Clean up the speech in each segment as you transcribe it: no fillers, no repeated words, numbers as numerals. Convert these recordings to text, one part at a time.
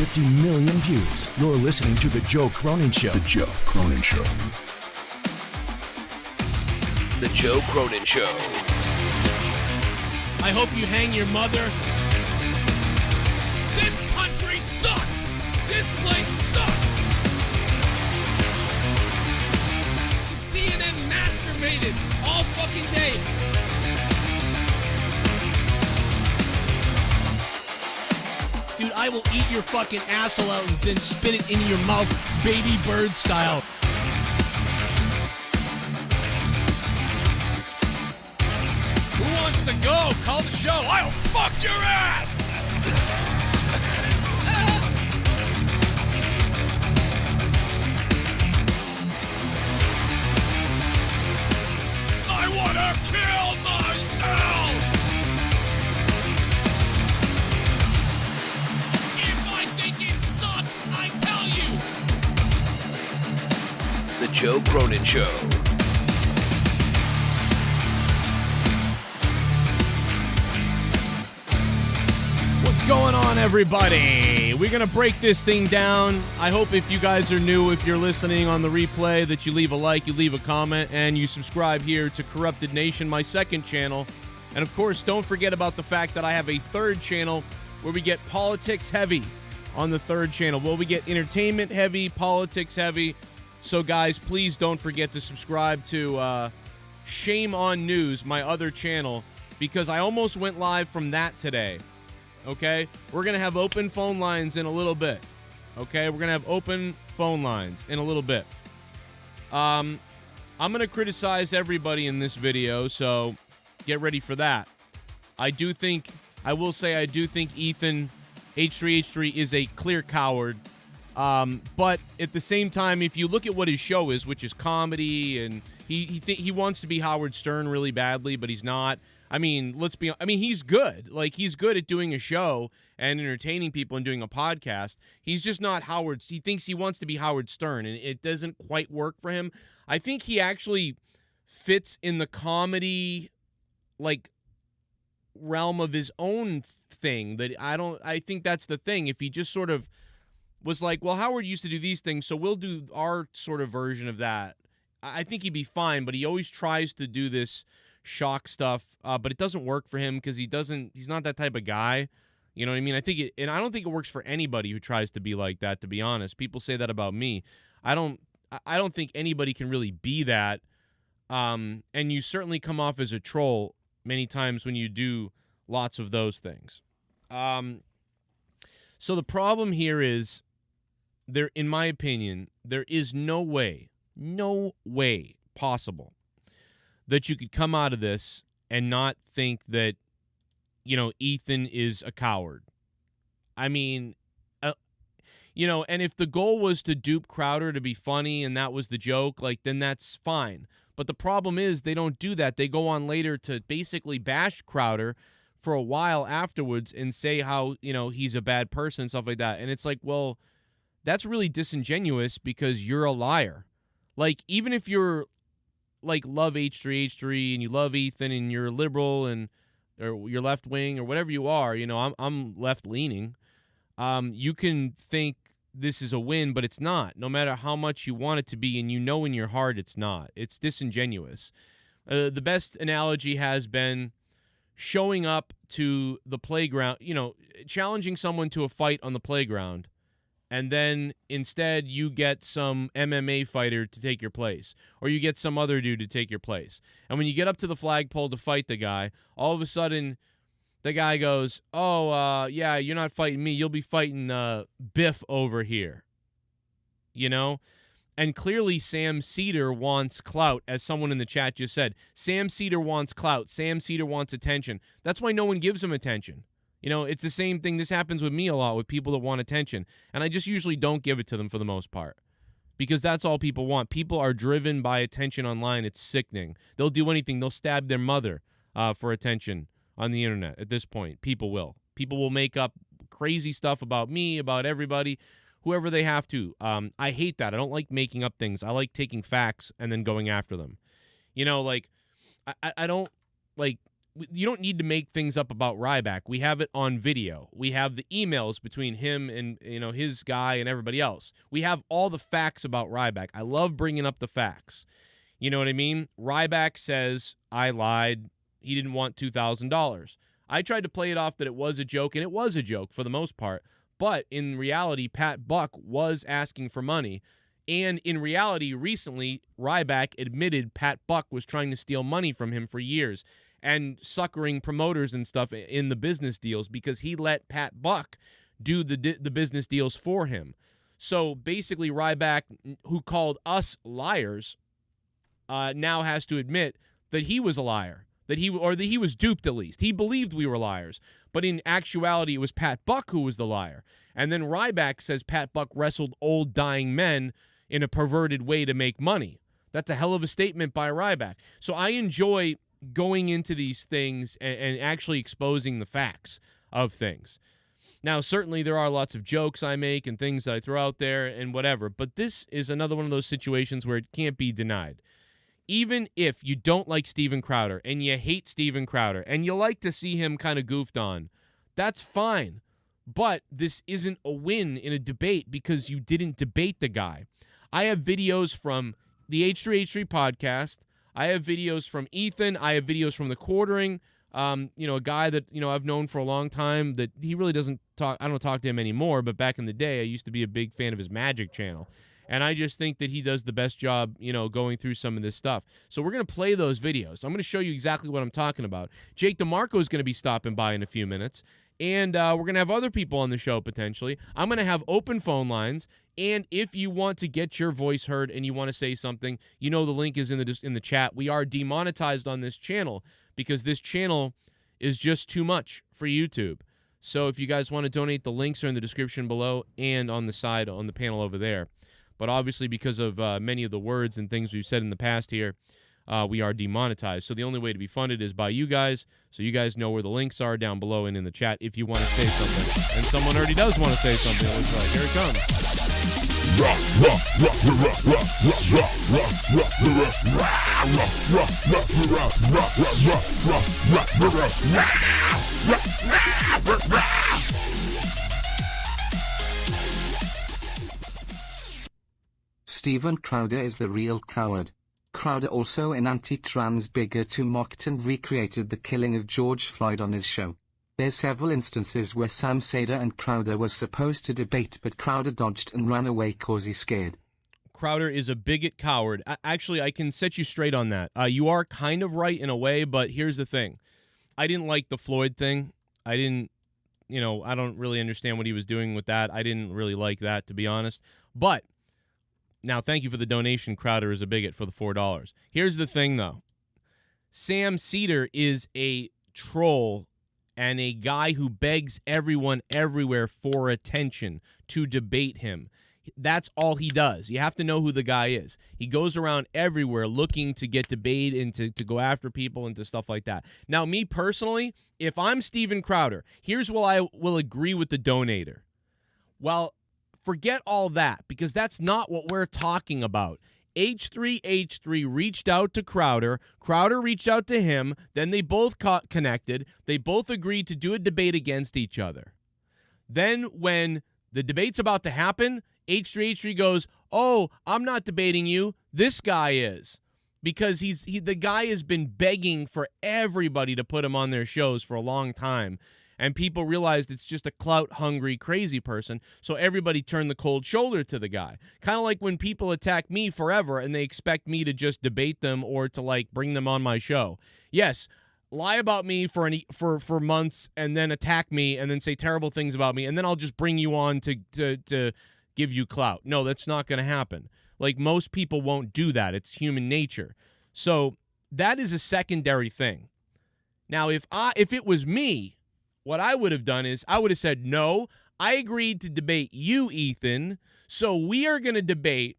50 million views. You're listening to The Joe Cronin Show. The Joe Cronin Show. The Joe Cronin Show. I hope you hang your mother. This country sucks! This place sucks! CNN masturbated all fucking day. Dude, I will eat your fucking asshole out and then spit it into your mouth, baby bird style. Who wants to go? Call the show. I'll fuck your ass! I want to kill myself! If I think it sucks, I tell you! The Joe Cronin Show. What's going on, everybody? We're going to break this thing down. I hope if you guys are new, if you're listening on the replay, that you leave a like, you leave a comment, and you subscribe here to Corrupted Nation, my second channel. And, of course, don't forget about the fact that I have a third channel where we get politics heavy on the third channel. Well, we get entertainment heavy, politics heavy. So, guys, please don't forget to subscribe to Shame on News, my other channel, because I almost went live from that today. Okay, we're going to have open phone lines in a little bit. Okay, we're going to have open phone lines in a little bit. I'm going to criticize everybody in this video, so get ready for that. I do think Ethan H3H3 is a clear coward. But at the same time, if you look at what his show is, which is comedy, and he wants to be Howard Stern really badly, but he's not. I mean, he's good. Like, he's good at doing a show and entertaining people and doing a podcast. He's just not Howard. He thinks he wants to be Howard Stern, and it doesn't quite work for him. I think he actually fits in the comedy, like, realm of his own thing. I think that's the thing. If he just sort of was like, well, Howard used to do these things, so we'll do our sort of version of that, I think he'd be fine, but he always tries to do this shock stuff, but it doesn't work for him because he's not that type of guy. You know what I mean? And I don't think it works for anybody who tries to be like that, to be honest. People say that about me. I don't think anybody can really be that. And you certainly come off as a troll many times when you do lots of those things. So the problem here is, in my opinion, there is no way possible that you could come out of this and not think that, Ethan is a coward. I mean, and if the goal was to dupe Crowder to be funny and that was the joke, then that's fine. But the problem is they don't do that. They go on later to basically bash Crowder for a while afterwards and say how, he's a bad person and stuff like that. And it's like, well, that's really disingenuous because you're a liar. Like, even if you're love H3H3 and you love Ethan and you're liberal or you're left wing or whatever you are, I'm left leaning. You can think this is a win, but it's not. No matter how much you want it to be, and in your heart it's not. It's disingenuous. The best analogy has been showing up to the playground, challenging someone to a fight on the playground, and then instead you get some MMA fighter to take your place, or you get some other dude to take your place. And when you get up to the flagpole to fight the guy, all of a sudden the guy goes, oh, yeah, you're not fighting me. You'll be fighting Biff over here, And clearly Sam Seder wants clout, as someone in the chat just said. Sam Seder wants clout. Sam Seder wants attention. That's why no one gives him attention. It's the same thing. This happens with me a lot with people that want attention. And I just usually don't give it to them for the most part. Because that's all people want. People are driven by attention online. It's sickening. They'll do anything. They'll stab their mother for attention on the internet at this point. People will. People will make up crazy stuff about me, about everybody, whoever they have to. I hate that. I don't like making up things. I like taking facts and then going after them. I don't, you don't need to make things up about Ryback. We have it on video. We have the emails between him and his guy and everybody else. We have all the facts about Ryback. I love bringing up the facts. You know what I mean? Ryback says, I lied. He didn't want $2,000. I tried to play it off that it was a joke, and it was a joke for the most part. But in reality, Pat Buck was asking for money. And in reality, recently, Ryback admitted Pat Buck was trying to steal money from him for years and suckering promoters and stuff in the business deals because he let Pat Buck do the business deals for him. So basically, Ryback, who called us liars, now has to admit that he was a liar, that he was duped at least. He believed we were liars, but in actuality, it was Pat Buck who was the liar. And then Ryback says Pat Buck wrestled old dying men in a perverted way to make money. That's a hell of a statement by Ryback. So I enjoy going into these things and actually exposing the facts of things. Now, certainly there are lots of jokes I make and things that I throw out there and whatever, but this is another one of those situations where it can't be denied. Even if you don't like Steven Crowder and you hate Steven Crowder and you like to see him kind of goofed on, that's fine. But this isn't a win in a debate because you didn't debate the guy. I have videos from the H3H3 podcast. I have videos from Ethan. I have videos from the Quartering, a guy that, I've known for a long time that he really doesn't talk. I don't talk to him anymore, but back in the day, I used to be a big fan of his Magic channel. And I just think that he does the best job, going through some of this stuff. So we're going to play those videos. I'm going to show you exactly what I'm talking about. Jake DeMarco is going to be stopping by in a few minutes. And we're going to have other people on the show potentially. I'm going to have open phone lines. And if you want to get your voice heard and you want to say something, the link is in the chat. We are demonetized on this channel because this channel is just too much for YouTube. So if you guys want to donate, the links are in the description below and on the side on the panel over there. But obviously because of many of the words and things we've said in the past here, we are demonetized. So the only way to be funded is by you guys. So you guys know where the links are down below and in the chat if you want to say something. And someone already does want to say something, it looks like. Here it comes. Steven Crowder is the real coward. Crowder, also an anti-trans bigot who mocked and recreated the killing of George Floyd on his show. There's several instances where Sam Seder and Crowder were supposed to debate, but Crowder dodged and ran away cause he's scared. Crowder is a bigot coward. Actually, I can set you straight on that. You are kind of right in a way, but here's the thing. I didn't like the Floyd thing. I don't really understand what he was doing with that. I didn't really like that, to be honest. But now, thank you for the donation. Crowder is a bigot for the $4. Here's the thing, though. Sam Seder is a troll and a guy who begs everyone everywhere for attention to debate him. That's all he does. You have to know who the guy is. He goes around everywhere looking to get debate and to go after people and to stuff like that. Now, me personally, if I'm Steven Crowder, here's what I will agree with the donator. Well, forget all that because that's not what we're talking about. H3H3 reached out to Crowder. Crowder reached out to him. Then they both connected. They both agreed to do a debate against each other. Then when the debate's about to happen, H3H3 goes, "Oh, I'm not debating you. This guy is." Because the guy has been begging for everybody to put him on their shows for a long time. And people realized it's just a clout-hungry, crazy person, so everybody turned the cold shoulder to the guy. Kind of like when people attack me forever and they expect me to just debate them or to, bring them on my show. Yes, lie about me for months and then attack me and then say terrible things about me, and then I'll just bring you on to give you clout. No, that's not going to happen. Most people won't do that. It's human nature. So that is a secondary thing. Now, if it was me, what I would have done is I would have said, no, I agreed to debate you, Ethan, so we are going to debate,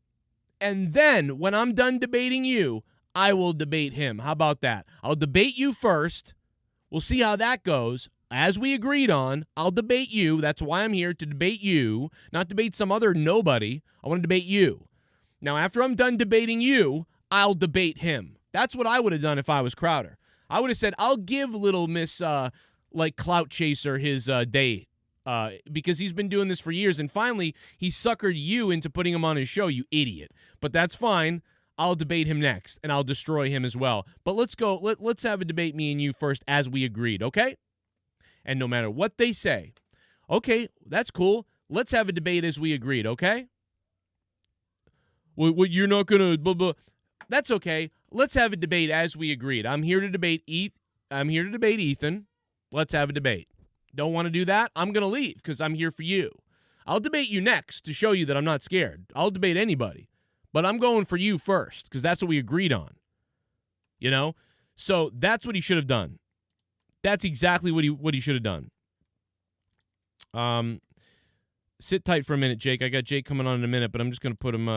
and then when I'm done debating you, I will debate him. How about that? I'll debate you first. We'll see how that goes. As we agreed on, I'll debate you. That's why I'm here, to debate you, not debate some other nobody. I want to debate you. Now, after I'm done debating you, I'll debate him. That's what I would have done if I was Crowder. I would have said, I'll give little Miss like Clout Chaser his day because he's been doing this for years, and finally he suckered you into putting him on his show, you idiot. But that's fine. I'll debate him next, and I'll destroy him as well. But let's go. Let's have a debate, me and you first, as we agreed, okay? And no matter what they say, okay, that's cool. Let's have a debate as we agreed, okay? Well, you're not gonna blah blah. That's okay. Let's have a debate as we agreed. I'm here to debate Ethan. Let's have a debate. Don't want to do that? I'm gonna leave because I'm here for you. I'll debate you next to show you that I'm not scared. I'll debate anybody. But I'm going for you first because that's what we agreed on. You know? So that's what he should have done. That's exactly what he should have done. Sit tight for a minute, Jake. I got Jake coming on in a minute, but I'm just going to put him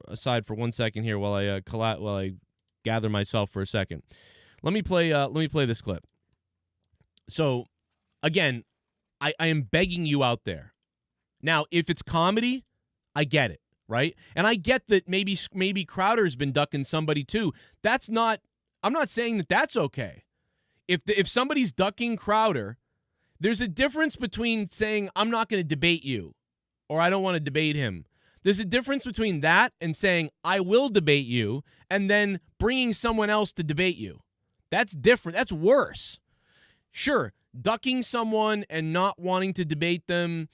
aside for 1 second here while I gather myself for a second. Let me play this clip. So, again, I am begging you out there. Now, if it's comedy, I get it. Right? And I get that maybe Crowder's been ducking somebody too. I'm not saying that that's okay. If somebody's ducking Crowder, there's a difference between saying I'm not going to debate you or I don't want to debate him. There's a difference between that and saying I will debate you and then bringing someone else to debate you. That's different. That's worse. Sure, ducking someone and not wanting to debate them,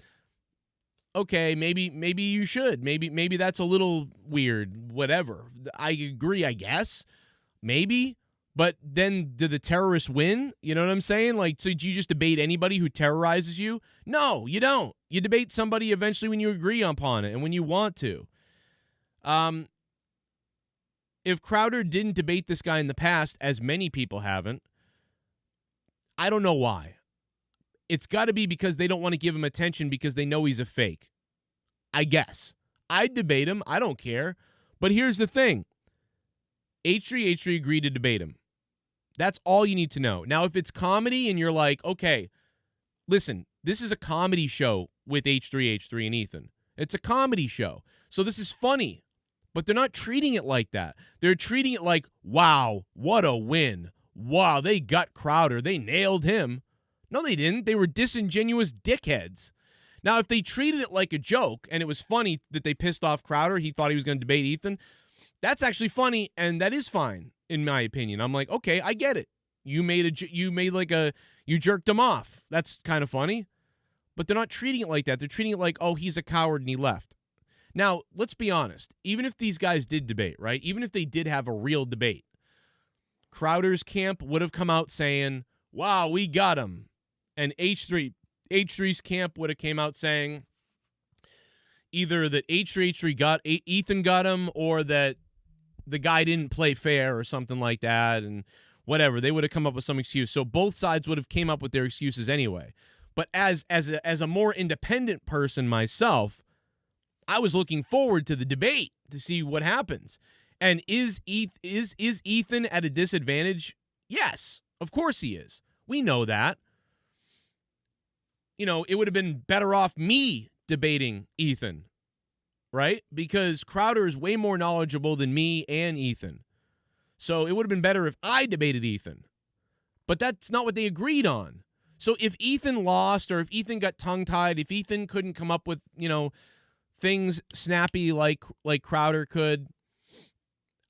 okay, maybe you should. Maybe that's a little weird. Whatever. I agree, I guess. Maybe. But then do the terrorists win? You know what I'm saying? Like, so do you just debate anybody who terrorizes you? No, you don't. You debate somebody eventually when you agree upon it and when you want to. If Crowder didn't debate this guy in the past, as many people haven't, I don't know why. It's got to be because they don't want to give him attention because they know he's a fake. I guess. I'd debate him. I don't care. But here's the thing. H3H3 agreed to debate him. That's all you need to know. Now, if it's comedy and you're like, okay, listen, this is a comedy show with H3H3 and Ethan. It's a comedy show. So this is funny. But they're not treating it like that. They're treating it like, wow, what a win. Wow, they got Crowder. They nailed him. No, they didn't. They were disingenuous dickheads. Now, if they treated it like a joke and it was funny that they pissed off Crowder, he thought he was going to debate Ethan, that's actually funny, and that is fine, in my opinion. I'm like, okay, I get it. You jerked him off. That's kind of funny. But they're not treating it like that. They're treating it like, oh, he's a coward and he left. Now, let's be honest. Even if these guys did debate, right? Even if they did have a real debate, Crowder's camp would have come out saying, wow, we got him. And H3's camp would have came out saying either that H3H3 Ethan got him or that the guy didn't play fair or something like that and whatever. They would have come up with some excuse. So both sides would have came up with their excuses anyway. But as a more independent person myself, I was looking forward to the debate to see what happens. And is Ethan at a disadvantage? Yes, of course he is. We know that. You know, it would have been better off me debating Ethan, right? Because Crowder is way more knowledgeable than me and Ethan. So it would have been better if I debated Ethan. But that's not what they agreed on. So if Ethan lost or if Ethan got tongue-tied, if Ethan couldn't come up with, things snappy like Crowder could,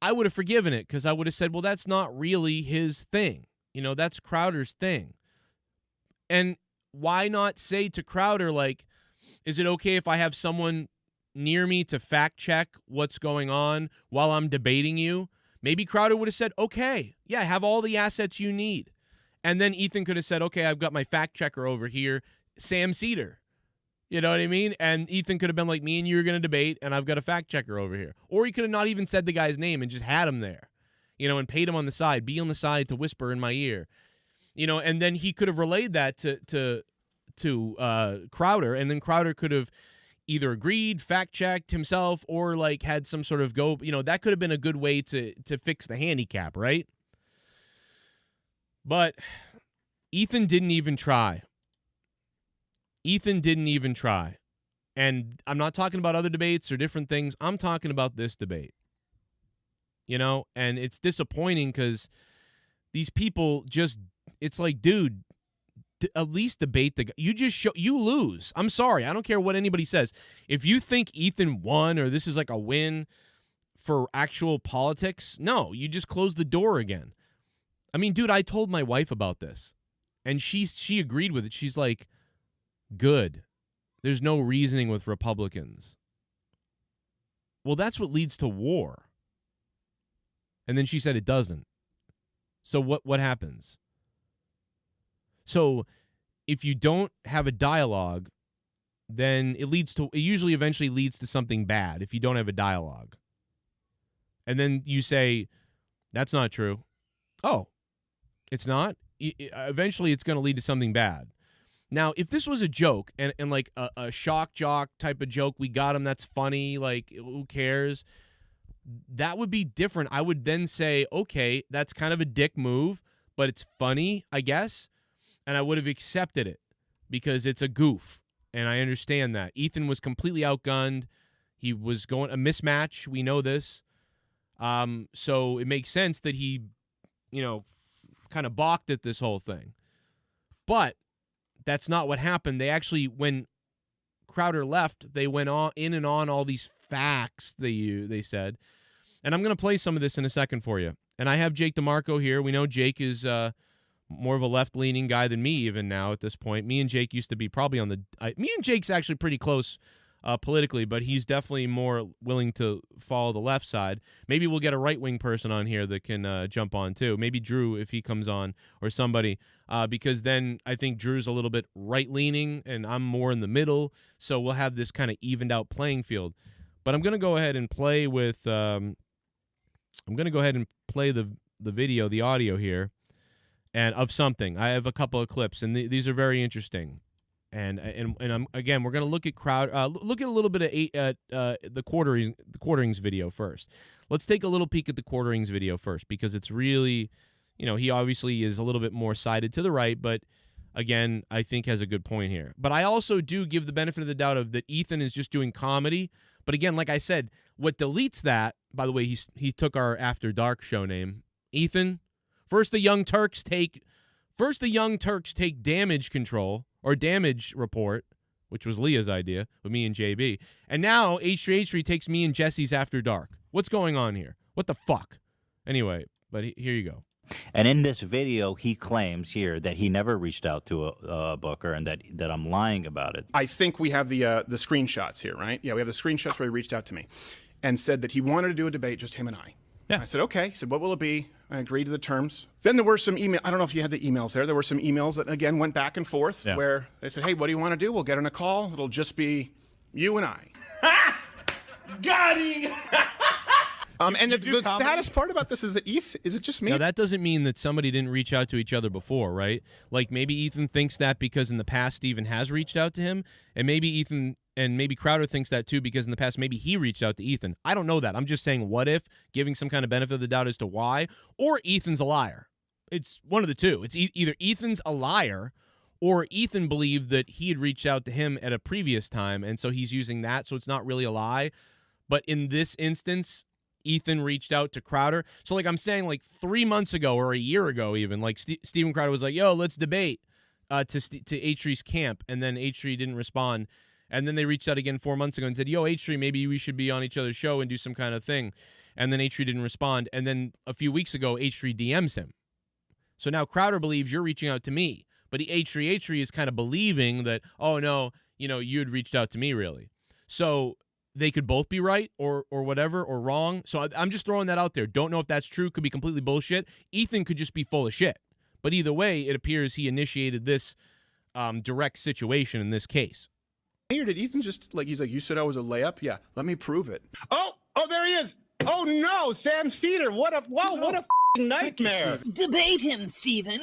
I would have forgiven it because I would have said, well, that's not really his thing. That's Crowder's thing. And why not say to Crowder, like, is it okay if I have someone near me to fact check what's going on while I'm debating you? Maybe Crowder would have said, okay, yeah, have all the assets you need. And then Ethan could have said, okay, I've got my fact checker over here, Sam Seder. You know what I mean? And Ethan could have been like, me and you are going to debate, and I've got a fact checker over here. Or he could have not even said the guy's name and just had him there, and paid him on the side, be on the side to whisper in my ear. And then he could have relayed that to Crowder, and then Crowder could have either agreed, fact-checked himself, or like had some sort of that could have been a good way to fix the handicap, right? But Ethan didn't even try. And I'm not talking about other debates or different things. I'm talking about this debate. And it's disappointing because these people just, it's like, dude, at least debate the guy. You just you lose. I'm sorry. I don't care what anybody says. If you think Ethan won or this is like a win for actual politics, no, you just close the door again. I mean, dude, I told my wife about this, and she agreed with it. She's like, good. There's no reasoning with Republicans. Well, that's what leads to war. And then she said it doesn't. So what happens? So if you don't have a dialogue, then it usually eventually leads to something bad if you don't have a dialogue. And then you say, that's not true. Oh, it's not? Eventually it's going to lead to something bad. Now, if this was a joke and like a shock jock type of joke, we got him, that's funny, like, who cares? That would be different. I would then say, okay, that's kind of a dick move, but it's funny, I guess. And I would have accepted it because it's a goof. And I understand that. Ethan was completely outgunned. He was going a mismatch. We know this. So it makes sense that he, kind of balked at this whole thing. But that's not what happened. They actually, when Crowder left, they went on in and on all these facts they said. And I'm going to play some of this in a second for you. And I have Jake DeMarco here. We know Jake is more of a left-leaning guy than me even now at this point. Me and Jake used to be probably on the me and Jake's actually pretty close politically, but he's definitely more willing to follow the left side. Maybe we'll get a right-wing person on here that can jump on too. Maybe Drew if he comes on or somebody, because then I think Drew's a little bit right-leaning and I'm more in the middle, so we'll have this kind of evened-out playing field. But I'm going to go ahead and play with the video, the audio here, and of something. I have a couple of clips, and these are very interesting. And I'm again, we're gonna look at look at a little bit of the quarterings video first. Let's take a little peek at the quarterings video first because it's really, he obviously is a little bit more sided to the right, but again, I think has a good point here. But I also do give the benefit of the doubt of that Ethan is just doing comedy. But again, like I said, what deletes that, by the way, he took our After Dark show name, Ethan. First the Young Turks take damage control or damage report, which was Leah's idea with me and JB. And now H3H3 takes me and Jesse's After Dark. What's going on here? What the fuck? Anyway, but here you go. And in this video, he claims here that he never reached out to a booker and that I'm lying about it. I think we have the screenshots here, right? Yeah, we have the screenshots where he reached out to me and said that he wanted to do a debate, just him and I. Yeah. I said, okay. He said, what will it be? I agreed to the terms. Then there were some emails. I don't know if you had the emails there. There were some emails that, again, went back and forth where they said, hey, what do you want to do? We'll get on a call. It'll just be you and I. Got him! And the saddest part about this is that is it just me? Now, that doesn't mean that somebody didn't reach out to each other before, right? Like maybe Ethan thinks that because in the past Steven has reached out to him, and maybe Crowder thinks that too because in the past maybe he reached out to Ethan. I don't know that. I'm just saying what if, giving some kind of benefit of the doubt as to why, or Ethan's a liar. It's one of the two. It's either Ethan's a liar or Ethan believed that he had reached out to him at a previous time, and so he's using that, so it's not really a lie. But in this instance, Ethan reached out to Crowder. So like I'm saying, like 3 months ago or a year ago even, like Steven Crowder was like, yo, let's debate to H3's camp, and then H3 didn't respond. And then they reached out again 4 months ago and said, yo, H3, maybe we should be on each other's show and do some kind of thing. And then H3 didn't respond. And then a few weeks ago, H3 DMs him. So now Crowder believes you're reaching out to me. But H3 is kind of believing that, oh, no, you had reached out to me, really. So they could both be right or whatever or wrong. So I'm just throwing that out there. Don't know if that's true. Could be completely bullshit. Ethan could just be full of shit. But either way, it appears he initiated this direct situation in this case. Or did Ethan just, he's like, you said I was a layup? Yeah, let me prove it. Oh, there he is. Oh, no, Sam Seder. What a f***ing nightmare. Debate him, Stephen.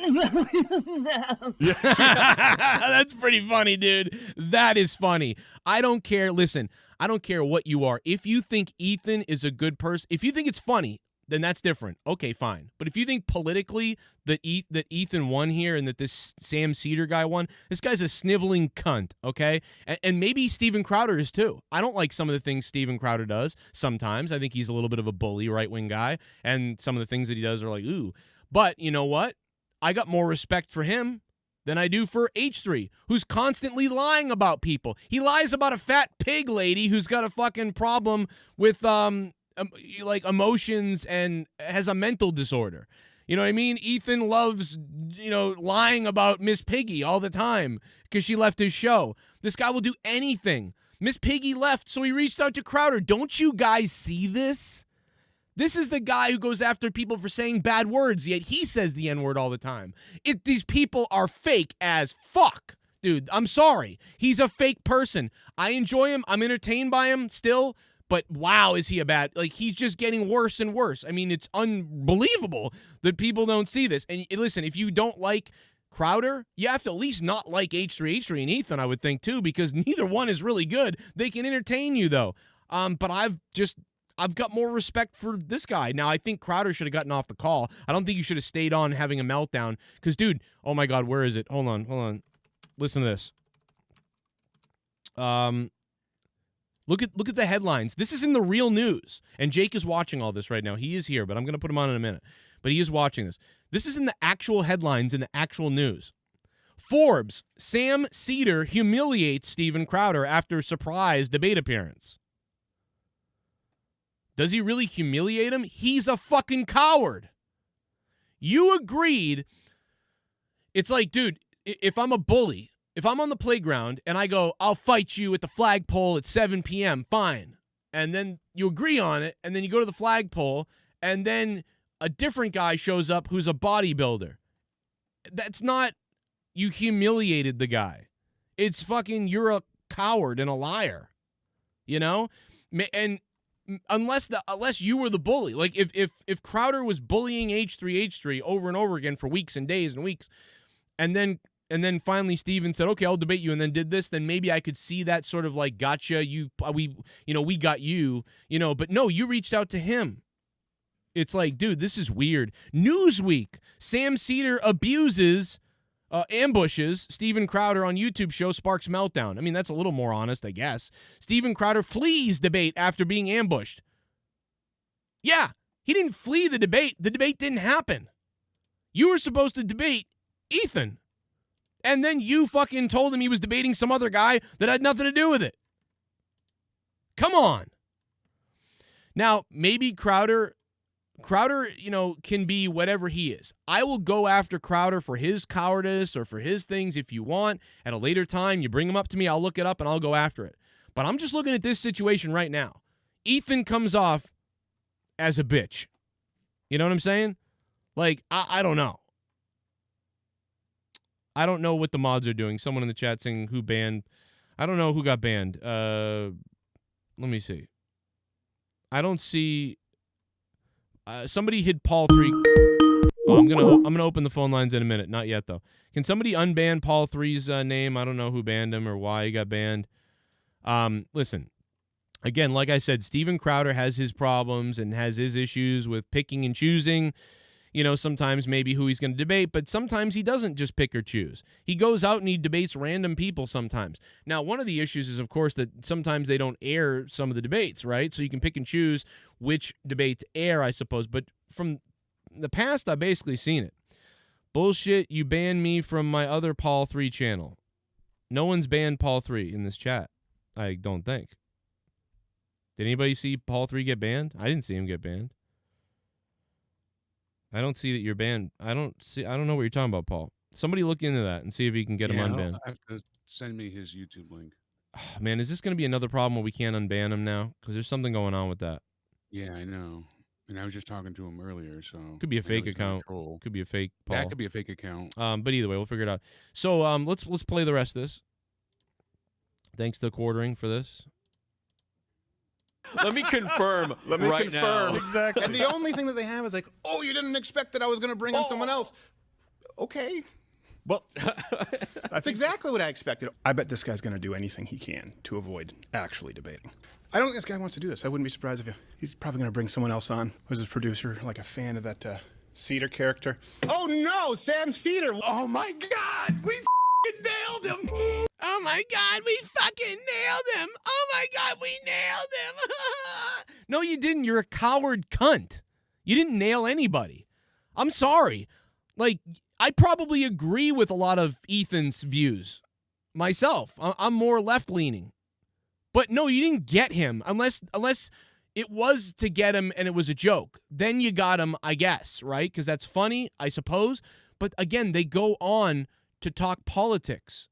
That's pretty funny, dude. That is funny. I don't care. Listen, I don't care what you are. If you think Ethan is a good person, if you think it's funny, then that's different. Okay, fine. But if you think politically that Ethan won here and that this Sam Seder guy won, this guy's a sniveling cunt, okay? And maybe Steven Crowder is too. I don't like some of the things Steven Crowder does sometimes. I think he's a little bit of a bully right-wing guy, and some of the things that he does are like, ooh. But you know what? I got more respect for him than I do for H3, who's constantly lying about people. He lies about a fat pig lady who's got a fucking problem with like emotions and has a mental disorder. You know what I mean? Ethan loves, lying about Miss Piggy all the time because she left his show. This guy will do anything. Miss Piggy left, so he reached out to Crowder. Don't you guys see this? This is the guy who goes after people for saying bad words, yet he says the N-word all the time. These people are fake as fuck. Dude, I'm sorry. He's a fake person. I enjoy him. I'm entertained by him still. But wow, is he a bad... Like, he's just getting worse and worse. I mean, it's unbelievable that people don't see this. And listen, if you don't like Crowder, you have to at least not like H3H3 and Ethan, I would think, too, because neither one is really good. They can entertain you, though. But I've got more respect for this guy. Now, I think Crowder should have gotten off the call. I don't think you should have stayed on having a meltdown. Because, dude, oh my God, where is it? Hold on. Listen to this. Look at the headlines. This is in the real news. And Jake is watching all this right now. He is here, but I'm going to put him on in a minute. But he is watching this. This is in the actual headlines in the actual news. Forbes, Sam Seder humiliates Steven Crowder after surprise debate appearance. Does he really humiliate him? He's a fucking coward. You agreed. It's like, dude, if I'm a bully, if I'm on the playground and I go, I'll fight you at the flagpole at 7 p.m., fine. And then you agree on it, and then you go to the flagpole, and then a different guy shows up who's a bodybuilder. That's not, you humiliated the guy. It's fucking, you're a coward and a liar. You know? And unless you were the bully. Like, if Crowder was bullying H3H3 over and over again for weeks and days and weeks, and then finally Steven said, okay, I'll debate you, and then did this, then maybe I could see that sort of like, gotcha, we got you, but no, you reached out to him. It's like, dude, this is weird. Newsweek, Sam Seder ambushes Steven Crowder on YouTube show sparks meltdown. I mean, that's a little more honest, I guess. Steven Crowder flees debate after being ambushed. Yeah, he didn't flee the debate. The debate didn't happen. You were supposed to debate Ethan. And then you fucking told him he was debating some other guy that had nothing to do with it. Come on. Now, maybe Crowder, can be whatever he is. I will go after Crowder for his cowardice or for his things if you want. At a later time, you bring him up to me, I'll look it up and I'll go after it. But I'm just looking at this situation right now. Ethan comes off as a bitch. You know what I'm saying? Like, I don't know. I don't know what the mods are doing. Someone in the chat saying who banned. I don't know who got banned. Let me see. I don't see. Somebody hid Paul 3. Oh, I'm gonna open the phone lines in a minute. Not yet though. Can somebody unban Paul 3's name? I don't know who banned him or why he got banned. Listen. Again, like I said, Steven Crowder has his problems and has his issues with picking and choosing. Sometimes maybe who he's going to debate, but sometimes he doesn't just pick or choose. He goes out and he debates random people sometimes. Now, one of the issues is, of course, that sometimes they don't air some of the debates, right? So you can pick and choose which debates air, I suppose. But from the past, I've basically seen it. Bullshit, you banned me from my other Paul 3 channel. No one's banned Paul 3 in this chat, I don't think. Did anybody see Paul 3 get banned? I didn't see him get banned. I don't see that you're banned. I don't know what you're talking about, Paul. Somebody look into that and see if you can get him unbanned. I'll have to send me his YouTube link. Oh, man, is this going to be another problem where we can't unban him now? Because there's something going on with that. Yeah, I know. And I was just talking to him earlier, so could be a fake account. Could be a fake Paul. That could be a fake account. But either way, we'll figure it out. So let's play the rest of this. Thanks to quartering for this. Let me confirm now. Exactly. And the only thing that they have is like, oh, you didn't expect that I was going to bring in someone else. Okay. Well, that's exactly what I expected. I bet this guy's going to do anything he can to avoid actually debating. I don't think this guy wants to do this. I wouldn't be surprised if he's probably going to bring someone else on who's his producer, like a fan of that Seder character. Oh, no, Sam Seder. Oh, my God. We nailed him. Oh, my God, we fucking nailed him. Oh, my God, we nailed him. No, you didn't. You're a coward cunt. You didn't nail anybody. I'm sorry. Like, I probably agree with a lot of Ethan's views myself. I'm more left-leaning. But no, you didn't get him unless it was to get him and it was a joke. Then you got him, I guess, right? Because that's funny, I suppose. But again, they go on to talk politics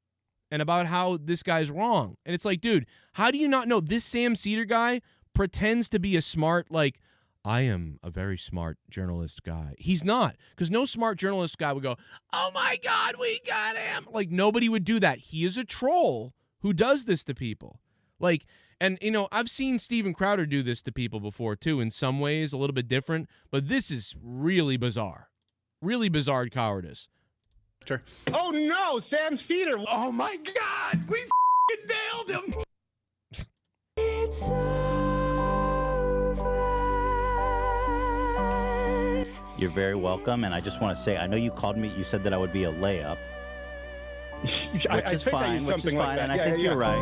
and about how this guy's wrong. And it's like, dude, how do you not know? This Sam Seder guy pretends to be a smart, like, I am a very smart journalist guy. He's not, because no smart journalist guy would go, oh my God, we got him. Like, nobody would do that. He is a troll who does this to people. Like, and, you know, I've seen Steven Crowder do this to people before, too, in some ways, a little bit different. But this is really bizarre. Really bizarre cowardice. Oh, no, Sam Seder. Oh, my God. We nailed him. It's You're very welcome, and I just want to say, I know you called me, you said that I would be a layup. I think I used something like that. And I think you're right.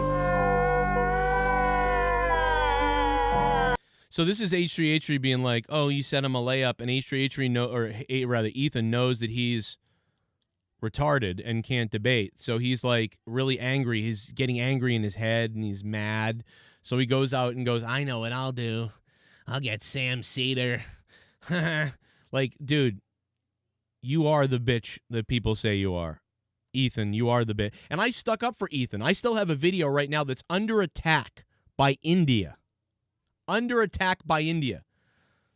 So this is H3H3 being like, oh, you set him a layup, and H3H3 Ethan knows that he's retarded and can't debate. So he's like really angry. He's getting angry in his head, and he's mad. So he goes out and goes, I know what I'll do. I'll get Sam Seder. Like, dude, you are the bitch that people say you are. Ethan, you are the bitch. And I stuck up for Ethan. I still have a video right now that's under attack by India. Under attack by India.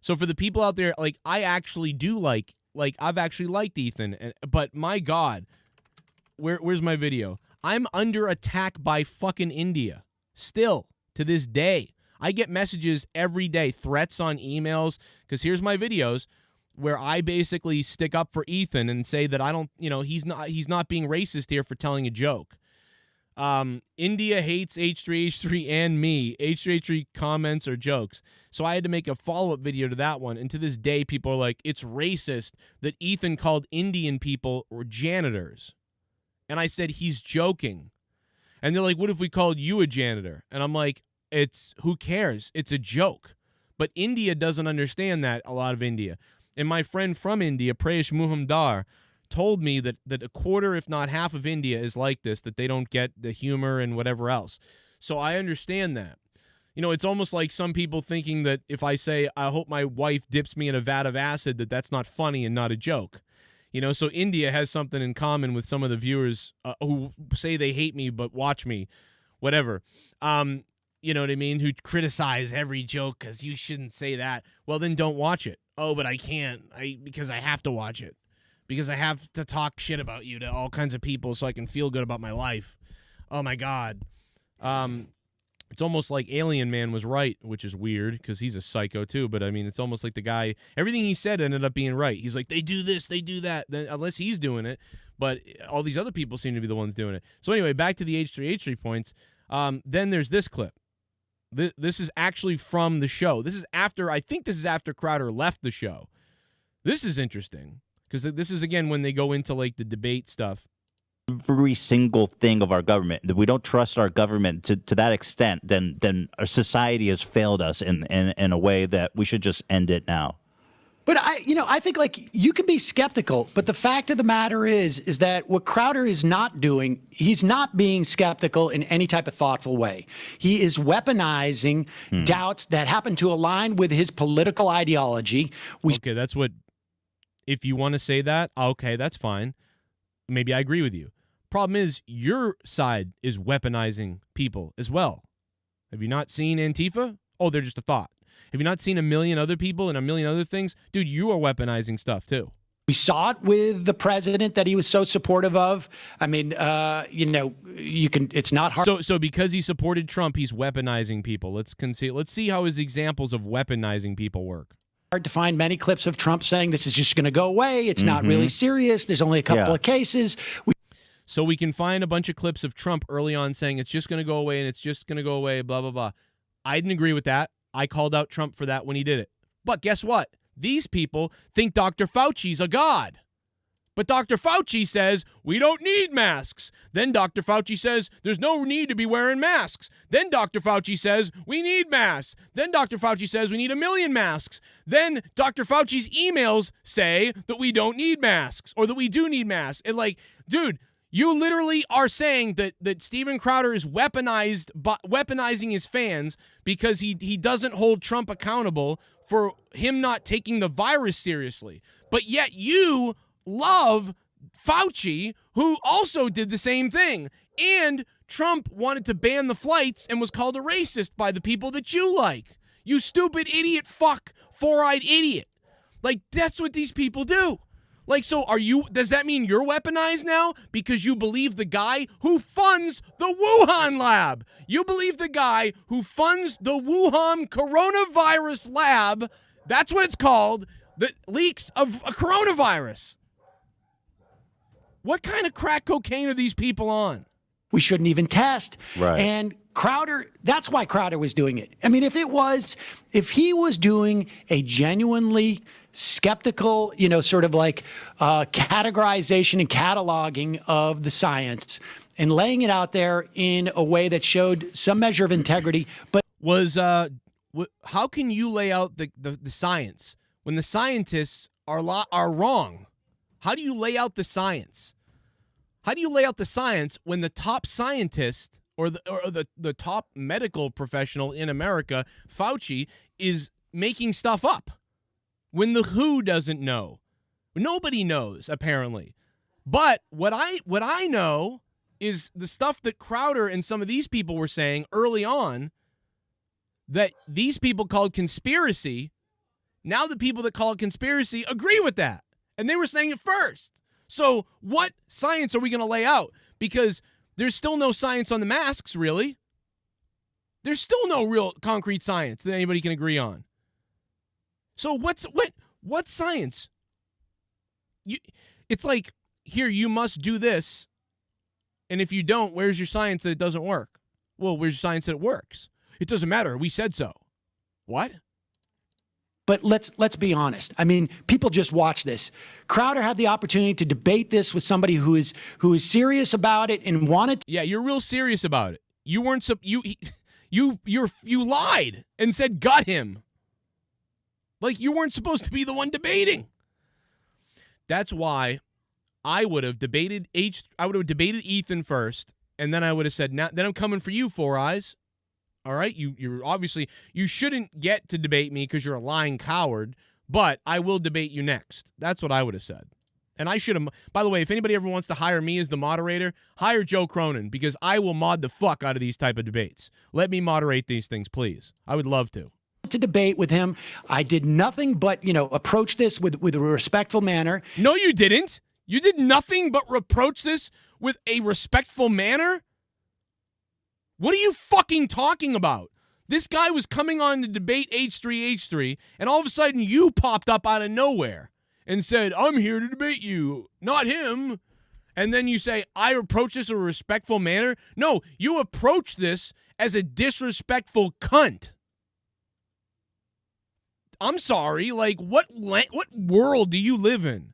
So for the people out there, like, I actually do like I've actually liked Ethan. But my God, where's my video? I'm under attack by fucking India. Still, to this day. I get messages every day, threats on emails, because here's my videos where I basically stick up for Ethan and say that I don't, you know, he's not being racist here for telling a joke. India hates H3H3 and me. H3H3 comments or jokes. So I had to make a follow-up video to that one. And to this day, people are like, it's racist that Ethan called Indian people or janitors. And I said, he's joking. And they're like, what if we called you a janitor? And I'm like, who cares? It's a joke. But India doesn't understand that, a lot of India. And my friend from India, Prayesh Muhamdar, told me that a quarter, if not half of India is like this, that they don't get the humor and whatever else. So I understand that. You know, it's almost like some people thinking that if I say, I hope my wife dips me in a vat of acid, that's not funny and not a joke. You know, so India has something in common with some of the viewers who say they hate me but watch me, whatever. You know what I mean? Who criticize every joke because you shouldn't say that. Well, then don't watch it. Oh, but I can't because I have to watch it. Because I have to talk shit about you to all kinds of people so I can feel good about my life. Oh, my God. It's almost like Alien Man was right, which is weird because he's a psycho too. But, I mean, it's almost like the guy, everything he said ended up being right. He's like, they do this, they do that, then, unless he's doing it. But all these other people seem to be the ones doing it. So, anyway, back to the H3H3 points. Then there's this clip. This is actually from the show. I think this is after Crowder left the show. This is interesting because this is, again, when they go into, like, the debate stuff. Every single thing of our government, that we don't trust our government to that extent, then our society has failed us in a way that we should just end it now. But I think, like, you can be skeptical, but the fact of the matter is that what Crowder is not doing, he's not being skeptical in any type of thoughtful way. He is weaponizing doubts that happen to align with his political ideology. Okay, that's what, if you want to say that, okay, that's fine. Maybe I agree with you. Problem is, your side is weaponizing people as well. Have you not seen Antifa? Oh, they're just a thought. Have you not seen a million other people and a million other things? Dude, you are weaponizing stuff too. We saw it with the president that he was so supportive of. I mean, it's not hard. So because he supported Trump, he's weaponizing people. Let's see how his examples of weaponizing people work. Hard to find many clips of Trump saying this is just going to go away. It's not really serious. There's only a couple of cases. So we can find a bunch of clips of Trump early on saying it's just going to go away and it's just going to go away, blah, blah, blah. I didn't agree with that. I called out Trump for that when he did it. But guess what? These people think Dr. Fauci's a god. But Dr. Fauci says we don't need masks. Then Dr. Fauci says there's no need to be wearing masks. Then Dr. Fauci says we need masks. Then Dr. Fauci says we need 1 million masks. Then Dr. Fauci's emails say that we don't need masks or that we do need masks. And like, dude, you literally are saying that Steven Crowder is weaponizing his fans because he doesn't hold Trump accountable for him not taking the virus seriously. But yet you love Fauci, who also did the same thing. And Trump wanted to ban the flights and was called a racist by the people that you like. You stupid idiot fuck, four-eyed idiot. Like, that's what these people do. Like, so does that mean you're weaponized now because you believe the guy who funds the Wuhan lab? You believe the guy who funds the Wuhan coronavirus lab, that's what it's called, that leaks of a coronavirus. What kind of crack cocaine are these people on? We shouldn't even test. Right. And Crowder, that's why Crowder was doing it. I mean, if he was doing a genuinely skeptical, sort of like categorization and cataloging of the science and laying it out there in a way that showed some measure of integrity, but how can you lay out the science when the scientists are wrong? How do you lay out the science? How do you lay out the science when the top scientist or the top medical professional in America, Fauci, is making stuff up? When the WHO doesn't know. Nobody knows, apparently. But what I know is the stuff that Crowder and some of these people were saying early on that these people called conspiracy. Now the people that call it conspiracy agree with that. And they were saying it first. So what science are we going to lay out? Because there's still no science on the masks, really. There's still no real concrete science that anybody can agree on. So what science? It's like, here, you must do this. And if you don't, where's your science that it doesn't work? Well, where's your science that it works? It doesn't matter. We said so. What? But let's be honest. I mean, people just watch this. Crowder had the opportunity to debate this with somebody who is serious about it and wanted to. Yeah, you're real serious about it. You weren't you lied and said gut him. Like you weren't supposed to be the one debating. That's why I would have debated Ethan first, and then I would have said, "Now, then I'm coming for you, Four Eyes." All right, you're obviously you shouldn't get to debate me because you're a lying coward, but I will debate you next. That's what I would have said. And I should have. By the way, if anybody ever wants to hire me as the moderator, hire Joe Cronin because I will mod the fuck out of these type of debates. Let me moderate these things, please. I would love to debate with him. I did nothing but, approach this with a respectful manner. No, you didn't. You did nothing but reproach this with a respectful manner? What are you fucking talking about? This guy was coming on to debate H3H3, and all of a sudden you popped up out of nowhere and said, I'm here to debate you, not him. And then you say, I approach this in a respectful manner? No, you approach this as a disrespectful cunt. I'm sorry, like, what world do you live in?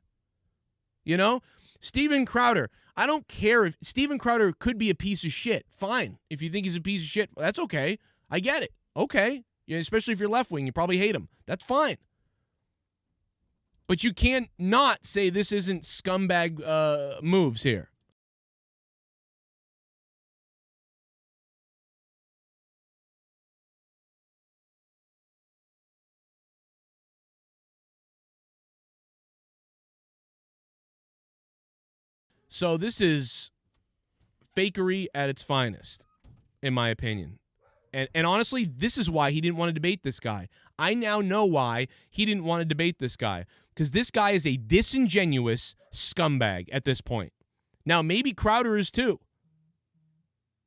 Steven Crowder, I don't care if Steven Crowder could be a piece of shit. Fine. If you think he's a piece of shit, that's okay. I get it. Okay. Yeah, especially if you're left wing, you probably hate him. That's fine. But you can't not say this isn't scumbag moves here. So this is fakery at its finest, in my opinion. And honestly, this is why he didn't want to debate this guy. I now know why he didn't want to debate this guy. Because this guy is a disingenuous scumbag at this point. Now, maybe Crowder is too.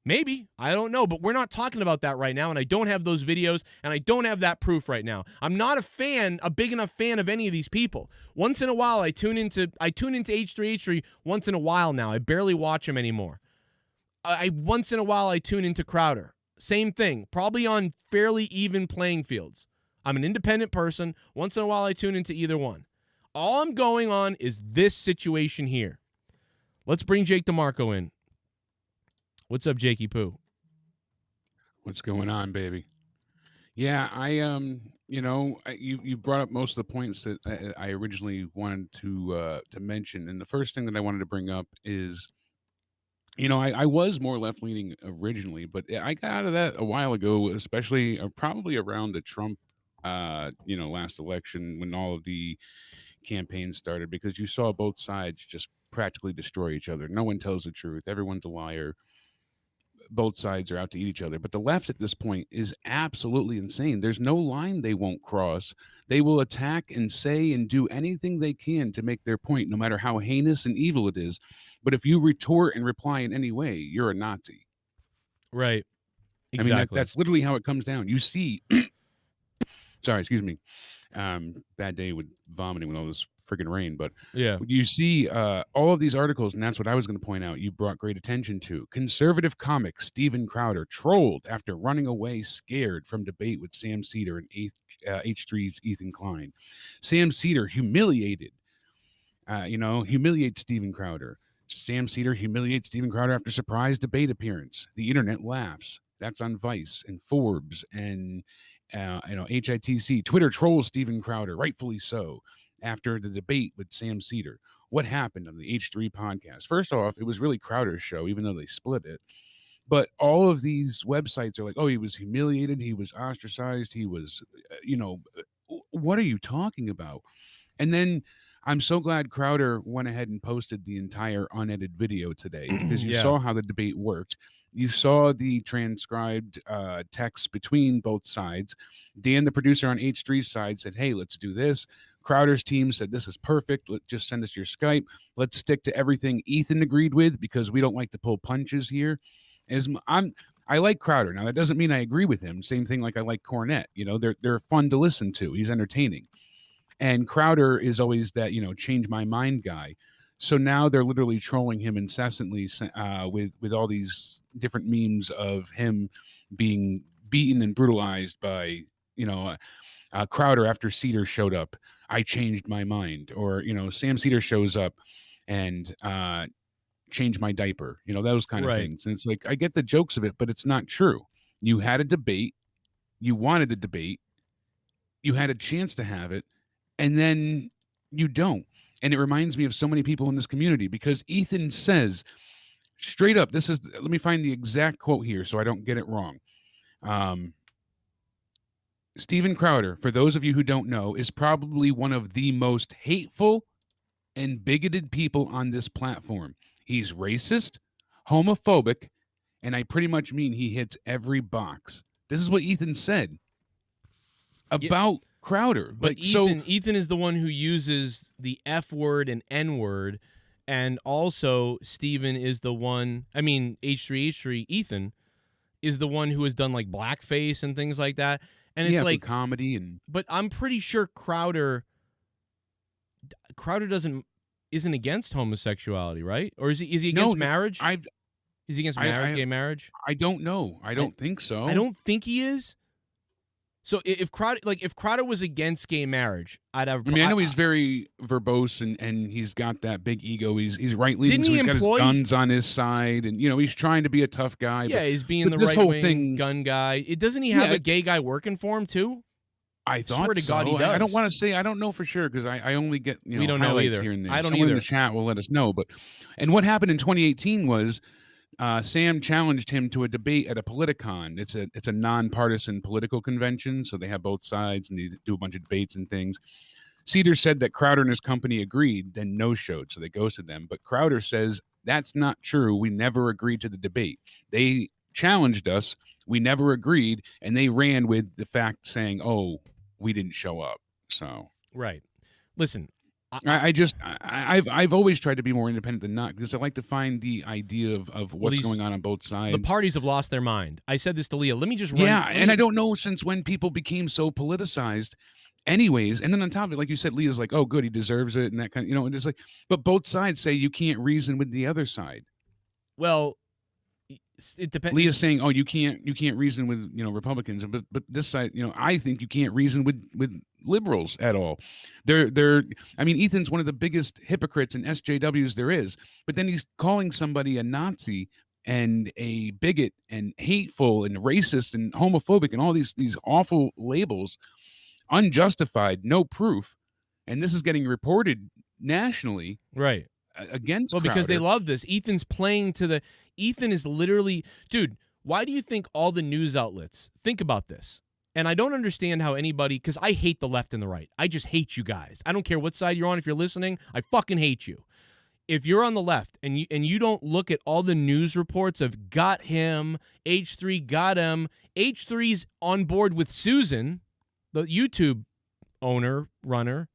Maybe. I don't know. But we're not talking about that right now. And I don't have those videos. And I don't have that proof right now. I'm not a big enough fan of any of these people. Once in a while, I tune into H3H3 once in a while now. I barely watch him anymore. Once in a while, I tune into Crowder. Same thing. Probably on fairly even playing fields. I'm an independent person. Once in a while, I tune into either one. All I'm going on is this situation here. Let's bring Jake DeMarco in. What's up, Jakey Poo? What's going on, baby? Yeah, you brought up most of the points that I originally wanted to mention, and the first thing that I wanted to bring up is, I was more left leaning originally, but I got out of that a while ago, especially probably around the Trump, last election when all of the campaigns started, because you saw both sides just practically destroy each other. No one tells the truth. Everyone's a liar. Both sides are out to eat each other. But the left at this point is absolutely insane. There's no line they won't cross. They will attack and say and do anything they can to make their point, no matter how heinous and evil it is. But if you retort and reply in any way, you're a Nazi. Right. Exactly. I mean, that's literally how it comes down. You see, sorry, excuse me. Bad day with vomiting with all this friggin' rain, but yeah, you see all of these articles, and that's what I was going to point out. You brought great attention to conservative comic Steven Crowder trolled after running away scared from debate with Sam Seder and H3's Ethan Klein. Sam Seder humiliates Steven Crowder. Sam Seder humiliates Steven Crowder after surprise debate appearance. The internet laughs. That's on Vice and Forbes and HITC. Twitter trolls Steven Crowder, rightfully so, after the debate with Sam Seder. What happened on the H3 podcast? First off, it was really Crowder's show, even though they split it. But all of these websites are like, oh, he was humiliated, he was ostracized, he was, what are you talking about? And then I'm so glad Crowder went ahead and posted the entire unedited video today, because you saw how the debate worked. You saw the transcribed text between both sides. Dan, the producer on H3's side, said, hey, let's do this. Crowder's team said, this is perfect. Just send us your Skype. Let's stick to everything Ethan agreed with, because we don't like to pull punches here. I like Crowder. Now, that doesn't mean I agree with him. Same thing like I like Cornette. They're fun to listen to. He's entertaining. And Crowder is always that, change my mind guy. So now they're literally trolling him incessantly with all these different memes of him being beaten and brutalized by, Crowder after Seder showed up. I changed my mind. Or, Sam Seder shows up and changed my diaper. Those kind of things. And it's like, I get the jokes of it, but it's not true. You had a debate. You wanted the debate. You had a chance to have it. And then you don't. And it reminds me of so many people in this community, because Ethan says straight up, let me find the exact quote here so I don't get it wrong. Steven Crowder, for those of you who don't know, is probably one of the most hateful and bigoted people on this platform. He's racist, homophobic, and I pretty much mean he hits every box. This is what Ethan said about Crowder. But Ethan is the one who uses the F word and N word, and also Steven is the one, H3H3, Ethan is the one who has done like blackface and things like that. And it's like comedy but I'm pretty sure Crowder isn't against homosexuality, right? Or is he against marriage? Is he against gay marriage? I don't know. I don't think so. I don't think he is. So if Crowder was against gay marriage, I'd have. I know he's very verbose and he's got that big ego. He's right leaning, so he's got his guns on his side, and he's trying to be a tough guy. Yeah, he's being the right wing gun guy. Doesn't he have a gay guy working for him too? I thought swear to so. God he does. I don't want to say. I don't know for sure, because I only get we don't know either. Here and there. I don't Someone either. In the chat will let us know. And what happened in 2018 was. Sam challenged him to a debate at a Politicon. It's a nonpartisan political convention, so they have both sides and they do a bunch of debates and things. Seder said that Crowder and his company agreed, then no-showed, so they ghosted them. But Crowder says that's not true. We never agreed to the debate. They challenged us. We never agreed, and they ran with the fact saying, "Oh, we didn't show up." So right. Listen. I've always tried to be more independent than not, because I like to find the idea of what's going on both sides. The parties have lost their mind. I said this to Leah. Let me just run. I don't know since when people became so politicized anyways. And then on top of it, like you said, Leah's like, oh, good, he deserves it. And that kind of, and it's like, but both sides say you can't reason with the other side. Well, it depends. Leah's saying, "Oh, you can't reason with Republicans," but this side, I think you can't reason with liberals at all. I mean, Ethan's one of the biggest hypocrites and SJWs there is, but then he's calling somebody a Nazi and a bigot and hateful and racist and homophobic and all these awful labels, unjustified, no proof, and this is getting reported nationally, right? Against Well, because they Crowder. love this. Ethan is literally, dude, why do you think all the news outlets, think about this, and I don't understand how anybody, because I hate the left and the right. I just hate you guys. I don't care what side you're on. If you're listening, I fucking hate you. If you're on the left and you don't look at all the news reports of got him, H3 got him, H3's on board with Susan, the YouTube runner,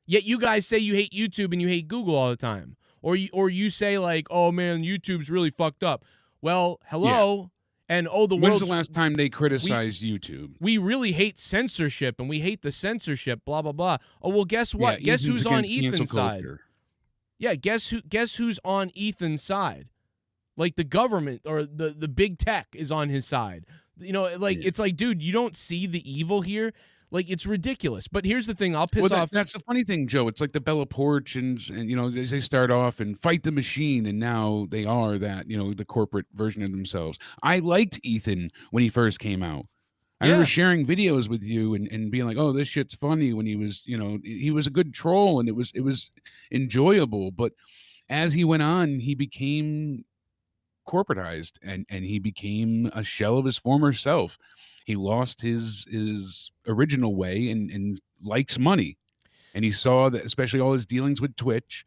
yet you guys say you hate YouTube and you hate Google all the time. Or you say like, oh man, YouTube's really fucked up. Well, hello, and the When's world's the last time they criticized YouTube? We really hate censorship, and we hate the censorship. Blah blah blah. Oh well, guess what? Yeah, guess who's on against cancel Ethan's side? culture. Yeah, guess who's on Ethan's side? Like the government or the big tech is on his side. It's like, dude, you don't see the evil here. Like, it's ridiculous. But here's the thing. I'll piss off. That's the funny thing, Joe. It's like the Bella Porch and they start off and fight the machine, and now they are that, the corporate version of themselves. I liked Ethan when he first came out. I remember sharing videos with you and being like, oh, this shit's funny, when he was, he was a good troll and it was enjoyable. But as he went on, he became corporatized and he became a shell of his former self. He lost his original way and likes money. And he saw that, especially all his dealings with Twitch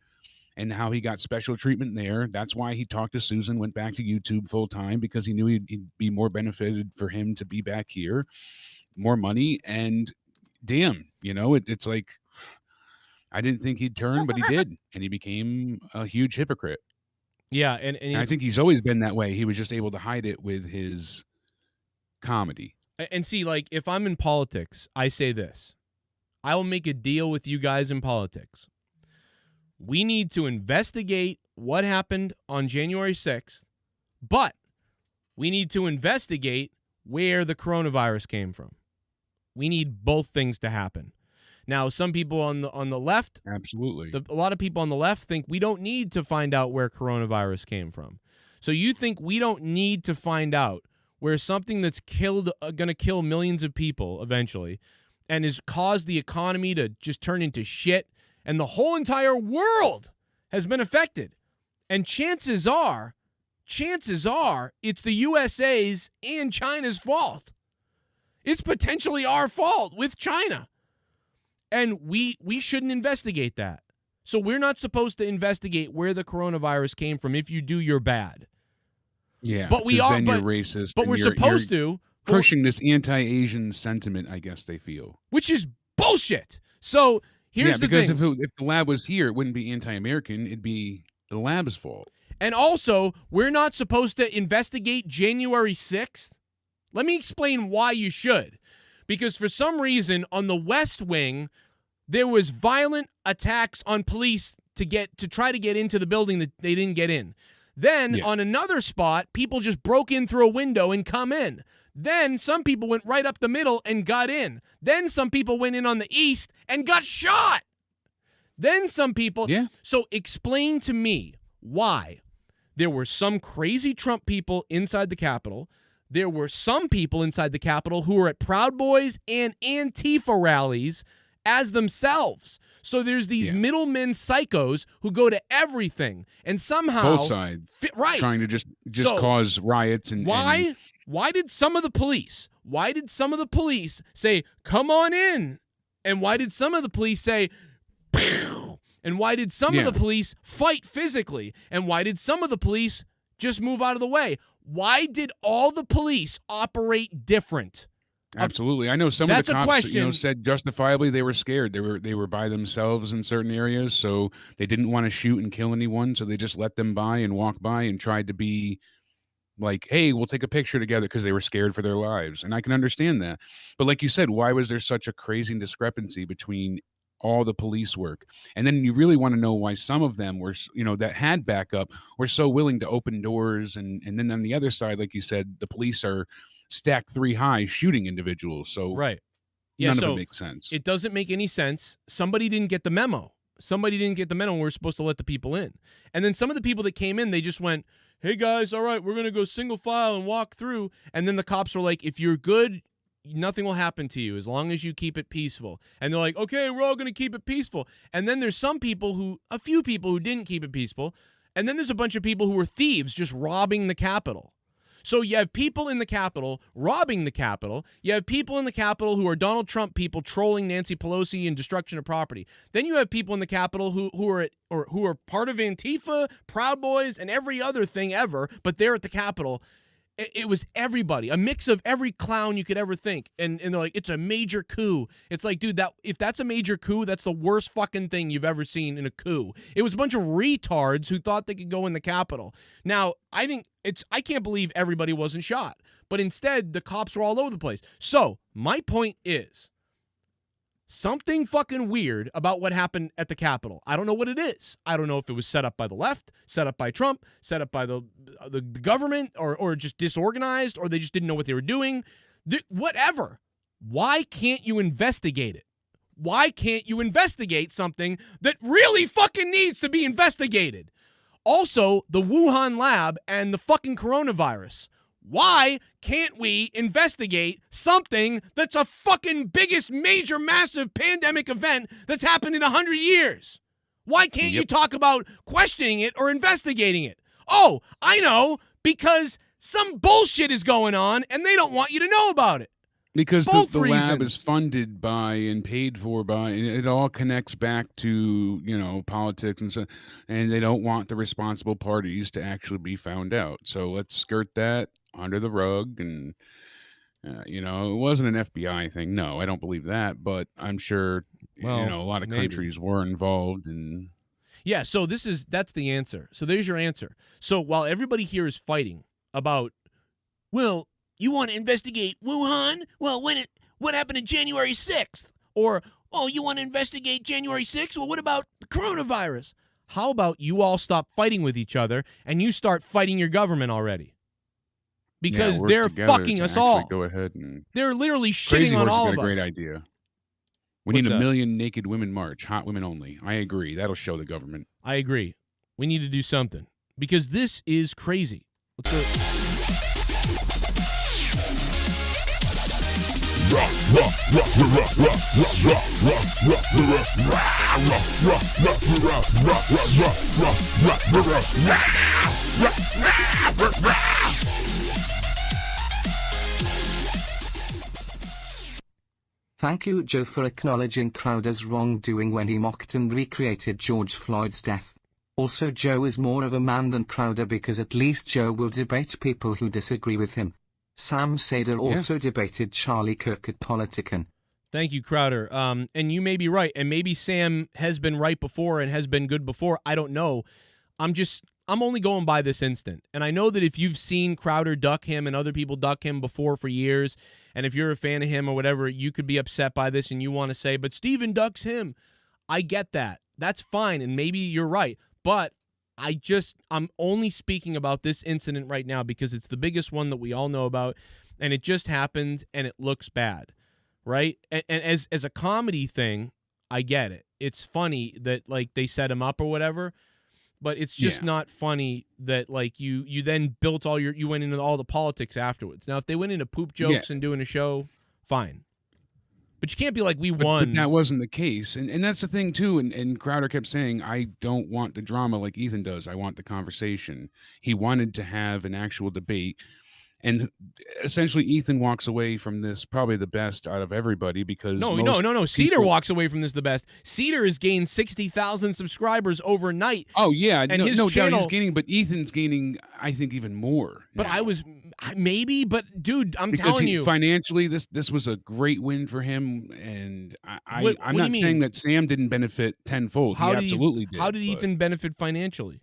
and how he got special treatment there. That's why he talked to Susan, went back to YouTube full time, because he knew he'd be more benefited for him to be back here, more money. And damn, it's like, I didn't think he'd turn, but he did. And he became a huge hypocrite. Yeah. And I think he's always been that way. He was just able to hide it with his comedy. And see, like, if I'm in politics, I say this. I will make a deal with you guys in politics. We need to investigate what happened on January 6th, but we need to investigate where the coronavirus came from. We need both things to happen. Now, some people on the left, absolutely, a lot of people on the left think we don't need to find out where coronavirus came from. So you think we don't need to find out where something that's going to kill millions of people eventually and has caused the economy to just turn into shit, and the whole entire world has been affected. And chances are it's the USA's and China's fault. It's potentially our fault with China. And we shouldn't investigate that. So we're not supposed to investigate where the coronavirus came from. If you do, you're bad. Yeah, but we are. Then but, you're racist. But we're supposed to pushing this anti-Asian sentiment, I guess they feel, which is bullshit. So here's the thing: because if the lab was here, it wouldn't be anti-American. It'd be the lab's fault. And also, we're not supposed to investigate January 6th. Let me explain why you should. Because for some reason, on the West Wing, there was violent attacks on police to try to get into the building that they didn't get in. Then on another spot, people just broke in through a window and come in. Then some people went right up the middle and got in. Then some people went in on the east and got shot. Then some people. Yeah. So explain to me why there were some crazy Trump people inside the Capitol. There were some people inside the Capitol who were at Proud Boys and Antifa rallies as themselves. So there's these middlemen psychos who go to everything and somehow both sides right trying to just cause riots and why did some of the police say come on in, and why did some of the police say pew, and why did some of the police fight physically, and why did some of the police just move out of the way? Why did all the police operate different? Absolutely. I know some of the cops question. Said justifiably they were scared. They were by themselves in certain areas, so they didn't want to shoot and kill anyone, so they just let them by and walk by and tried to be like, hey, we'll take a picture together, because they were scared for their lives. And I can understand that. But like you said, why was there such a crazy discrepancy between all the police work. And then you really want to know why some of them were, that had backup were so willing to open doors. And then on the other side, like you said, the police are stacked 3 high shooting individuals. So right. Yeah, none so of it makes sense. It doesn't make any sense. Somebody didn't get the memo. Somebody didn't get the memo. We're supposed to let the people in. And then some of the people that came in, they just went, hey, guys, all right, we're going to go single file and walk through. And then the cops were like, if you're good, nothing will happen to you as long as you keep it peaceful. And they're like, okay, we're all going to keep it peaceful. And then there's a few people who didn't keep it peaceful. And then there's a bunch of people who were thieves just robbing the Capitol. So you have people in the Capitol robbing the Capitol. You have people in the Capitol who are Donald Trump people trolling Nancy Pelosi and destruction of property. Then you have people in the Capitol who are part of Antifa, Proud Boys, and every other thing ever, but they're at the Capitol. It was everybody, a mix of every clown you could ever think. And they're like, it's a major coup. It's like, dude, if that's a major coup, that's the worst fucking thing you've ever seen in a coup. It was a bunch of retards who thought they could go in the Capitol. Now, I can't believe everybody wasn't shot. But instead, the cops were all over the place. So, my point is, something fucking weird about what happened at the Capitol. I don't know what it is. I don't know if it was set up by the left, set up by Trump, set up by the government, or just disorganized, or they just didn't know what they were doing. Whatever. Why can't you investigate it? Why can't you investigate something that really fucking needs to be investigated? Also, the Wuhan lab and the fucking coronavirus. Why can't we investigate something that's a fucking biggest, major, massive pandemic event that's happened in 100 years? Why can't you talk about questioning it or investigating it? Oh, I know, because some bullshit is going on and they don't want you to know about it. Because the lab is funded by and paid for by, and it all connects back to, politics and so, and they don't want the responsible parties to actually be found out. So let's skirt that under the rug. And it wasn't an FBI thing. No, I don't believe that, but I'm sure a lot of countries were involved. And yeah, so that's the answer. So there's your answer. So while everybody here is fighting about, well, you want to investigate Wuhan? Well, what happened on January 6th? Or, oh, you want to investigate January 6th? Well, what about the coronavirus? How about you all stop fighting with each other and you start fighting your government already? Because they're fucking us all. Go ahead and they're literally shitting on all of us. Great idea. We need a million naked women march, hot women only. I agree. That'll show the government. I agree. We need to do something because this is crazy. Let's do it. Thank you, Joe, for acknowledging Crowder's wrongdoing when he mocked and recreated George Floyd's death. Also, Joe is more of a man than Crowder because at least Joe will debate people who disagree with him. Sam Seder also debated Charlie Kirk at Politican. Thank you, Crowder. And you may be right, and maybe Sam has been right before and has been good before. I don't know. I'm only going by this instant. And I know that if you've seen Crowder duck him and other people duck him before for years, and if you're a fan of him or whatever, you could be upset by this and you want to say, but Steven ducks him. I get that. That's fine, and maybe you're right. But I'm only speaking about this incident right now because it's the biggest one that we all know about, and it just happened, and it looks bad, right? And as a comedy thing, I get it. It's funny that, like, they set him up or whatever, but it's just not funny that, like, you then built you went into all the politics afterwards. Now, if they went into poop jokes and doing a show, fine. But you can't be like, we won. But that wasn't the case. And that's the thing, too. And Crowder kept saying, I don't want the drama like Ethan does. I want the conversation. He wanted to have an actual debate. And essentially, Ethan walks away from this probably the best out of everybody because no. Seder walks away from this the best. Seder has gained 60,000 subscribers overnight. Oh yeah, and his channel, he's gaining, but Ethan's gaining, I think, even more. But but dude, I'm because telling you, financially, this was a great win for him, and I'm not saying that Sam didn't benefit tenfold. He absolutely did. How did Ethan benefit financially?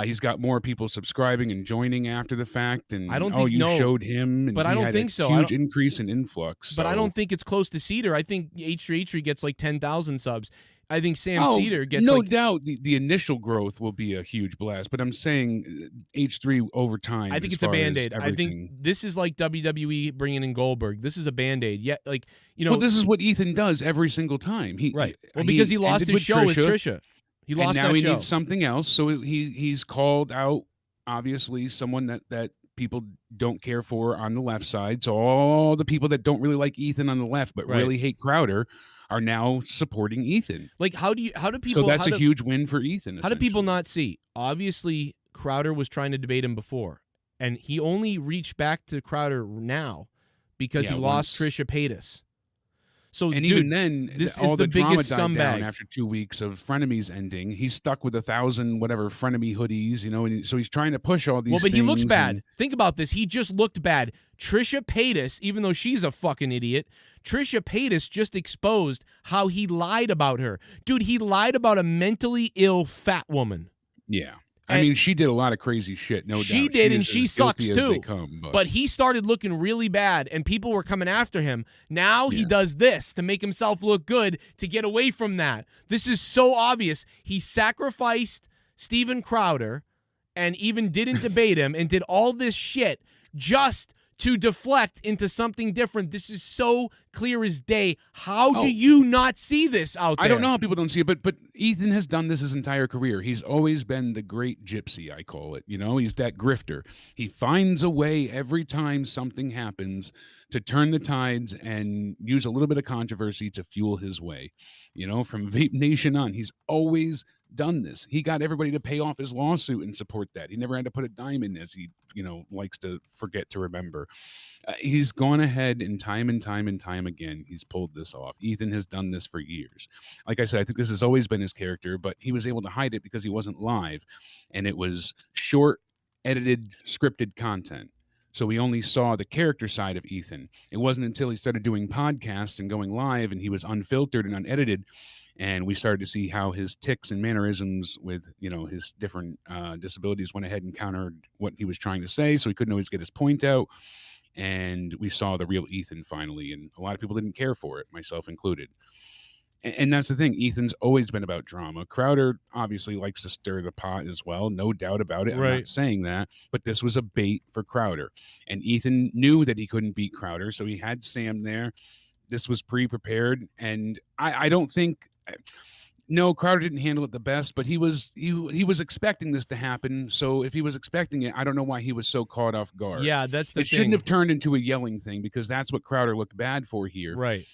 He's got more people subscribing and joining after the fact, and I don't think you showed him, and but he I don't had think a so. Huge increase in influx. But so. I don't think it's close to Seder. I think H3H3 gets like 10,000 subs. I think Sam Seder gets no like, doubt the initial growth will be a huge blast, but I'm saying H3 over time. I think it's a Band-Aid. I think this is like WWE bringing in Goldberg. This is a Band-Aid. Yeah, like, you know. Well, this is what Ethan does every single time. Well, because he lost his show with Trisha. He lost and now that he show. needs something else, so he's called out, obviously, someone that people don't care for on the left side. So all the people that don't really like Ethan on the left but really hate Crowder are now supporting Ethan. Like, how do people? So that's a huge win for Ethan. How do people not see? Obviously, Crowder was trying to debate him before, and he only reached back to Crowder now because he lost Trisha Paytas. So, and dude, even then, this all is the biggest drama died down scumbag. after 2 weeks of frenemies ending. He's stuck with 1,000 whatever frenemy hoodies, and so he's trying to push all these. Well, but he looks things bad. Think about this. He just looked bad. Trisha Paytas, even though she's a fucking idiot, Trisha Paytas just exposed how he lied about her. Dude, he lied about a mentally ill fat woman. Yeah. I mean, she did a lot of crazy shit, no doubt. She did, and she sucks too. But But he started looking really bad, and people were coming after him. Now he does this to make himself look good to get away from that. This is so obvious. He sacrificed Steven Crowder and even didn't debate him and did all this shit just to deflect into something different. This is so clear as day. How do you not see this out there? I don't know how people don't see it, but Ethan has done this his entire career. He's always been the great gypsy, I call it. He's that grifter. He finds a way every time something happens to turn the tides and use a little bit of controversy to fuel his way. From Vape Nation on, he's always done this. He got everybody to pay off his lawsuit and support that. He never had to put a dime in, as he likes to forget to remember. He's gone ahead and time again, he's pulled this off. Ethan has done this for years. Like I said, I think this has always been his character, but he was able to hide it because he wasn't live, and it was short, edited, scripted content. So we only saw the character side of Ethan. It wasn't until he started doing podcasts and going live and he was unfiltered and unedited, and we started to see how his tics and mannerisms with, his different disabilities went ahead and countered what he was trying to say, so he couldn't always get his point out. And we saw the real Ethan finally, and a lot of people didn't care for it, myself included. And that's the thing. Ethan's always been about drama. Crowder obviously likes to stir the pot as well. No doubt about it. I'm not saying that. But this was a bait for Crowder. And Ethan knew that he couldn't beat Crowder, so he had Sam there. This was pre-prepared. And I don't think... No, Crowder didn't handle it the best, but he was expecting this to happen. So if he was expecting it, I don't know why he was so caught off guard. Yeah, that's the thing. It shouldn't have turned into a yelling thing, because that's what Crowder looked bad for here. Right.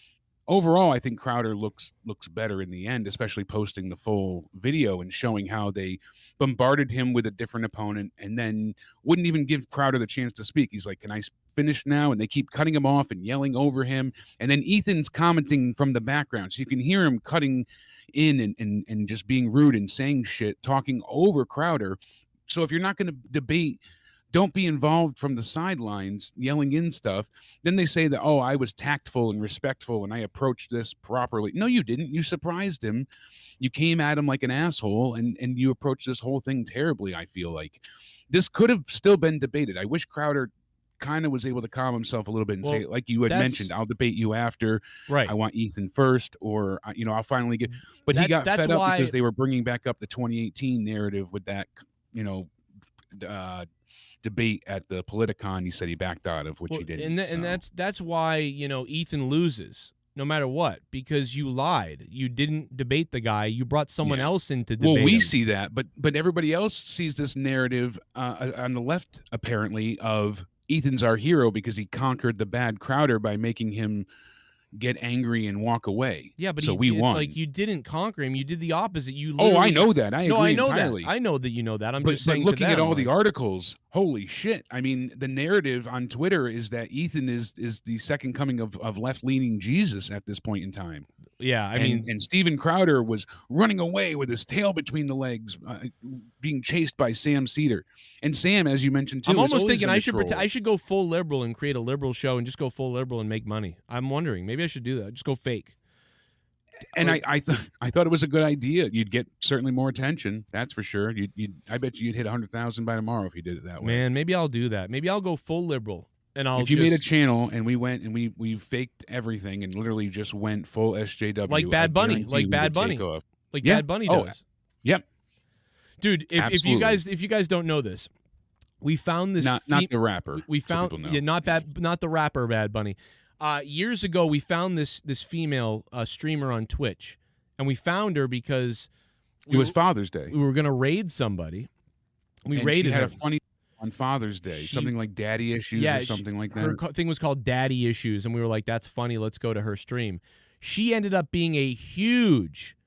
Overall, I think Crowder looks better in the end, especially posting the full video and showing how they bombarded him with a different opponent and then wouldn't even give Crowder the chance to speak. He's like, "Can I finish now?" And they keep cutting him off and yelling over him. And then Ethan's commenting from the background, so you can hear him cutting in and just being rude and saying shit, talking over Crowder. So if you're not going to debate, don't be involved from the sidelines yelling in stuff. Then they say that, I was tactful and respectful and I approached this properly. No, you didn't. You surprised him. You came at him like an asshole and you approached this whole thing terribly, I feel like. This could have still been debated. I wish Crowder kind of was able to calm himself a little bit and say, like you had mentioned, I'll debate you after. Right. I want Ethan first, or, I'll finally get... But he got fed up because they were bringing back up the 2018 narrative with that, debate at the Politicon. He said he backed out of, which he didn't. And that's why Ethan loses no matter what, because you lied. You didn't debate the guy. You brought someone else in to debate. Well, we him. see that, but everybody else sees this narrative on the left, apparently, of Ethan's our hero because he conquered the bad Crowder by making him get angry and walk away. Yeah, but we won. It's like you didn't conquer him. You did the opposite. You I know that. I agree entirely. That. I know that you know that. I'm but, just saying. But looking to them, at all the articles, holy shit! I mean, the narrative on Twitter is that Ethan is the second coming of left-leaning Jesus at this point in time. Yeah, I mean, and Steven Crowder was running away with his tail between the legs, being chased by Sam Seder. And Sam, as you mentioned too, I'm almost thinking I should go full liberal and create a liberal show and just go full liberal and make money. I'm wondering, maybe I should do that. Just go fake. And I thought it was a good idea. You'd get certainly more attention. That's for sure. I bet you'd hit 100,000 by tomorrow if you did it that way. Man, maybe I'll do that. Maybe I'll go full liberal. And if you made a channel and we went and we faked everything and literally just went full SJW, like Bad Bunny, Bad Bunny does. Yep, dude. If you guys don't know this, we found this. Not the rapper. We found not the rapper Bad Bunny. Years ago, we found this female streamer on Twitch, and we found her because it was Father's Day. We were gonna raid somebody. We raided she had her. a funny. On Father's Day, something like Daddy Issues or something like that. Her thing was called Daddy Issues, and we were like, that's funny, let's go to her stream. She ended up being a huge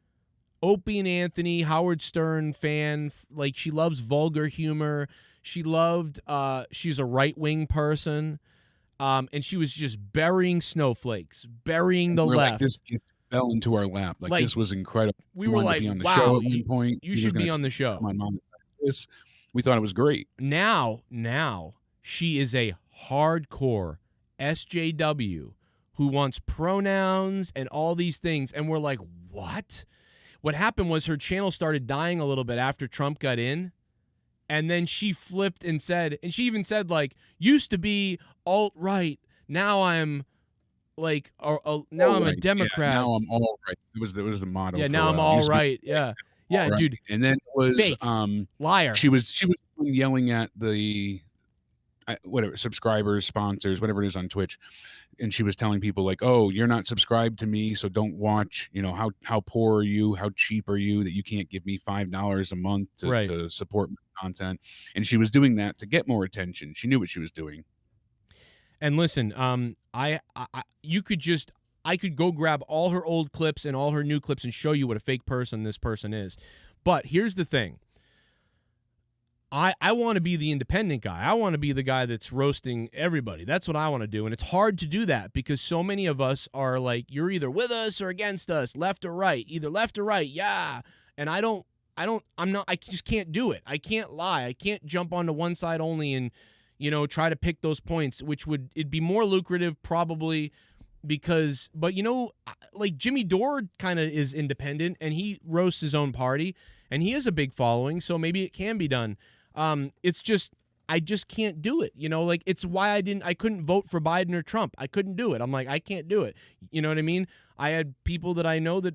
Opie and Anthony, Howard Stern fan. Like, she loves vulgar humor. She's a right-wing person, and she was just burying snowflakes, burying the left. Like, this fell into our lap. Like this was incredible. We were like, to be on the wow, show at one point. You should be on the show. My mom, we thought it was great. Now she is a hardcore SJW who wants pronouns and all these things. And we're like, what? What happened was her channel started dying a little bit after Trump got in. And then she flipped and she even said, like, used to be alt-right. Now I'm like, now I'm a Democrat. Yeah, now I'm all right. It was the motto. Yeah, now I'm all right. Yeah. Yeah, right. Dude. And then it was fake. Liar. She was yelling at the whatever subscribers, sponsors, whatever it is on Twitch, and she was telling people like, "Oh, you're not subscribed to me, so don't watch. You know how poor are you? How cheap are you that you can't give me $5 a month to support my content?" And she was doing that to get more attention. She knew what she was doing. And listen, I could go grab all her old clips and all her new clips and show you what a fake person this person is. But here's the thing. I want to be the independent guy. I want to be the guy that's roasting everybody. That's what I want to do. And it's hard to do that because so many of us are like, you're either with us or against us, left or right, either left or right. Yeah. And I just can't do it. I can't lie. I can't jump onto one side only and, try to pick those points, it'd be more lucrative probably because, but like Jimmy Dore kind of is independent and he roasts his own party and he has a big following. So maybe it can be done. It's just, I just can't do it. Like it's why I couldn't vote for Biden or Trump. I couldn't do it. I'm like, I can't do it. You know what I mean? I had people that I know that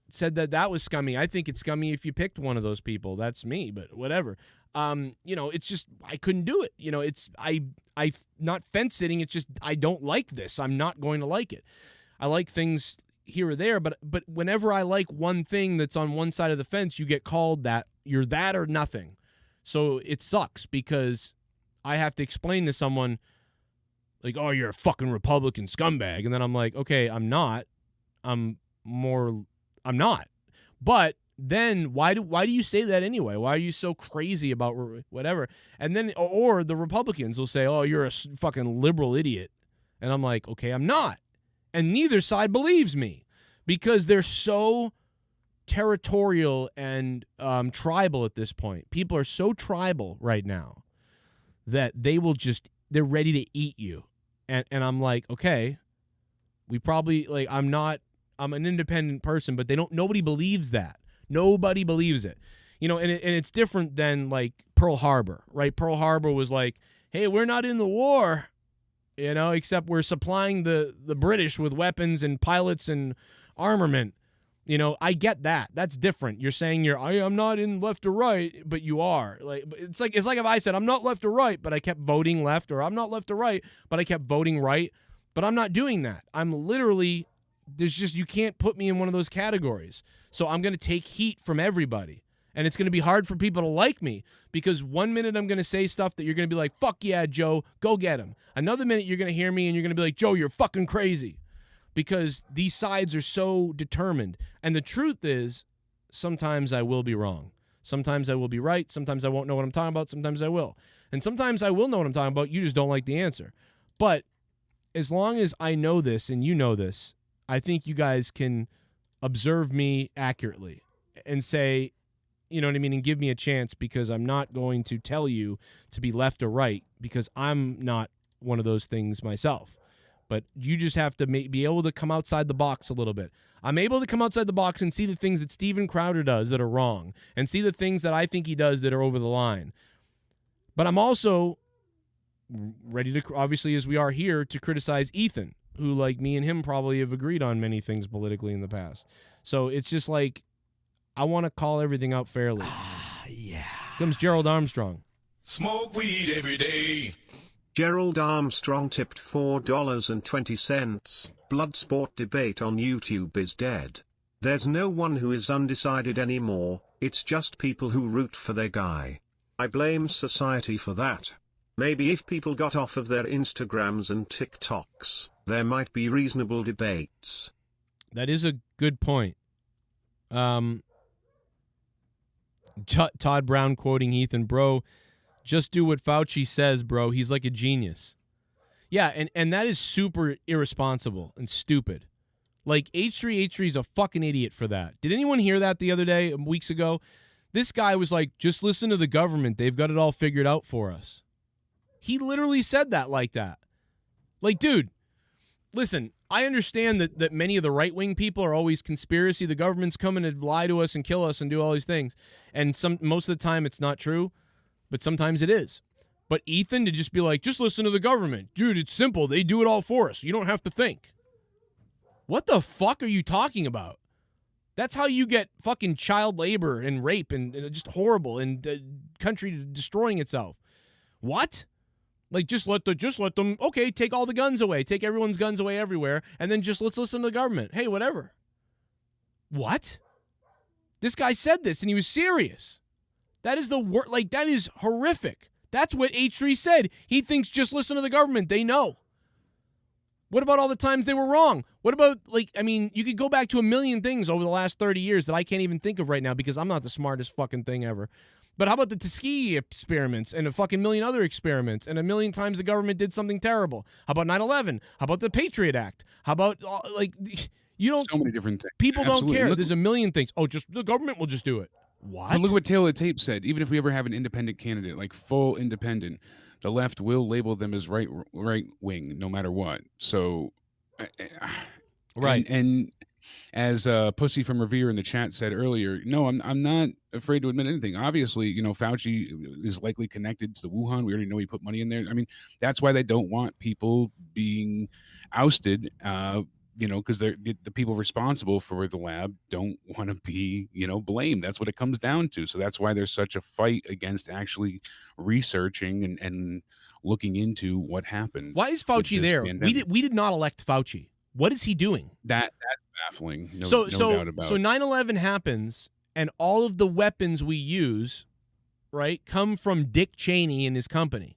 said that was scummy. I think it's scummy if you picked one of those people. That's me, but whatever. It's just, I couldn't do it. I not fence sitting. It's just, I don't like this. I'm not going to like it. I like things here or there, but whenever I like one thing that's on one side of the fence, you get called that you're that or nothing. So it sucks because I have to explain to someone like, oh, you're a fucking Republican scumbag. And then I'm like, okay, I'm not. I'm not. But then why do you say that anyway? Why are you so crazy about whatever? And then, or the Republicans will say, oh, you're a fucking liberal idiot. And I'm like, okay, I'm not. And neither side believes me because they're so territorial and tribal at this point. People are so tribal right now that they're ready to eat you. And I'm like, okay, we probably, like, I'm an independent person, but nobody believes that. Nobody believes it. And it's different than like Pearl Harbor, right? Pearl Harbor was like, hey, we're not in the war, except we're supplying the British with weapons and pilots and armament. I get that. That's different. You're saying I'm not in left or right, but you are. Like it's like if I said I'm not left or right, but I kept voting left, or I'm not left or right, but I kept voting right. But I'm not doing that. I'm literally you can't put me in one of those categories. So I'm going to take heat from everybody. And it's going to be hard for people to like me because one minute I'm going to say stuff that you're going to be like, fuck yeah, Joe, go get him. Another minute you're going to hear me and you're going to be like, Joe, you're fucking crazy. Because these sides are so determined. And the truth is, sometimes I will be wrong. Sometimes I will be right. Sometimes I won't know what I'm talking about. Sometimes I will. And sometimes I will know what I'm talking about. You just don't like the answer. But as long as I know this and you know this, I think you guys can observe me accurately and say, you know what I mean, and give me a chance because I'm not going to tell you to be left or right because I'm not one of those things myself. But you just have to be able to come outside the box a little bit. I'm able to come outside the box and see the things that Steven Crowder does that are wrong and see the things that I think he does that are over the line. But I'm also ready to, obviously, as we are here, to criticize Ethan, who, like me and him, probably have agreed on many things politically in the past. So it's just like, I want to call everything out fairly. Yeah. Comes Gerald Armstrong. Smoke weed every day. Gerald Armstrong tipped $4.20. Bloodsport debate on YouTube is dead. There's no one who is undecided anymore, it's just people who root for their guy. I blame society for that. Maybe if people got off of their Instagrams and TikToks, there might be reasonable debates. That is a good point. Todd Brown quoting Ethan, bro, just do what Fauci says, bro. He's like a genius. Yeah, and that is super irresponsible and stupid. Like, H3H3 is a fucking idiot for that. Did anyone hear that the other day, weeks ago? This guy was like, just listen to the government. They've got it all figured out for us. He literally said that like that. Like, dude, listen, I understand that many of the right-wing people are always conspiracy. The government's coming to lie to us and kill us and do all these things. And most of the time it's not true, but sometimes it is. But Ethan to just be like, just listen to the government. Dude, it's simple. They do it all for us. You don't have to think. What the fuck are you talking about? That's how you get fucking child labor and rape and just horrible and country destroying itself. What? Like, just let them, okay, take all the guns away. Take everyone's guns away everywhere. And then just let's listen to the government. Hey, whatever. What? This guy said this and he was serious. That is the word. Like, that is horrific. That's what H3 said. He thinks just listen to the government. They know. What about all the times they were wrong? What about, like, I mean, you could go back to a million things over the last 30 years that I can't even think of right now because I'm not the smartest fucking thing ever. But how about the Tuskegee experiments and a fucking million other experiments and a million times the government did something terrible? How about 9/11? How about the Patriot Act? How about, like, you don't... So many different things. People Absolutely. don't care. Look, There's a million things. Oh, just the government will just do it. What? But look what Taylor Tape said. Even if we ever have an independent candidate, like full independent, the left will label them as right wing, no matter what. So, right. And as Pussy from Revere in the chat said earlier, no, I'm not afraid to admit anything. Obviously, you know, Fauci is likely connected to the Wuhan. We already know he put money in there. I mean, that's why they don't want people being ousted. You know, because the people responsible for the lab don't want to be, you know, blamed. That's what it comes down to. So that's why there's such a fight against actually researching and looking into what happened. Why is Fauci there? We did not elect Fauci. What is he doing? That's baffling. No doubt about it. So 9/11 happens, and all of the weapons we use, right, come from Dick Cheney and his company.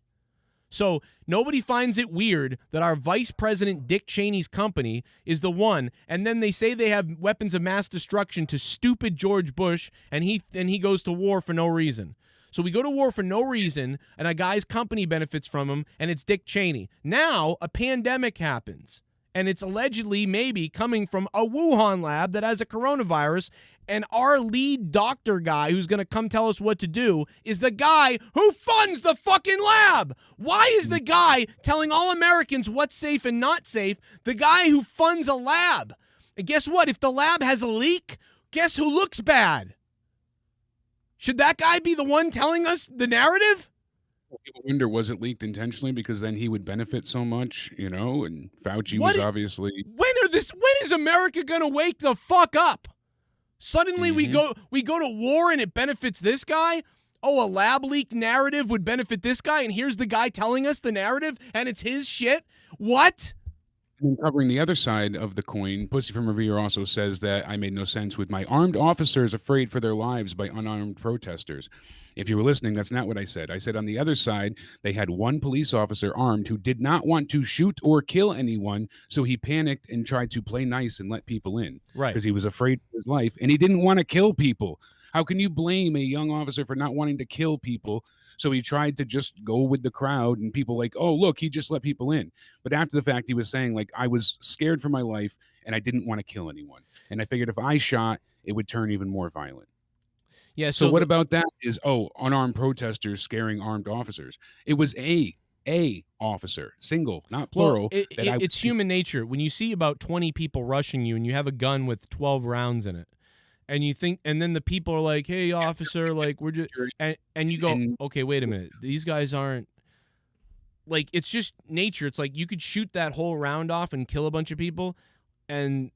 So nobody finds it weird that our vice president, Dick Cheney's company, is the one, and then they say they have weapons of mass destruction to stupid George Bush, and he goes to war for no reason. So we go to war for no reason, and a guy's company benefits from him, and it's Dick Cheney. Now a pandemic happens, and it's allegedly maybe coming from a Wuhan lab that has a coronavirus, and our lead doctor guy who's going to come tell us what to do is the guy who funds the fucking lab. Why is the guy telling all Americans what's safe and not safe the guy who funds a lab? And guess what? If the lab has a leak, guess who looks bad? Should that guy be the one telling us the narrative? People wonder, was it leaked intentionally? Because then he would benefit so much, you know, and Fauci was obviously... When is America going to wake the fuck up? Suddenly we go to war and it benefits this guy? Oh, a lab leak narrative would benefit this guy, and here's the guy telling us the narrative, and it's his shit? What? And covering the other side of the coin, Pussy from Revere also says that I made no sense with my armed officers afraid for their lives by unarmed protesters. If you were listening, that's not what I said. I said on the other side, they had one police officer armed who did not want to shoot or kill anyone, so he panicked and tried to play nice and let people in. Right. Because he was afraid for his life, and he didn't want to kill people. How can you blame a young officer for not wanting to kill people? So he tried to just go with the crowd, and people like, oh, look, he just let people in. But after the fact, he was saying, like, I was scared for my life, and I didn't want to kill anyone. And I figured if I shot, it would turn even more violent. Yeah. So what about that is, unarmed protesters scaring armed officers. It was a a officer, single, not plural. Well, it's human nature. When you see about 20 people rushing you and you have a gun with 12 rounds in it, and you think, and then the people are like, "Hey, officer, like we're just," and you go, "Okay, wait a minute. These guys aren't." Like, it's just nature. It's like you could shoot that whole round off and kill a bunch of people, and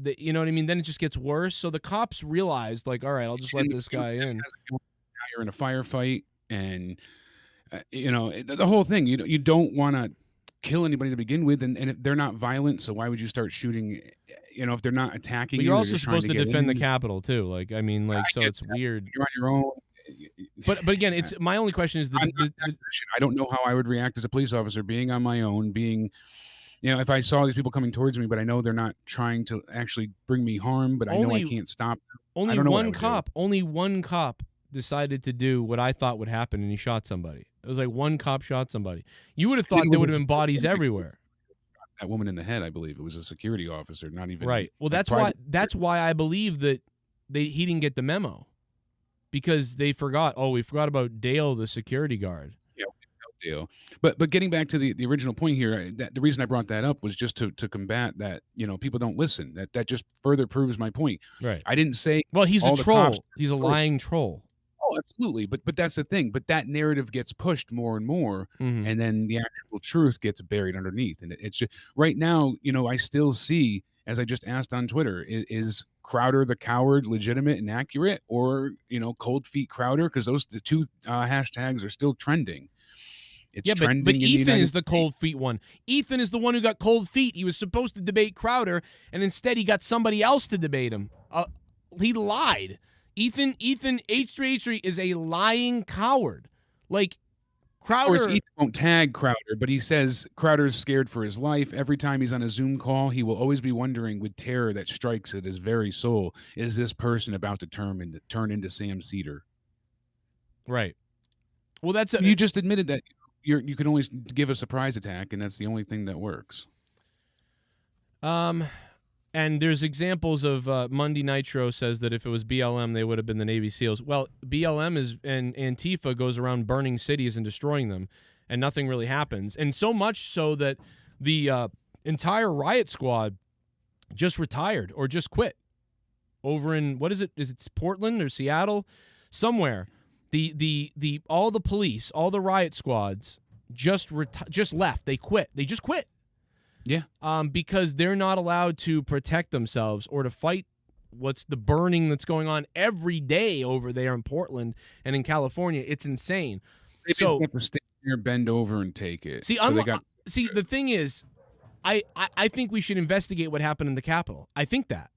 you know what I mean? Then it just gets worse. So the cops realized, like, all right, I'll just let this guy in. Now you're in a firefight, and the whole thing. You don't want to kill anybody to begin with, and if they're not violent, so why would you start shooting? If they're not attacking but you, you're also supposed to defend the Capitol too. Like, I mean, like, so it's weird. You're on your own. But again, it's my only question is I don't know how I would react as a police officer, being on my own, if I saw these people coming towards me, but I know they're not trying to actually bring me harm, but I know I can't stop them. Only one cop decided to do what I thought would happen, and he shot somebody. It was like one cop shot somebody. You would have thought there would have been bodies everywhere. That woman in the head, I believe it was a security officer, not even right. Well, that's why I believe that he didn't get the memo, because they forgot. Oh, we forgot about Dale, the security guard. Yeah, Dale. But getting back to the original point here, the reason I brought that up was just to combat that. People don't listen. That just further proves my point. Right. I didn't say. Well, he's a troll. He's a lying troll. Oh, absolutely. But that's the thing. But that narrative gets pushed more and more, and then the actual truth gets buried underneath. And it's just right now, I still see, as I just asked on Twitter, is Crowder the coward legitimate and accurate, or cold feet Crowder? Because the two hashtags are still trending. It's trending. But Ethan is the cold feet one. Ethan is the one who got cold feet. He was supposed to debate Crowder, and instead he got somebody else to debate him. He lied. Ethan H3H3 is a lying coward. Like, Crowder. Of course, Ethan won't tag Crowder, but he says Crowder's scared for his life. Every time he's on a Zoom call, he will always be wondering with terror that strikes at his very soul, is this person about to turn into Sam Seder? Right. Well, you just admitted that you can only give a surprise attack, and that's the only thing that works. And there's examples of Monday Nitro says that if it was BLM, they would have been the Navy SEALs. Well, BLM and Antifa goes around burning cities and destroying them, and nothing really happens. And so much so that the entire riot squad just retired or just quit over in, what is it? Is it Portland or Seattle? Somewhere. All the police, all the riot squads just left. They quit. They just quit. Yeah. Because they're not allowed to protect themselves or to fight what's the burning that's going on every day over there in Portland and in California. It's insane. They just have to stand there, bend over, and take it. See, the thing is, I think we should investigate what happened in the Capitol. I think that,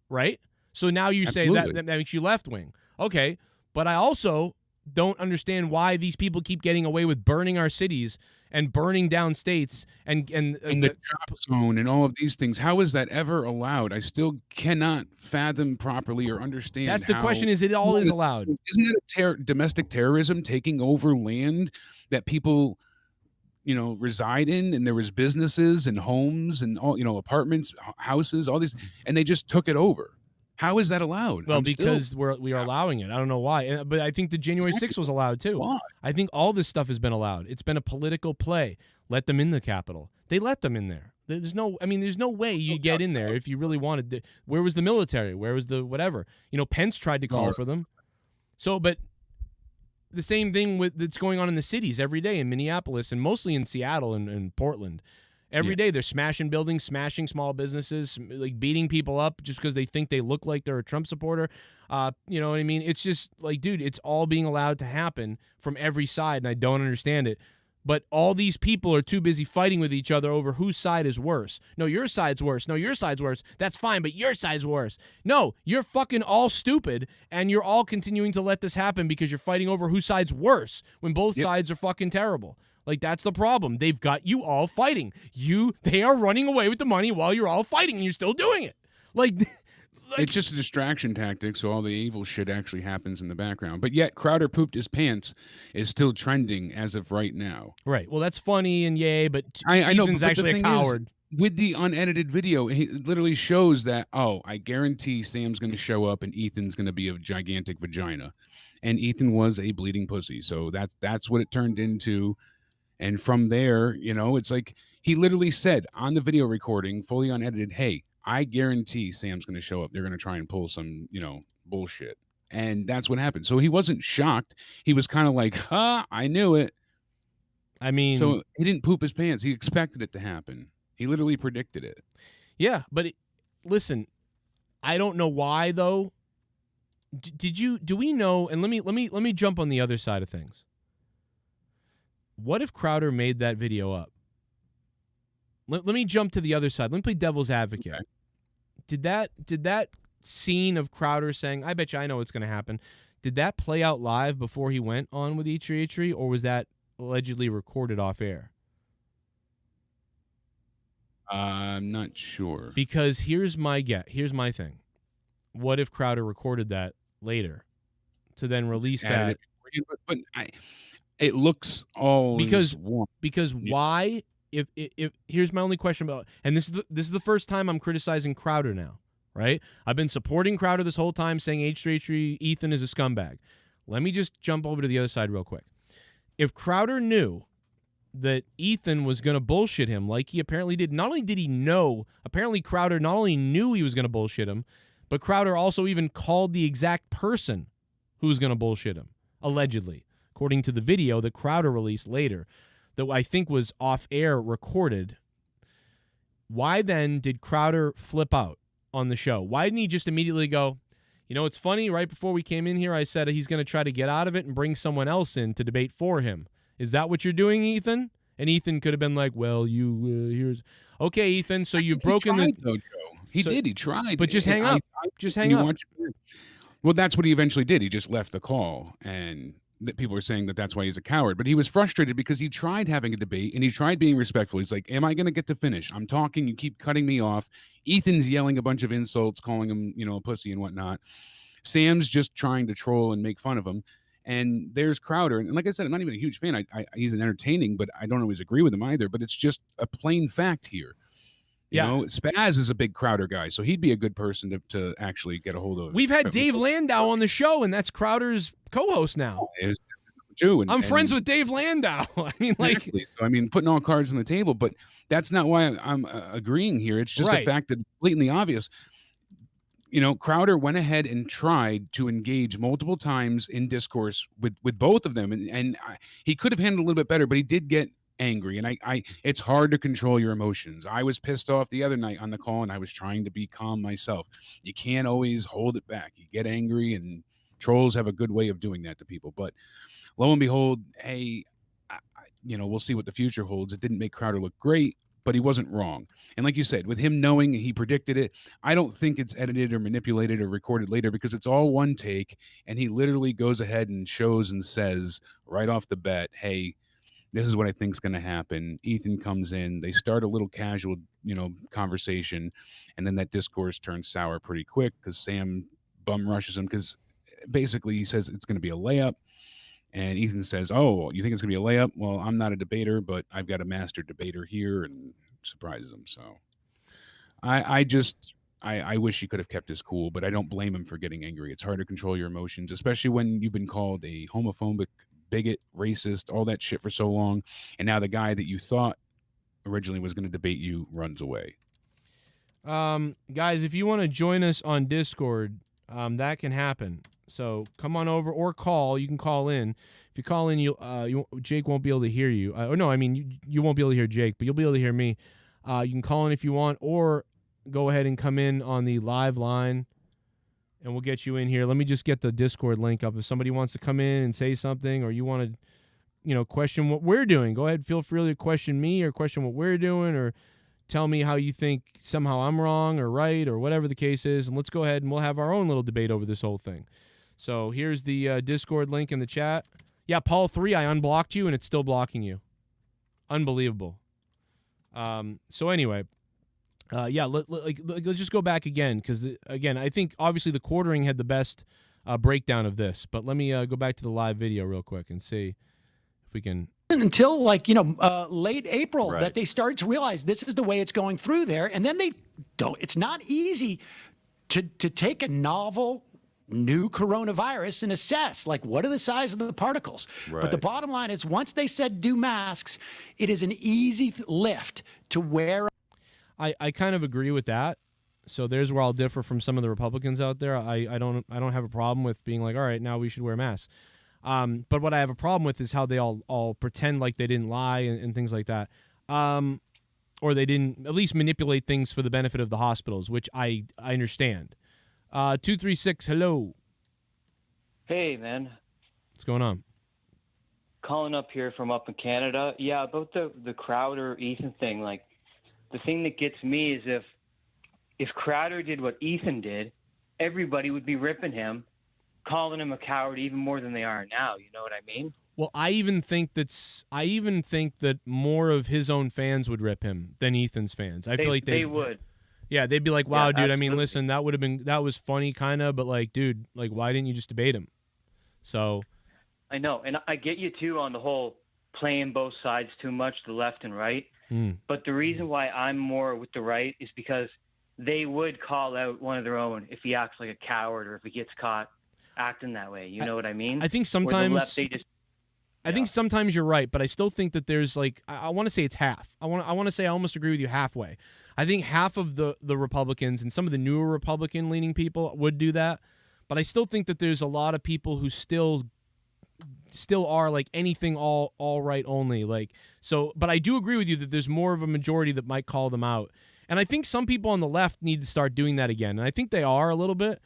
right? So now you say that makes you left wing. Okay, but I also don't understand why these people keep getting away with burning our cities and burning down states and the drop zone and all of these things. How is that ever allowed? I still cannot fathom properly or understand. That's the question. Is it all is allowed? Isn't it domestic terrorism, taking over land that people, reside in, and there was businesses and homes and all, apartments, houses, all these, and they just took it over. How is that allowed? Well, because we are allowing it. I don't know why. But I think the January 6th was allowed too. Why? I think all this stuff has been allowed. It's been a political play. Let them in the Capitol. They let them in there. There's no way you get in there if you really wanted to. Where was the military? Where was the whatever? Pence tried to call for them. So, but the same thing that's going on in the cities every day in Minneapolis and mostly in Seattle and Portland. Every day they're smashing buildings, smashing small businesses, like beating people up just because they think they look like they're a Trump supporter. You know what I mean? It's just like, dude, it's all being allowed to happen from every side, and I don't understand it. But all these people are too busy fighting with each other over whose side is worse. No, your side's worse. No, your side's worse. That's fine, but your side's worse. No, you're fucking all stupid, and you're all continuing to let this happen because you're fighting over whose side's worse when both sides are fucking terrible. Like, that's the problem. They've got you all fighting. They are running away with the money while you're all fighting, and you're still doing it. Like it's just a distraction tactic, so all the evil shit actually happens in the background. But yet, Crowder pooped his pants is still trending as of right now. Right. Well, that's funny and yay, but I know, Ethan's actually a coward. With the unedited video, it literally shows that, I guarantee Sam's going to show up and Ethan's going to be a gigantic vagina. And Ethan was a bleeding pussy. So that's what it turned into. And from there, it's like he literally said on the video recording, fully unedited, hey, I guarantee Sam's going to show up. They're going to try and pull some, bullshit. And that's what happened. So he wasn't shocked. He was kind of like, I knew it. I mean, so he didn't poop his pants. He expected it to happen. He literally predicted it. Yeah, but listen, I don't know why though. Do we know? And let me jump on the other side of things. What if Crowder made that video up? Let me jump to the other side. Let me play devil's advocate. Okay. Did that scene of Crowder saying, "I bet you I know what's going to happen," did that play out live before he went on with H3H3, or was that allegedly recorded off air? I'm not sure. Because here's my thing. What if Crowder recorded that later to then release that? But it looks all because why? If here's my only question about, and this is the first time I'm criticizing Crowder now, right? I've been supporting Crowder this whole time, saying H3H3 Ethan is a scumbag. Let me just jump over to the other side real quick. If Crowder knew that Ethan was going to bullshit him like he apparently did, not only did he know, apparently Crowder not only knew he was going to bullshit him, but Crowder also even called the exact person who was going to bullshit him, allegedly, according to the video that Crowder released later, that I think was off-air recorded. Why then did Crowder flip out on the show? Why didn't he just immediately go, it's funny, right before we came in here, I said he's going to try to get out of it and bring someone else in to debate for him. Is that what you're doing, Ethan? And Ethan could have been like, well, here's... Okay, Ethan, so you've broken the... Though, Joe. He tried. But just hang up. Just hang up. Well, that's what he eventually did. He just left the call, and people were saying that that's why he's a coward. But he was frustrated because he tried having a debate, and he tried being respectful. He's like, am I going to get to finish? I'm talking. You keep cutting me off. Ethan's yelling a bunch of insults, calling him, a pussy and whatnot. Sam's just trying to troll and make fun of him. And there's Crowder. And like I said, I'm not even a huge fan. He's an entertaining, but I don't always agree with him either. But it's just a plain fact here. You know, Spaz is a big Crowder guy, so he'd be a good person to actually get a hold of. We've had Dave Landau on the show, and that's Crowder's co-host now. I'm friends with Dave Landau. I mean, exactly. So, putting all cards on the table, but that's not why I'm agreeing here. It's just a fact that it's blatantly obvious. Crowder went ahead and tried to engage multiple times in discourse with both of them, and he could have handled it a little bit better, but he did get angry, and I it's hard to control your emotions. I was pissed off the other night on the call, and I was trying to be calm myself. You can't always hold it back. You get angry, and trolls have a good way of doing that to people. But lo and behold, hey, we'll see what the future holds. It didn't make Crowder look great, but he wasn't wrong. And like you said, with him knowing he predicted it, I don't think it's edited or manipulated or recorded later, because it's all one take, and he literally goes ahead and shows and says right off the bat, hey, this is what I think is going to happen. Ethan comes in. They start a little casual, conversation, and then that discourse turns sour pretty quick because Sam bum rushes him, because basically he says it's going to be a layup, and Ethan says, "Oh, you think it's going to be a layup? Well, I'm not a debater, but I've got a master debater here," and surprises him. So, I wish he could have kept his cool, but I don't blame him for getting angry. It's hard to control your emotions, especially when you've been called a homophobic, bigot, racist, all that shit for so long, and now the guy that you thought originally was going to debate you runs away. Guys, if you want to join us on Discord, that can happen. So come on over or call. You can call in. If you call in, Jake won't be able to hear you. You won't be able to hear Jake, but you'll be able to hear me. You can call in if you want, or go ahead and come in on the live line, and we'll get you in here. Let me just get the Discord link up. If somebody wants to come in and say something, or you want to, question what we're doing, go ahead. Feel free to question me or question what we're doing, or tell me how you think somehow I'm wrong or right, or whatever the case is. And let's go ahead and we'll have our own little debate over this whole thing. So here's the Discord link in the chat. Yeah, Paul 3, I unblocked you, and it's still blocking you. Unbelievable. So anyway, let's just go back again, because, again, I think obviously the quartering had the best breakdown of this. But let me go back to the live video real quick and see if we can... Until late April, that they started to realize this is the way it's going through there. And then they don't. It's not easy to take a novel new coronavirus and assess, like, what are the size of the particles? But the bottom line is, once they said do masks, it is an easy lift to wear. I kind of agree with that. So there's where I'll differ from some of the Republicans out there. I don't have a problem with being like, all right, now we should wear masks. But what I have a problem with is how they all pretend like they didn't lie and things like that. Or they didn't at least manipulate things for the benefit of the hospitals, which I understand. 236, hello. Hey, man. What's going on? Calling up here from up in Canada. Yeah, about the Crowder Ethan thing. Like, the thing that gets me is if Crowder did what Ethan did, everybody would be ripping him, calling him a coward even more than they are now. You know what I mean? Well, I even think that more of his own fans would rip him than Ethan's fans. I feel like they would. Yeah, they'd be like, "Wow, dude. Absolutely. I mean, listen, that was funny, kind of, but like, dude, like, why didn't you just debate him?" So, I know, and I get you too on the whole playing both sides too much, the left and right. But the reason why I'm more with the right is because they would call out one of their own if he acts like a coward or if he gets caught acting that way. You know what I mean? I think sometimes Where the left, they just. I think sometimes you're right, but I still think that there's like I want to say it's half. I want to say I almost agree with you halfway. I think half of the Republicans and some of the newer Republican-leaning people would do that, but I still think that there's a lot of people who still are like anything all right only. Like so, but I do agree with you that there's more of a majority that might call them out, and I think some people on the left need to start doing that again, and I think they are a little bit.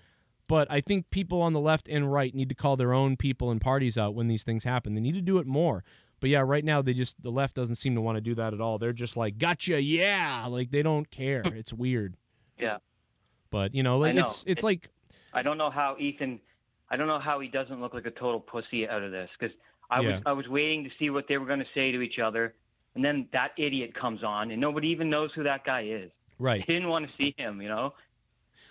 But I think people on the left and right need to call their own people and parties out when these things happen. They need to do it more. But yeah, right now the left doesn't seem to want to do that at all. They're just like, gotcha, yeah. Like they don't care. It's weird. Yeah. But you know, like it's like I don't know how he doesn't look like a total pussy out of this, because I was waiting to see what they were going to say to each other, and then that idiot comes on, and nobody even knows who that guy is. Right. They didn't want to see him, you know.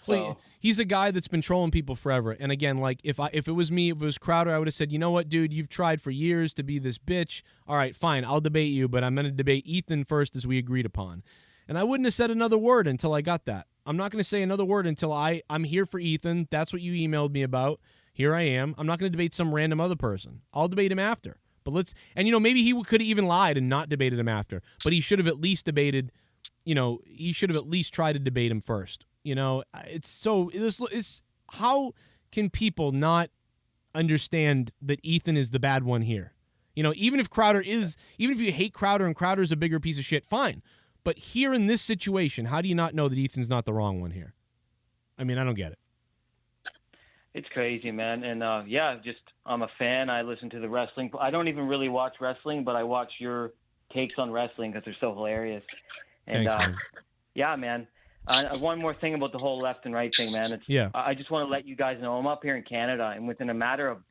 Well, he's a guy that's been trolling people forever. And again, like if it was me, if it was Crowder, I would have said, you know what, dude, you've tried for years to be this bitch. All right, fine, I'll debate you, but I'm going to debate Ethan first as we agreed upon. And I wouldn't have said another word until I got that. I'm not going to say another word until I'm here for Ethan. That's what you emailed me about. Here I am. I'm not going to debate some random other person. I'll debate him after. But maybe he could have even lied and not debated him after. But he should have at least debated, he should have at least tried to debate him first. It's how can people not understand that Ethan is the bad one here? Even if you hate Crowder and Crowder's a bigger piece of shit, fine. But here in this situation, how do you not know that Ethan's not the wrong one here? I mean, I don't get it. It's crazy, man. And I'm a fan. I listen to the wrestling. I don't even really watch wrestling, but I watch your takes on wrestling because they're so hilarious. And Thanks, man. Man. One more thing about the whole left and right thing, man. I just want to let you guys know I'm up here in Canada, and within a matter of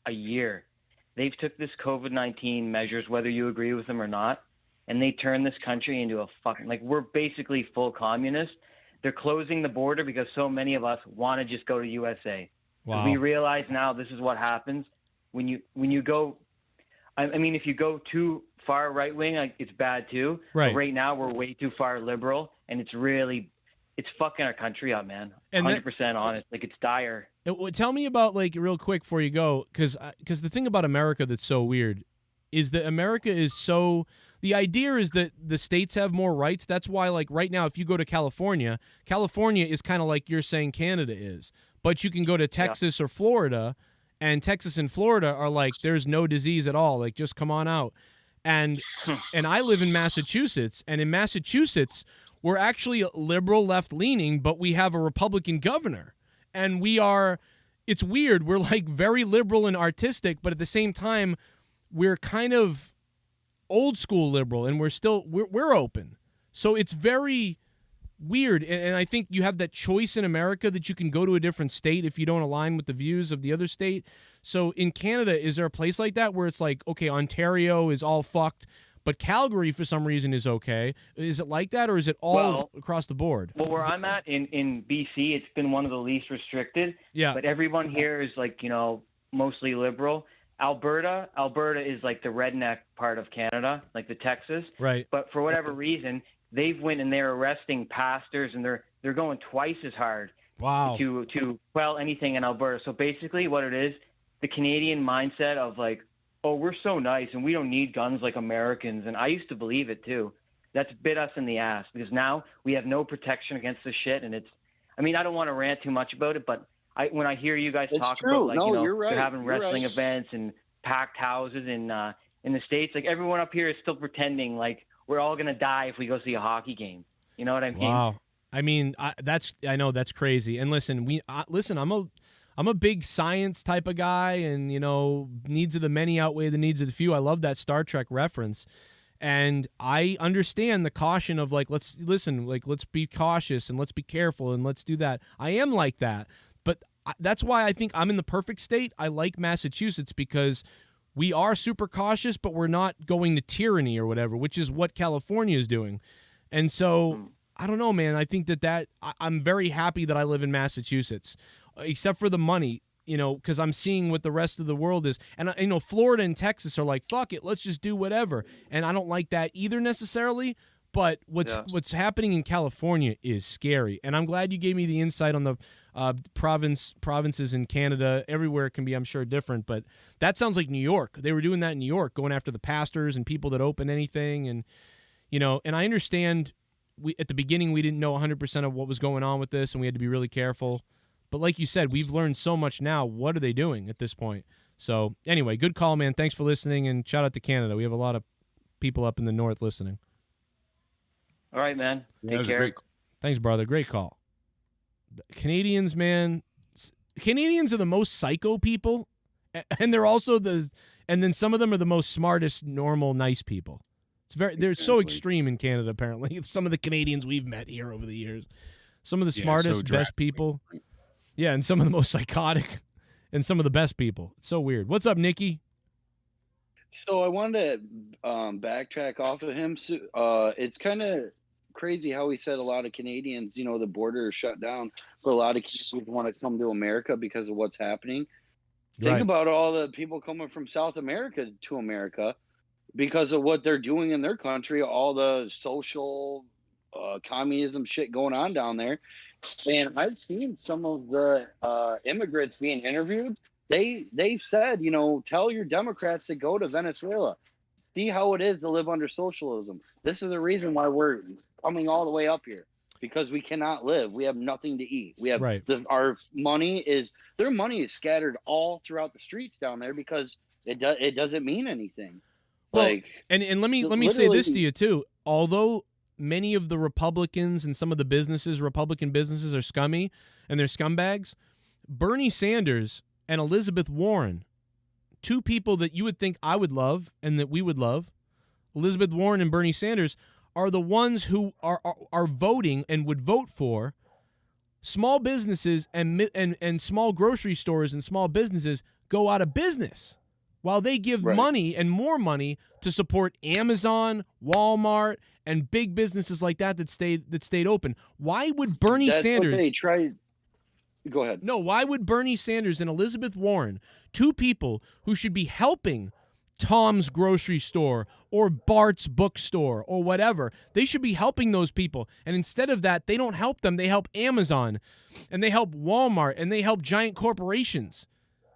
a year, they've took this COVID-19 measures, whether you agree with them or not, and they turned this country into a we're basically full communist. They're closing the border because so many of us want to just go to USA. Wow. We realize now this is what happens when you go. I mean, if you go too far right wing, it's bad too. Right. But right now, we're way too far liberal, and it's fucking our country up, man. 100% honest. Like, it's dire. Tell me about, real quick before you go, because the thing about America that's so weird is that America is so... The idea is that the states have more rights. That's why, right now, if you go to California is kind of like you're saying Canada is. But you can go to Texas or Florida, and Texas and Florida are like, there's no disease at all. Like, just come on out. And I live in Massachusetts, and in Massachusetts... We're actually liberal left-leaning, but we have a Republican governor. And it's weird. We're very liberal and artistic, but at the same time, we're kind of old school liberal, and we're open. So it's very weird. And I think you have that choice in America that you can go to a different state if you don't align with the views of the other state. So in Canada, is there a place like that where it's like, okay, Ontario is all fucked, but Calgary, for some reason, is okay? Is it like that, or is it all across the board? Well, where I'm at in BC, it's been one of the least restricted. Yeah. But everyone here is mostly liberal. Alberta is the redneck part of Canada, like the Texas. Right. But for whatever reason, they've went and they're arresting pastors, and they're going twice as hard to quell anything in Alberta. So basically what it is, the Canadian mindset of like, oh, we're so nice and we don't need guns like Americans. And I used to believe it too. That's bit us in the ass because now we have no protection against this shit. And I don't want to rant too much about it, but when I hear you guys talk about like, they're having wrestling events and packed houses in the States, like everyone up here is still pretending like we're all going to die if we go see a hockey game. You know what I mean? Wow. I mean, I know that's crazy. And listen, I'm a big science type of guy, and needs of the many outweigh the needs of the few. I love that Star Trek reference, and I understand the caution of like, let's be cautious and let's be careful and let's do that. I am like that, but that's why I think I'm in the perfect state. I like Massachusetts because we are super cautious, but we're not going to tyranny or whatever, which is what California is doing. And so I don't know, man. I think that I'm very happy that I live in Massachusetts, except for the money, because I'm seeing what the rest of the world is. And, Florida and Texas are like, fuck it, let's just do whatever. And I don't like that either necessarily. But what's happening in California is scary. And I'm glad you gave me the insight on the provinces in Canada. Everywhere it can be, I'm sure, different. But that sounds like New York. They were doing that in New York, going after the pastors and people that open anything. And, and I understand at the beginning we didn't know 100% of what was going on with this, and we had to be really careful. But like you said, we've learned so much now. What are they doing at this point? So anyway, good call, man. Thanks for listening, and shout out to Canada. We have a lot of people up in the north listening. All right, man. Take care. Thanks, brother. Great call. Canadians, man. Canadians are the most psycho people, and they're also and then some of them are the most smartest, normal, nice people. They're so extreme in Canada, apparently. Some of the Canadians we've met here over the years. Some of the smartest, best people. Yeah, and some of the most psychotic and some of the best people. It's so weird. What's up, Nikki? So I wanted to backtrack off of him. It's kind of crazy how he said a lot of Canadians, the border is shut down, but a lot of Canadians want to come to America because of what's happening. Think about all the people coming from South America to America because of what they're doing in their country, all the social communism shit going on down there. And I've seen some of the immigrants being interviewed. They said, tell your Democrats to go to Venezuela. See how it is to live under socialism. This is the reason why we're coming all the way up here, because we cannot live. We have nothing to eat. We have their money is scattered all throughout the streets down there because it doesn't mean anything. Well, and let me say this to you too. Although many of the Republicans and some of the Republican businesses are scummy and they're scumbags, Bernie Sanders and Elizabeth Warren, two people that you would think I would love and that we would love, Elizabeth Warren and Bernie Sanders, are the ones who are voting and would vote for small businesses and small grocery stores and small businesses go out of business, while they give money and more money to support Amazon, Walmart, and big businesses like that stayed open. Why would Bernie Sanders? What they tried. Go ahead. No, why would Bernie Sanders and Elizabeth Warren, two people who should be helping Tom's grocery store or Bart's bookstore or whatever, they should be helping those people. And instead of that, they don't help them. They help Amazon and they help Walmart and they help giant corporations.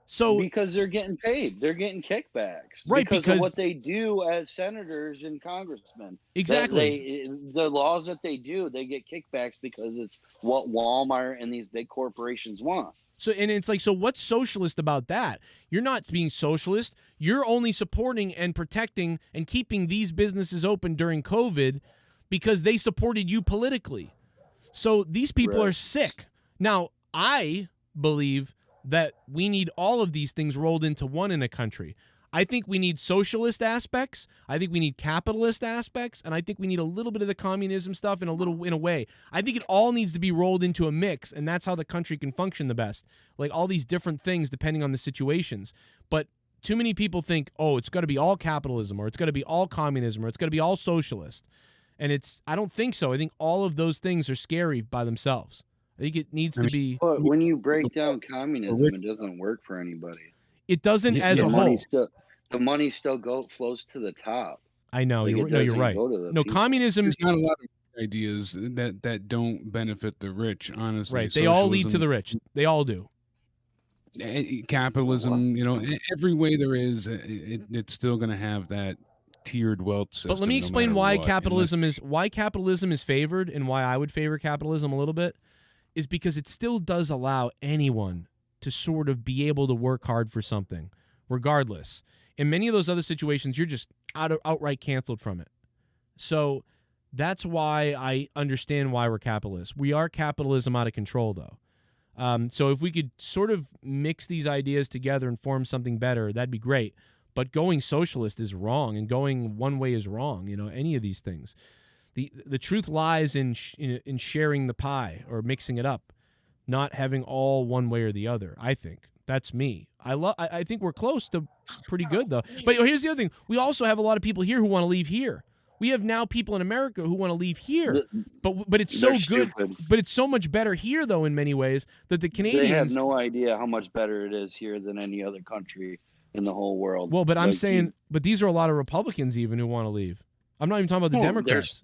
So because they're getting paid, they're getting kickbacks, right? Because of what they do as senators and congressmen. Exactly. The laws that they do, they get kickbacks because it's what Walmart and these big corporations want. So, and it's like, so what's socialist about that? You're not being socialist. You're only supporting and protecting and keeping these businesses open during COVID because they supported you politically. So these people are sick. Now, I believe that we need all of these things rolled into one in a country. I think we need socialist aspects. I think we need capitalist aspects, and I think we need a little bit of the communism stuff in a way. I think it all needs to be rolled into a mix, and that's how the country can function the best. Like all these different things depending on the situations. But too many people think, oh, it's got to be all capitalism, or it's got to be all communism, or it's got to be all socialist. And I don't think so. I think all of those things are scary by themselves. I think it needs to be. But when you break down communism, it doesn't work for anybody. It doesn't as a whole. The money still flows to the top. I know. You're right. No, communism. ideas that don't benefit the rich, honestly. Right. They all lead to the rich. They all do. Capitalism, every way there is, it's still going to have that tiered wealth system. But let me explain why capitalism is favored and why I would favor capitalism a little bit is because it still does allow anyone to sort of be able to work hard for something, regardless. In many of those other situations, you're just outright canceled from it. So that's why I understand why we're capitalists. We are capitalism out of control, though. So if we could sort of mix these ideas together and form something better, that'd be great. But going socialist is wrong, and going one way is wrong. Any of these things. The truth lies in sharing the pie or mixing it up, not having all one way or the other. I think that's me. I think we're close to pretty good though. But here's the other thing: we also have a lot of people here who want to leave here. We have now people in America who want to leave here, but it's so good. Stupid. But it's so much better here, though, in many ways, that the Canadians they have no idea how much better it is here than any other country in the whole world. Well, but I'm saying, but these are a lot of Republicans even who want to leave. I'm not even talking about the Democrats.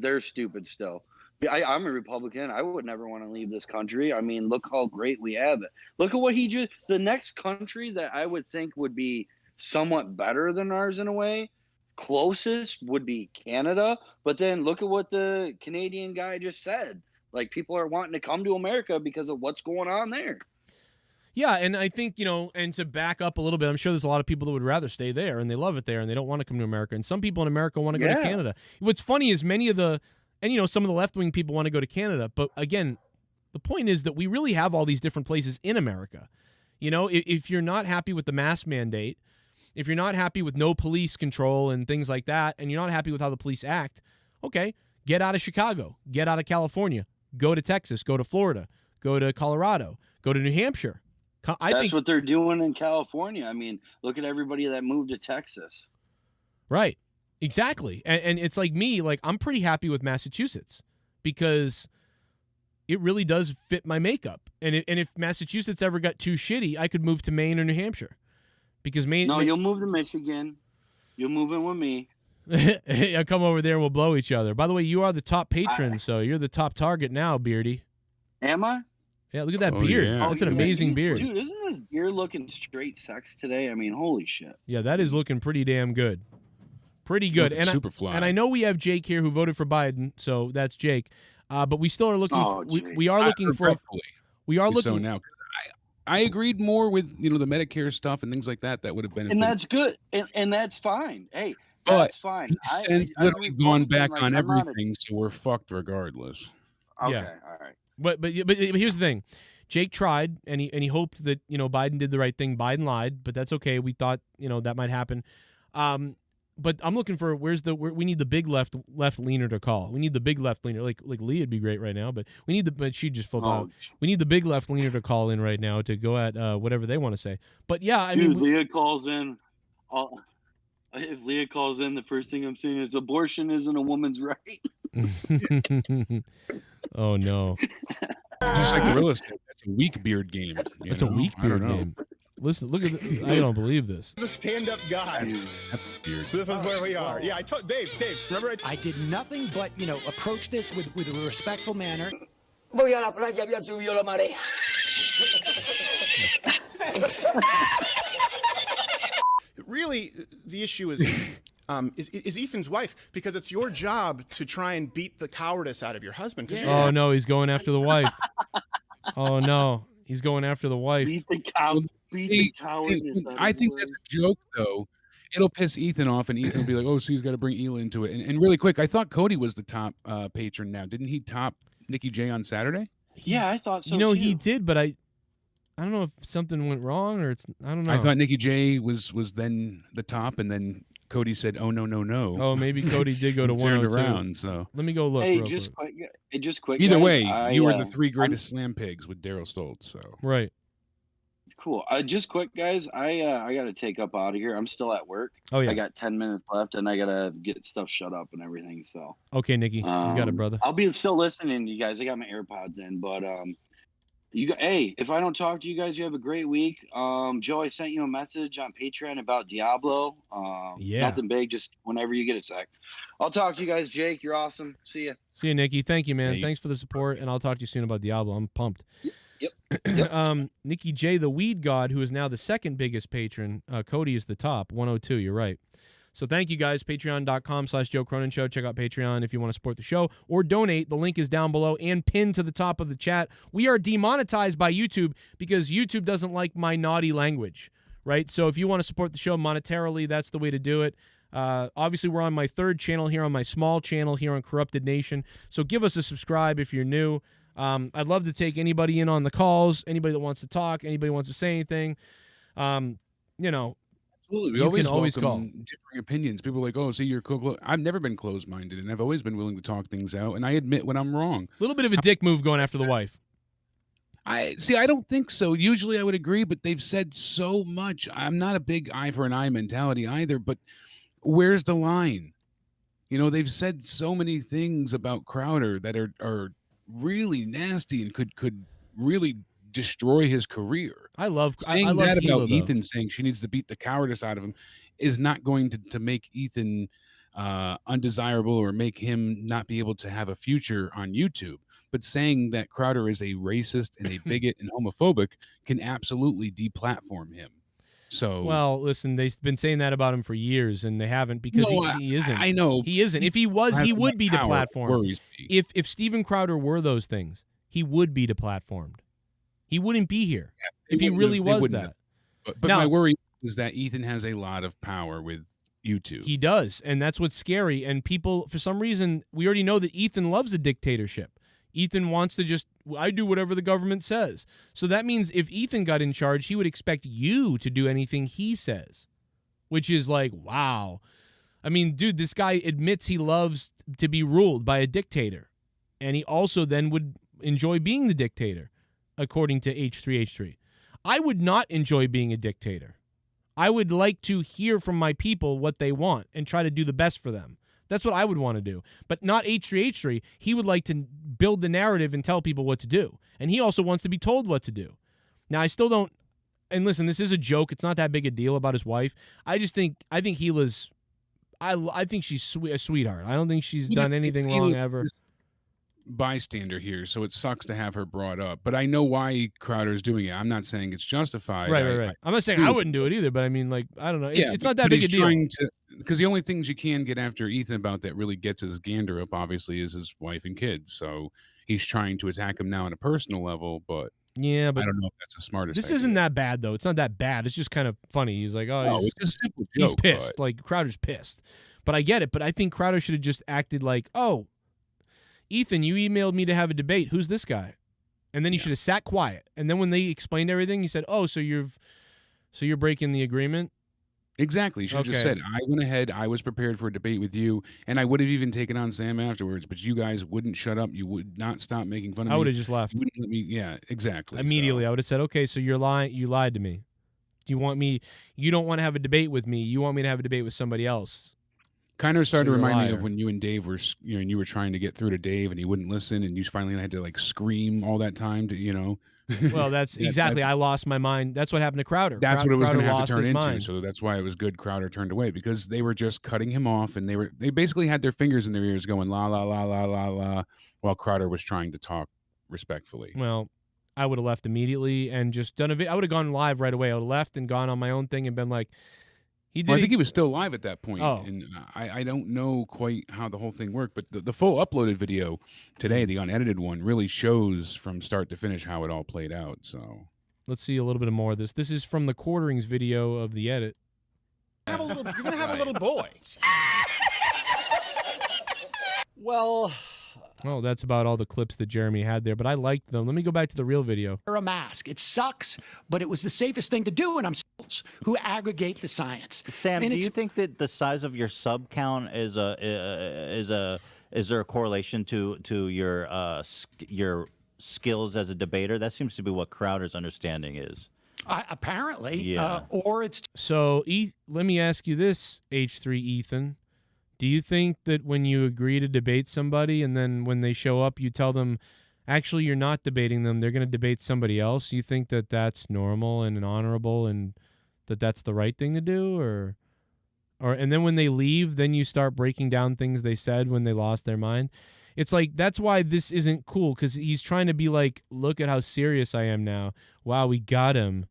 They're stupid still. I'm a Republican. I would never want to leave this country. I mean, look how great we have it. Look at what the next country that I would think would be somewhat better than ours in a way, closest would be Canada. But then look at what the Canadian guy just said. Like, people are wanting to come to America because of what's going on there. Yeah, and I think, and to back up a little bit, I'm sure there's a lot of people that would rather stay there, and they love it there, and they don't want to come to America. And some people in America want to go to Canada. What's funny is some of the left-wing people want to go to Canada. But again, the point is that we really have all these different places in America. If you're not happy with the mask mandate, if you're not happy with no police control and things like that, and you're not happy with how the police act, okay, get out of Chicago, get out of California, go to Texas, go to Florida, go to Colorado, go to New Hampshire. I think what they're doing in California. I mean, look at everybody that moved to Texas. Right. Exactly. And it's like me, I'm pretty happy with Massachusetts because it really does fit my makeup. And if Massachusetts ever got too shitty, I could move to Maine or New Hampshire. Because Maine. No, you'll move to Michigan. You'll move in with me. I'll come over there and we'll blow each other. By the way, you are the top patron, so you're the top target now, Beardy. Am I? Yeah, look at that beard. Yeah. That's an amazing beard. Dude, isn't this beard looking straight sex today? I mean, holy shit. Yeah, that is looking pretty damn good. Pretty good. And super fly. And I know we have Jake here who voted for Biden, so that's Jake. But we still are looking. We are looking for. We are looking. So now, I agreed more with the Medicare stuff and things like that. That would have been. And that's good. And that's fine. Hey, that's fine. Since we've gone back on everything, so we're fucked regardless. Okay, yeah. All right. But here's the thing. Jake tried, and he hoped that Biden did the right thing. Biden lied, but that's okay. We thought that might happen. But I'm looking for we need the big left leaner to call. We need the big left leaner, like Leah would be great right now, but but she just flipped out. We need the big left leaner to call in right now to go at whatever they want to say. But yeah, I mean, Leah calls in. If Leah calls in, the first thing I'm saying is abortion isn't a woman's right. Oh no! Just like real estate, that's a weak beard game. It's a weak beard game. Listen, look at I don't believe this. The stand-up guy. This is where we are. Yeah, I told Dave, remember I did nothing but, approach this with a respectful manner. Voy a la playa, había subido la marea. Really, the issue is Ethan's wife, because it's your job to try and beat the cowardice out of your husband. Oh no, he's going after the wife. Oh no, he's going after the wife. Beat the cowardice. I think that's a joke, though. It'll piss Ethan off, and Ethan will be like, "Oh, so he's got to bring Ela into it." And really quick, I thought Cody was the top patron. Now, didn't he top Nikki J on Saturday? Yeah, I thought so. He did, but I don't know if something went wrong or I don't know. I thought Nikki J was then the top, and then Cody said, "Oh no." Oh, maybe Cody did go to 102. Around, so let me go look. Hey, real just quick. quick. Either guys, way, you were the three greatest slam pigs with Daryl Stoltz. So right. It's cool. Just quick, guys. I got to take up out of here. I'm still at work. Oh yeah. I got 10 minutes left, and I gotta get stuff shut up and everything. So okay, Nikki, you got it, brother. I'll be still listening to you guys. I got my AirPods in, but Hey, if I don't talk to you guys, you have a great week. Joe, I sent you a message on Patreon about Diablo. Nothing big, just whenever you get a sec. I'll talk to you guys. Jake, you're awesome. See ya. See you, Nikki. Thank you, man. Thanks for the support, and I'll talk to you soon about Diablo. I'm pumped. Yep. Nikki J, the Weed God, who is now the second biggest patron. Cody is the top, 102. You're right. So thank you guys. Patreon.com/Joe Cronin Show. Check out Patreon if you want to support the show or donate. The link is down below and pinned to the top of the chat. We are demonetized by YouTube because YouTube doesn't like my naughty language, right? So if you want to support the show monetarily, that's the way to do it. Obviously, we're on my third channel here, on my small channel here on Corrupted Nation. So give us a subscribe if you're new. I'd love to take anybody in on the calls, anybody that wants to talk, anybody who wants to say anything. Absolutely. You can always call. Differing opinions. People are like, oh, see, you're cool. I've never been closed-minded, and I've always been willing to talk things out, and I admit when I'm wrong. A little bit of a dick move going after the wife. I don't think so. Usually I would agree, but they've said so much. I'm not a big eye for an eye mentality either, but where's the line? They've said so many things about Crowder that are really nasty and could really destroy his career. I love that Hilo, about Ethan saying she needs to beat the cowardice out of him is not going to make Ethan undesirable or make him not be able to have a future on YouTube. But saying that Crowder is a racist and a bigot and homophobic can absolutely deplatform him. So, well, listen, they've been saying that about him for years, and they haven't because he isn't. I know he isn't. If he was, he would be deplatformed. If Steven Crowder were those things, he would be deplatformed. He wouldn't be here if he really was that. But my worry is that Ethan has a lot of power with YouTube. He does, and that's what's scary. And people, for some reason, we already know that Ethan loves a dictatorship. Ethan wants to I do whatever the government says. So that means if Ethan got in charge, he would expect you to do anything he says, which is like, wow. I mean, dude, this guy admits he loves to be ruled by a dictator, and he also then would enjoy being the dictator, according to H3H3. I would not enjoy being a dictator. I would like to hear from my people what they want and try to do the best for them. That's what I would want to do. But not H3H3. He would like to build the narrative and tell people what to do. And he also wants to be told what to do. Now, I still don't, and listen, this is a joke. It's not that big a deal about his wife. I think Hila's, I think she's a sweetheart. I don't think she's done anything wrong ever. Bystander here, so it sucks to have her brought up, but I know why Crowder's doing it. I'm not saying it's justified. Right. I'm not saying I wouldn't do it either, but I mean, like, I don't know. It's not that big a deal. Because the only things you can get after Ethan about that really gets his gander up, obviously, is his wife and kids. So he's trying to attack him now on a personal level, but I don't know if that's the smartest. This idea. Isn't that bad though. It's not that bad. It's just kind of funny. He's like, it's a simple joke, he's pissed. Like Crowder's pissed, but I get it. But I think Crowder should have just acted like, oh, Ethan, you emailed me to have a debate. Who's this guy? And then he should have sat quiet. And then when they explained everything, he said, oh, so you're breaking the agreement? Exactly. You should have just said, I went ahead, I was prepared for a debate with you, and I would have even taken on Sam afterwards, but you guys wouldn't shut up. You would not stop making fun of me. I would have just left. You wouldn't let me, yeah, exactly. Immediately, I would have said, okay, so you're lying. You lied to me. You don't want to have a debate with me. You want me to have a debate with somebody else. Kind of started to remind me of when you and Dave were, and you were trying to get through to Dave, and he wouldn't listen, and you finally had to like scream all that time to, Well, that's exactly. I lost my mind. That's what happened to Crowder. That's what it was going to have to turn into. Mind. So that's why it was good Crowder turned away, because they were just cutting him off, and they basically had their fingers in their ears going la la la la la la, while Crowder was trying to talk respectfully. Well, I would have left immediately and just done I would have gone live right away. I would have left and gone on my own thing and been like. I think he was still live at that point, and I don't know quite how the whole thing worked, but the full uploaded video today, the unedited one, really shows from start to finish how it all played out. So let's see a little bit more of this. This is from the quarterings video of the edit. You're going to have a little boy. Well... Oh, that's about all the clips that Jeremy had there, but I liked them. Let me go back to the real video. A mask. It sucks, but it was the safest thing to do, and I'm who aggregate the science. Sam, do you think that the size of your sub count is there a correlation to your skills as a debater? That seems to be what Crowder's understanding is. Apparently, yeah. Or it's so. Let me ask you this, H3 Ethan. Do you think that when you agree to debate somebody and then when they show up, you tell them, actually you're not debating them. They're going to debate somebody else. You think that that's normal and honorable and that that's the right thing to do? Or and then when they leave, then you start breaking down things they said when they lost their mind. It's like, that's why this isn't cool, because he's trying to be like, look at how serious I am now. Wow, we got him.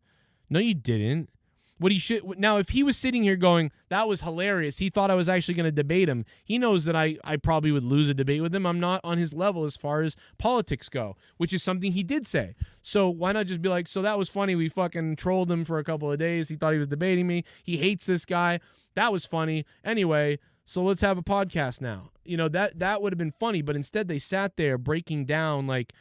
No, you didn't. What he should now, if he was sitting here going, that was hilarious, he thought I was actually going to debate him, he knows that I probably would lose a debate with him. I'm not on his level as far as politics go, which is something he did say. So why not just be like, so that was funny, we fucking trolled him for a couple of days, he thought he was debating me, he hates this guy, that was funny. Anyway, so let's have a podcast now. You know, that would have been funny, but instead they sat there breaking down like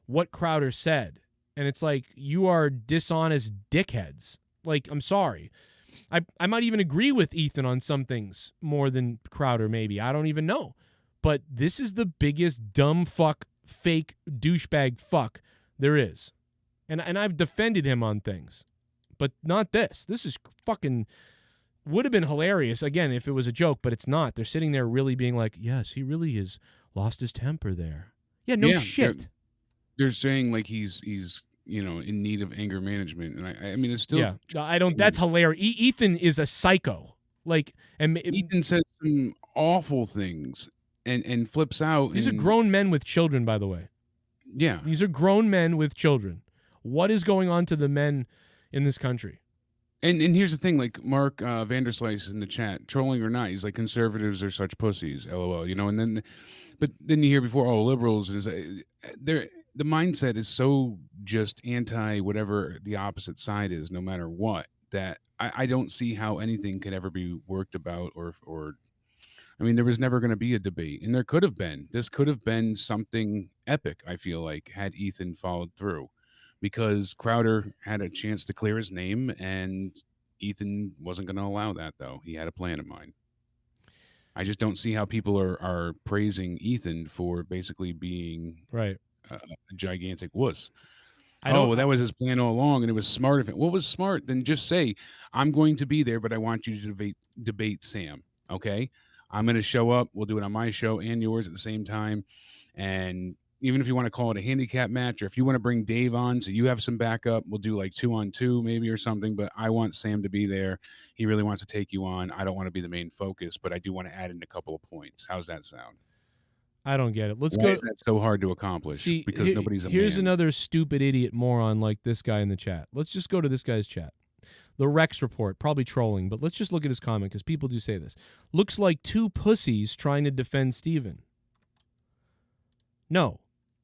what Crowder said. And it's like, you are dishonest dickheads. Like, I'm sorry. I might even agree with Ethan on some things more than Crowder, maybe. I don't even know. But this is the biggest dumb fuck, fake douchebag fuck there is. And I've defended him on things. But not this. This is fucking... would have been hilarious, again, if it was a joke, but it's not. They're sitting there really being like, yes, he really has lost his temper there. Yeah, no shit. They're saying like he's in need of anger management, and I mean it's still. Yeah, I don't. That's hilarious. Ethan is a psycho. Like, and Ethan says some awful things and flips out. These are grown men with children, by the way. Yeah, these are grown men with children. What is going on to the men in this country? And here's the thing, like Mark Vanderslice in the chat, trolling or not, he's like, conservatives are such pussies, LOL, and then, but then you hear before, liberals, the mindset is so just anti whatever the opposite side is, no matter what, that I don't see how anything could ever be worked about or I mean, there was never going to be a debate, and there could have been. This could have been something epic, I feel like, had Ethan followed through. Because Crowder had a chance to clear his name, and Ethan wasn't going to allow that, though. He had a plan in mind. I just don't see how people are praising Ethan for basically being right a gigantic wuss. That was his plan all along, and it was smart of him. What was smart? Then just say, I'm going to be there, but I want you to debate Sam, okay? I'm going to show up. We'll do it on my show and yours at the same time, and... even if you want to call it a handicap match, or if you want to bring Dave on so you have some backup, we'll do like 2-on-2 maybe or something. But I want Sam to be there. He really wants to take you on. I don't want to be the main focus, but I do want to add in a couple of points. How's that sound? I don't get it. Why is that so hard to accomplish? See, because nobody's a here's man. Another stupid idiot moron like this guy in the chat. Let's just go to this guy's chat. The Rex Report, probably trolling, but let's just look at his comment because people do say this. Looks like two pussies trying to defend Steven. No.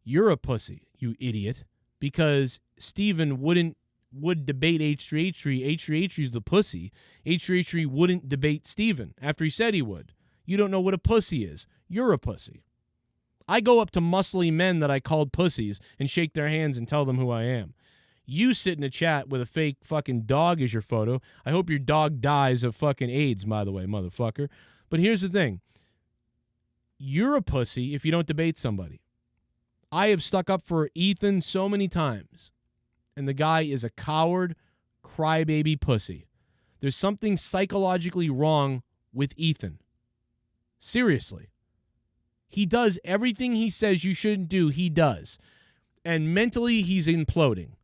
You're a pussy, you idiot, because Steven would debate H3H3. H3H3's the pussy. H3H3 wouldn't debate Steven after he said he would. You don't know what a pussy is. You're a pussy. I go up to muscly men that I called pussies and shake their hands and tell them who I am. You sit in a chat with a fake fucking dog as your photo. I hope your dog dies of fucking AIDS, by the way, motherfucker. But here's the thing. You're a pussy if you don't debate somebody. I have stuck up for Ethan so many times, and the guy is a coward, crybaby pussy. There's something psychologically wrong with Ethan. Seriously. He does everything he says you shouldn't do, he does. And mentally, he's imploding.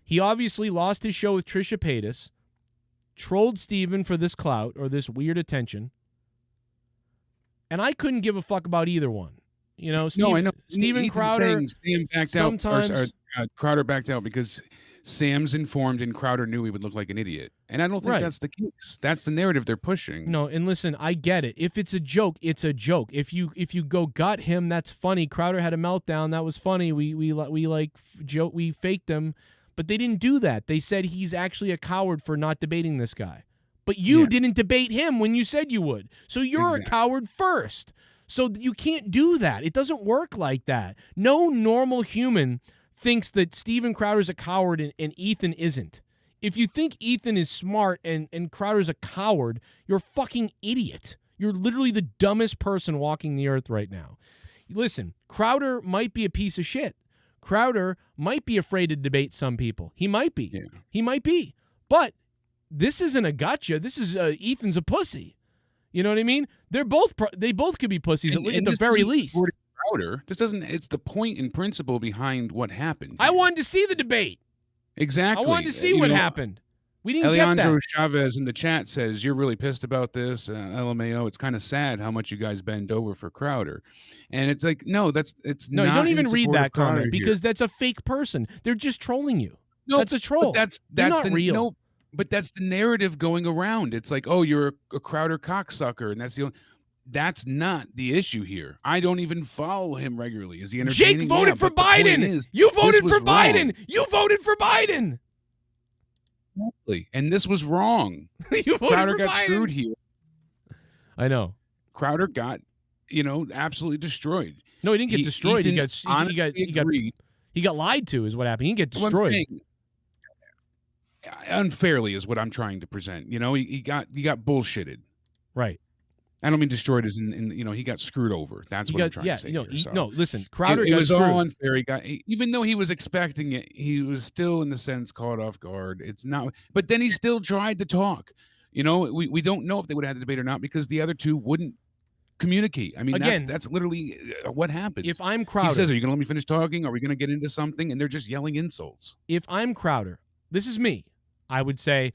He obviously lost his show with Trisha Paytas, trolled Steven for this clout or this weird attention, and I couldn't give a fuck about either one. I know. Steven Crowder. Sam backed sometimes out, Crowder backed out because Sam's informed and Crowder knew he would look like an idiot. And I don't think that's the case. That's the narrative they're pushing. No, and listen, I get it. If it's a joke, it's a joke. If you go got him, that's funny. Crowder had a meltdown. That was funny. We faked him, but they didn't do that. They said he's actually a coward for not debating this guy. But you didn't debate him when you said you would. So you're a coward first. So you can't do that. It doesn't work like that. No normal human thinks that Steven Crowder's a coward and Ethan isn't. If you think Ethan is smart and Crowder's a coward, you're a fucking idiot. You're literally the dumbest person walking the earth right now. Listen, Crowder might be a piece of shit. Crowder might be afraid to debate some people. He might be. Yeah. He might be. But this isn't a gotcha. This is Ethan's a pussy. You know what I mean? They both could be pussies at the very least. Crowder. This doesn't. It's the point and principle behind what happened. I wanted to see the debate. Exactly. I wanted to see what happened. We didn't Alejandro get that. Chavez in the chat says, you're really pissed about this. LMAO, it's kind of sad how much you guys bend over for Crowder. And it's like, no, it's no, not. You don't even read that comment here. because that's a fake person. They're just trolling you. No, that's a troll. That's not real. No, but that's the narrative going around. It's like, oh, you're a Crowder cocksucker, and that's the only. That's not the issue here. I don't even follow him regularly. Is he entertaining? Jake voted for Biden. You voted for Biden. You voted for Biden. Exactly. And this was wrong. Crowder got Biden. Screwed here. I know. Crowder got, absolutely destroyed. No, he didn't get destroyed. He got lied to is what happened. He didn't get destroyed. Unfairly is what I'm trying to present. He got bullshitted. Right. I don't mean destroyed as in he got screwed over. That's what I'm trying to say. No, listen, Crowder it got was screwed. all unfair. Even though he was expecting it, he was still in the sense caught off guard. It's not, but then he still tried to talk. We don't know if they would have had the debate or not because the other two wouldn't communicate. I mean, again, that's literally what happens. If I'm Crowder, he says, "Are you going to let me finish talking? Are we going to get into something?" And they're just yelling insults. If I'm Crowder, this is me. I would say,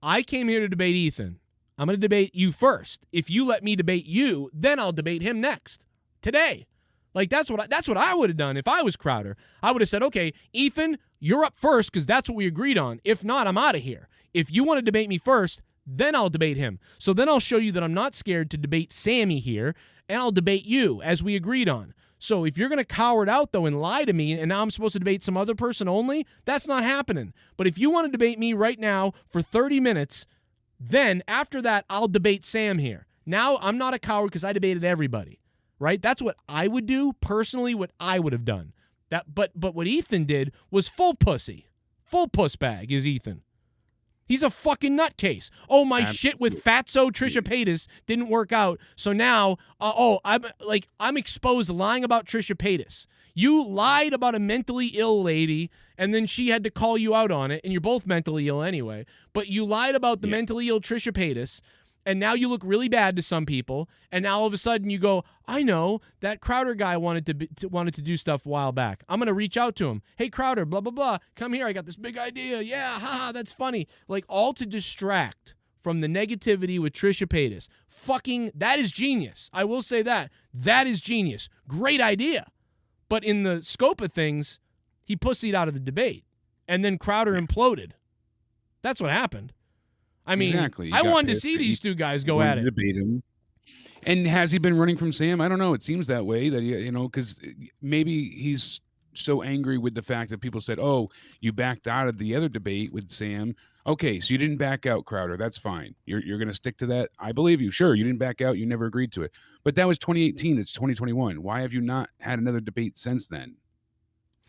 I came here to debate Ethan. I'm going to debate you first. If you let me debate you, then I'll debate him next. Today. Like, that's what I would have done if I was Crowder. I would have said, okay, Ethan, you're up first because that's what we agreed on. If not, I'm out of here. If you want to debate me first, then I'll debate him. So then I'll show you that I'm not scared to debate Sammy here, and I'll debate you as we agreed on. So if you're going to coward out, though, and lie to me, and now I'm supposed to debate some other person only, that's not happening. But if you want to debate me right now for 30 minutes, then after that, I'll debate Sam here. Now I'm not a coward because I debated everybody, right? That's what I would do personally. What I would have done. But what Ethan did was full pussy, full puss bag is Ethan. He's a fucking nutcase. Oh, my shit with Fatso Trisha Paytas didn't work out. So now, I'm exposed lying about Trisha Paytas. You lied about a mentally ill lady, and then she had to call you out on it, and you're both mentally ill anyway. But you lied about the mentally ill Trisha Paytas, and now you look really bad to some people, and now all of a sudden you go, I know, that Crowder guy wanted to do stuff a while back. I'm going to reach out to him. Hey, Crowder, blah, blah, blah. Come here, I got this big idea. Yeah, haha, that's funny. Like, all to distract from the negativity with Trisha Paytas. Fucking, that is genius. I will say that. That is genius. Great idea. But in the scope of things, he pussied out of the debate. And then Crowder imploded. That's what happened. I mean, exactly. I wanted to see these two guys go at it. Debate him. And has he been running from Sam? I don't know. It seems that way, that because maybe he's so angry with the fact that people said, oh, you backed out of the other debate with Sam. Okay, so you didn't back out, Crowder. That's fine. You're going to stick to that? I believe you. Sure, you didn't back out. You never agreed to it. But that was 2018. It's 2021. Why have you not had another debate since then?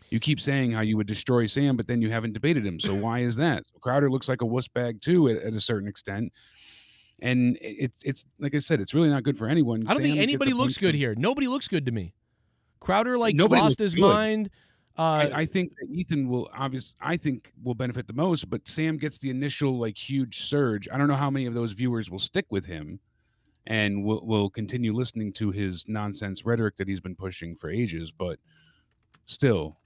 You keep saying how you would destroy Sam, but then you haven't debated him. So why is that? So Crowder looks like a wuss bag, too, at a certain extent. And it's like I said, it's really not good for anyone. I don't think anybody looks good here. Nobody looks good to me. Crowder, lost his good. Mind. I think that Ethan will will benefit the most, but Sam gets the initial huge surge. I don't know how many of those viewers will stick with him and will continue listening to his nonsense rhetoric that he's been pushing for ages. But still,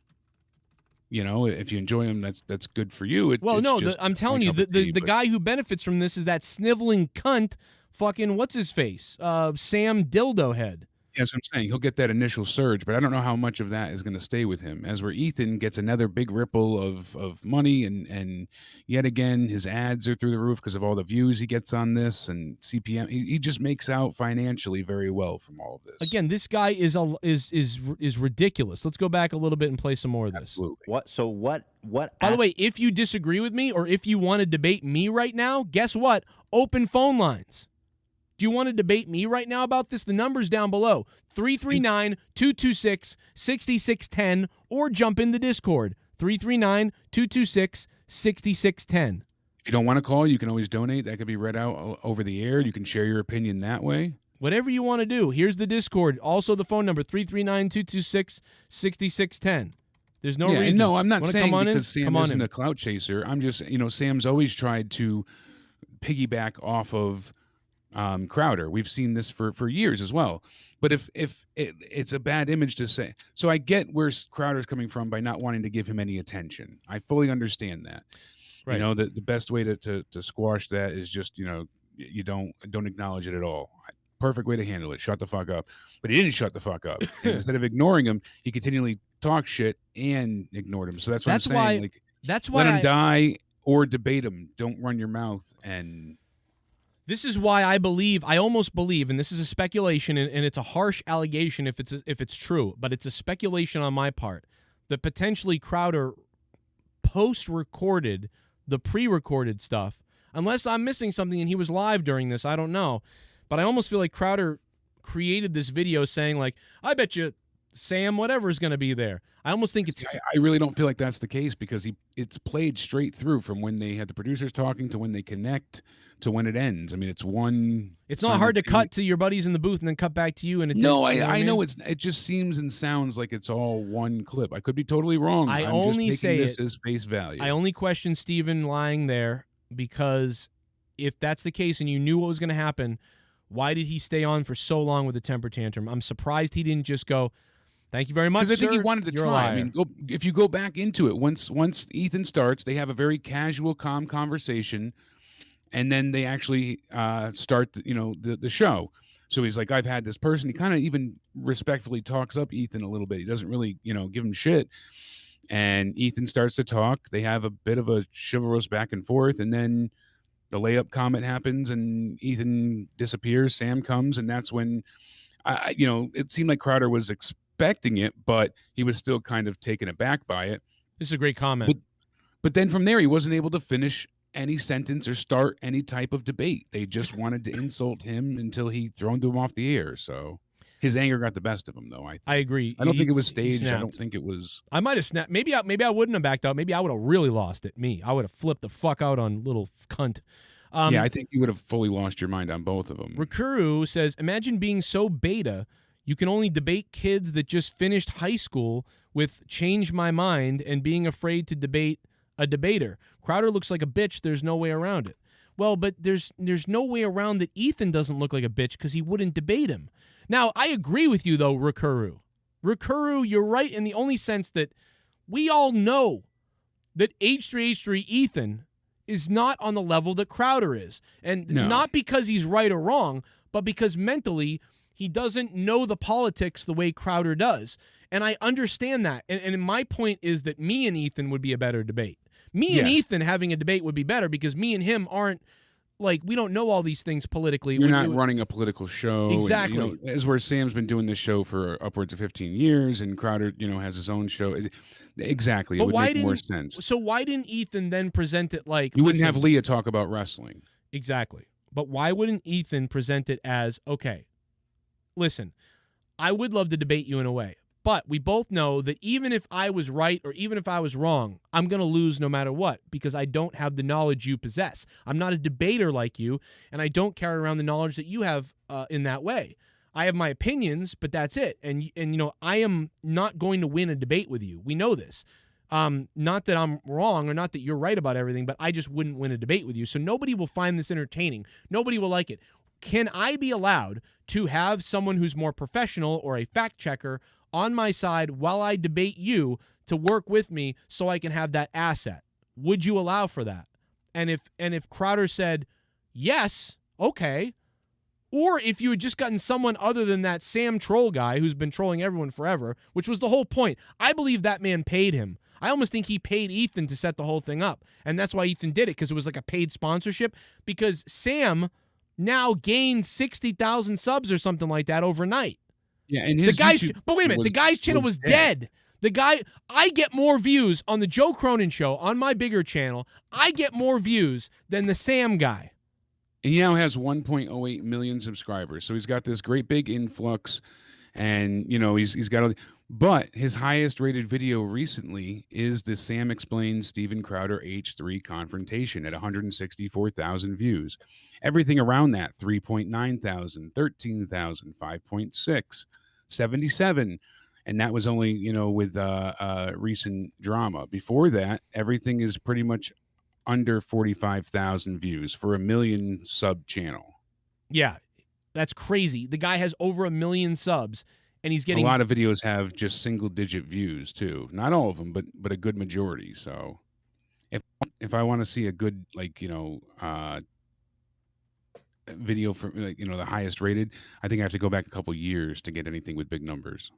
if you enjoy him, that's good for you. I'm telling you, the guy who benefits from this is that sniveling cunt, fucking what's his face, Sam Dildo Head. That's what I'm saying. He'll get that initial surge, but I don't know how much of that is going to stay with him. As where Ethan gets another big ripple of money, and yet again, his ads are through the roof because of all the views he gets on this and CPM. He just makes out financially very well from all of this. Again, this guy is ridiculous. Let's go back a little bit and play some more of this. Absolutely. What? By the way, if you disagree with me or if you want to debate me right now, guess what? Open phone lines. Do you want to debate me right now about this? The number's down below, 339-226-6610, or jump in the Discord, 339-226-6610. If you don't want to call, you can always donate. That could be read out over the air. You can share your opinion that way. Whatever you want to do. Here's the Discord. Also the phone number, 339-226-6610. There's no reason. No, I'm not saying come because Sam isn't a clout chaser. I'm just, Sam's always tried to piggyback off of Crowder. We've seen this for years as well. But if it's a bad image to say, so I get where Crowder's coming from by not wanting to give him any attention. I fully understand that. Right. You know, the best way to squash that is just, you know, you don't acknowledge it at all. Perfect way to handle it. Shut the fuck up. But he didn't shut the fuck up. And instead of ignoring him, he continually talked shit and ignored him. So that's what I'm saying. That's why let him die or debate him. Don't run your mouth. And this is why I almost believe, and this is a speculation, and it's a harsh allegation if it's true, but it's a speculation on my part, that potentially Crowder post-recorded the pre-recorded stuff, unless I'm missing something and he was live during this, I don't know. But I almost feel like Crowder created this video saying, like, I bet you Sam whatever is going to be there. I almost think it's... I really don't feel like that's the case, because it's played straight through from when they had the producers talking to when they connect to when it ends. I mean, it's one... It's not hard to cut to your buddies in the booth and then cut back to you. And I know it just seems and sounds like it's all one clip. I could be totally wrong. I'm only just taking this as face value. I only question Steven lying there, because if that's the case and you knew what was going to happen, why did he stay on for so long with the temper tantrum? I'm surprised he didn't just go, thank you very much, sir. Because I think he wanted to try. I mean, if you go back into it, once Ethan starts, they have a very casual, calm conversation, and then they actually start, the show. So he's like, I've had this person. He kind of even respectfully talks up Ethan a little bit. He doesn't really, give him shit. And Ethan starts to talk. They have a bit of a chivalrous back and forth, and then the layup comment happens, and Ethan disappears. Sam comes, and that's when, it seemed like Crowder was expecting it, but he was still kind of taken aback by it. This is a great comment. But then from there, he wasn't able to finish any sentence or start any type of debate. They just wanted to insult him until he thrown them off the air. So his anger got the best of him, though. I agree. I don't think it was staged. I don't think it was. I might have snapped. Maybe I wouldn't have backed out. Maybe I would have really lost it. I would have flipped the fuck out on little cunt. Yeah, I think you would have fully lost your mind on both of them. Rikuru says, imagine being so beta, you can only debate kids that just finished high school with change my mind and being afraid to debate a debater. Crowder looks like a bitch. There's no way around it. Well, but there's no way around that Ethan doesn't look like a bitch, because he wouldn't debate him. Now, I agree with you, though, Rikuru. Rikuru, you're right in the only sense that we all know that H3H3 Ethan is not on the level that Crowder is. And not because he's right or wrong, but because mentally he doesn't know the politics the way Crowder does. And I understand that. And my point is that me and Ethan would be a better debate. Me and Ethan having a debate would be better, because me and him aren't, like, we don't know all these things politically. You're not running a political show. Exactly. And, as where Sam's been doing this show for upwards of 15 years, and Crowder, has his own show. Exactly. But it would make more sense. So why didn't Ethan then present it like... You wouldn't have Leah talk about wrestling. Exactly. But why wouldn't Ethan present it as, okay, listen, I would love to debate you in a way, but we both know that even if I was right or even if I was wrong, I'm going to lose no matter what, because I don't have the knowledge you possess. I'm not a debater like you, and I don't carry around the knowledge that you have in that way. I have my opinions, but that's it. And I am not going to win a debate with you. We know this. Not that I'm wrong or not that you're right about everything, but I just wouldn't win a debate with you. So nobody will find this entertaining. Nobody will like it. Can I be allowed to have someone who's more professional or a fact checker on my side while I debate you to work with me so I can have that asset? Would you allow for that? And if Crowder said, yes, okay. Or if you had just gotten someone other than that Sam troll guy who's been trolling everyone forever, which was the whole point. I believe that man paid him. I almost think he paid Ethan to set the whole thing up. And that's why Ethan did it, because it was like a paid sponsorship. Because Sam now gained 60,000 subs or something like that overnight. Yeah, and his but wait a minute, the guy's channel was dead. The guy, I get more views on the Joe Cronin show on my bigger channel. I get more views than the Sam guy. And he now has 1.08 million subscribers. So he's got this great big influx, and he's got all. But his highest rated video recently is the Sam Explains Steven Crowder H3 confrontation at 164,000 views. Everything around that, 3.9 thousand, 13,000, 5.6, 77. And that was only, with recent drama. Before that, everything is pretty much under 45,000 views for a 1 million sub channel. Yeah, that's crazy. The guy has over 1 million subs, and he's getting a lot of videos have just single-digit views too. Not all of them, but a good majority. So, if I want to see a good video for the highest rated, I think I have to go back a couple years to get anything with big numbers.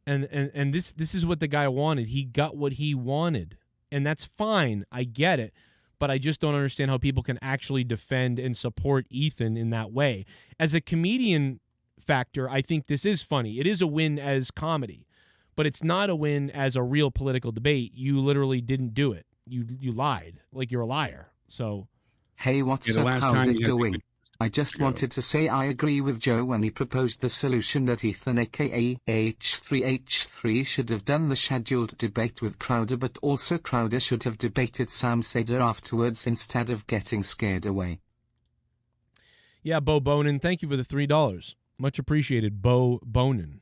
And this is what the guy wanted. He got what he wanted, and that's fine. I get it, but I just don't understand how people can actually defend and support Ethan in that way. As a comedian factor, I think this is funny. It is a win as comedy, but it's not a win as a real political debate. You literally didn't do it. You lied. Like, you're a liar. So, hey, what's up? How's it going? I just wanted to say I agree with Joe when he proposed the solution that Ethan aka H3H3 should have done the scheduled debate with Crowder, but also Crowder should have debated Sam Seder afterwards instead of getting scared away. Yeah, Bo Bonin, thank you for the $3. Much appreciated, Bo Bonin.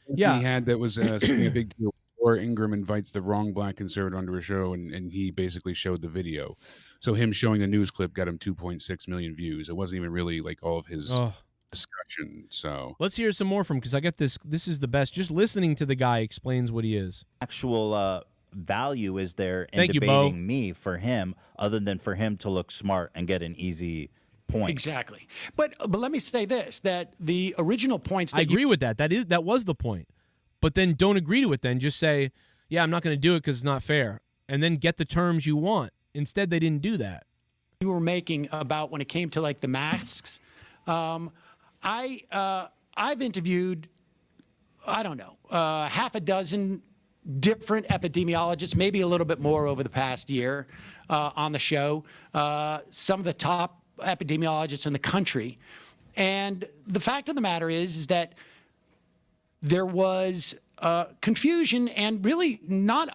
Yeah. He had that was a big deal. Or Ingram invites the wrong black conservative onto a show, and he basically showed the video. So him showing the news clip got him 2.6 million views. It wasn't even really like all of his discussion. So let's hear some more from, because I got this. This is the best. Just listening to the guy explains what he is. Actual value is there in Thank you, debating Bo. me for him, other than for him to look smart and get an easy point. Exactly. But let me say this: that the original points. That I agree with that. That was the point. But then don't agree to it then. Just say, yeah, I'm not going to do it because it's not fair. And then get the terms you want. Instead, they didn't do that. You were making about when it came to like the masks. I've interviewed, I don't know, half a dozen different epidemiologists, maybe a little bit more over the past year on the show. Some of the top epidemiologists in the country. And the fact of the matter is that there was confusion, and really not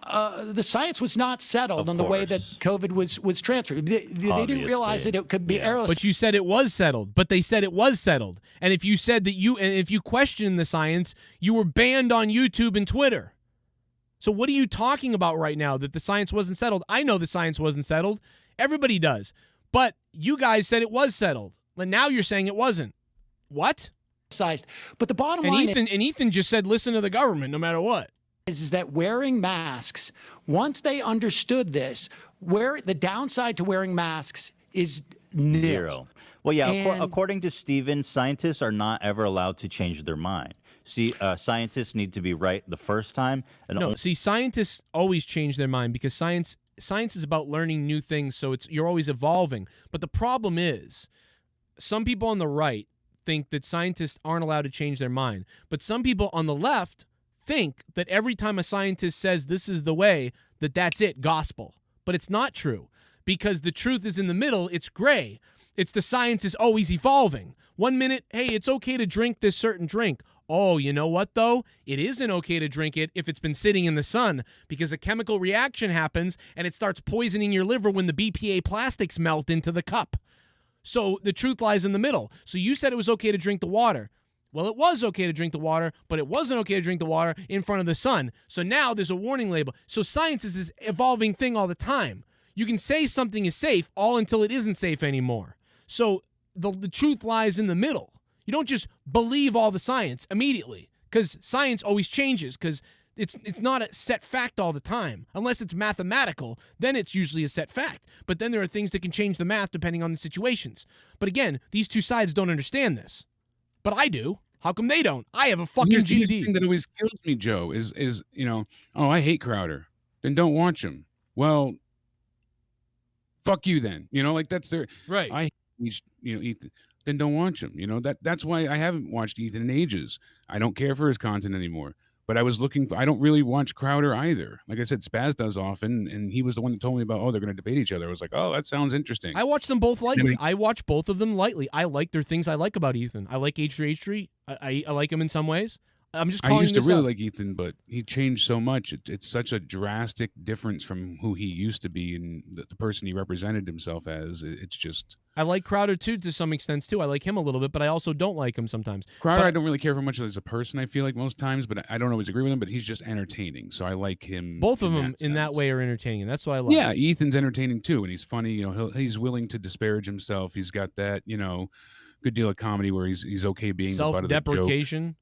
the science was not settled on the way that COVID was transferred. They didn't realize that it could be airless. But you said it was settled. But they said it was settled. And if you said that if you questioned the science, you were banned on YouTube and Twitter. So what are you talking about right now, that the science wasn't settled? I know the science wasn't settled. Everybody does. But you guys said it was settled. And now you're saying it wasn't. What? But the bottom line Ethan just said, listen to the government no matter what. Is that wearing masks, once they understood this, where the downside to wearing masks is nil. Zero. Well, yeah, according to Steven, scientists are not ever allowed to change their mind. See, scientists need to be right the first time. See, scientists always change their mind because science is about learning new things, so you're always evolving. But the problem is, some people on the right think that scientists aren't allowed to change their mind. But some people on the left think that every time a scientist says this is the way, that's it, gospel. But it's not true, because the truth is in the middle. It's gray. It's the science is always evolving. 1 minute, hey, it's okay to drink this certain drink. Oh, you know what, though? It isn't okay to drink it if it's been sitting in the sun, because a chemical reaction happens and it starts poisoning your liver when the BPA plastics melt into the cup. So the truth lies in the middle. So you said it was okay to drink the water. Well, it was okay to drink the water, but it wasn't okay to drink the water in front of the sun. So now there's a warning label. So science is this evolving thing all the time. You can say something is safe all until it isn't safe anymore. So the truth lies in the middle. You don't just believe all the science immediately, because science always changes, because it's not a set fact all the time. Unless it's mathematical, then it's usually a set fact. But then there are things that can change the math depending on the situations. But again, these two sides don't understand this. But I do. How come they don't? I have a fucking GD. The thing that always kills me, Joe, is oh, I hate Crowder. Then don't watch him. Well, fuck you then. Like that's their right. I hate, Ethan. Then don't watch him. That's why I haven't watched Ethan in ages. I don't care for his content anymore. But I was I don't really watch Crowder either. Like I said, Spaz does often, and he was the one that told me about, they're going to debate each other. I was like, oh, that sounds interesting. I watch them both lightly. I watch both of them lightly. I like their things I like about Ethan. I like H3H3. I like him in some ways. I'm just I calling used to this really out. like Ethan, but he changed so much. It's such a drastic difference from who he used to be and the person he represented himself as. It's just. I like Crowder too, to some extent too. I like him a little bit, but I also don't like him sometimes. Crowder, I don't really care for much as a person. I feel like most times, but I don't always agree with him. But he's just entertaining, so I like him. Both of them in that way are entertaining, and that's what I like. Yeah, Ethan's entertaining too, and he's funny. You know, he's willing to disparage himself. He's got that, good deal of comedy where he's okay being the butt of the joke. Self-deprecation.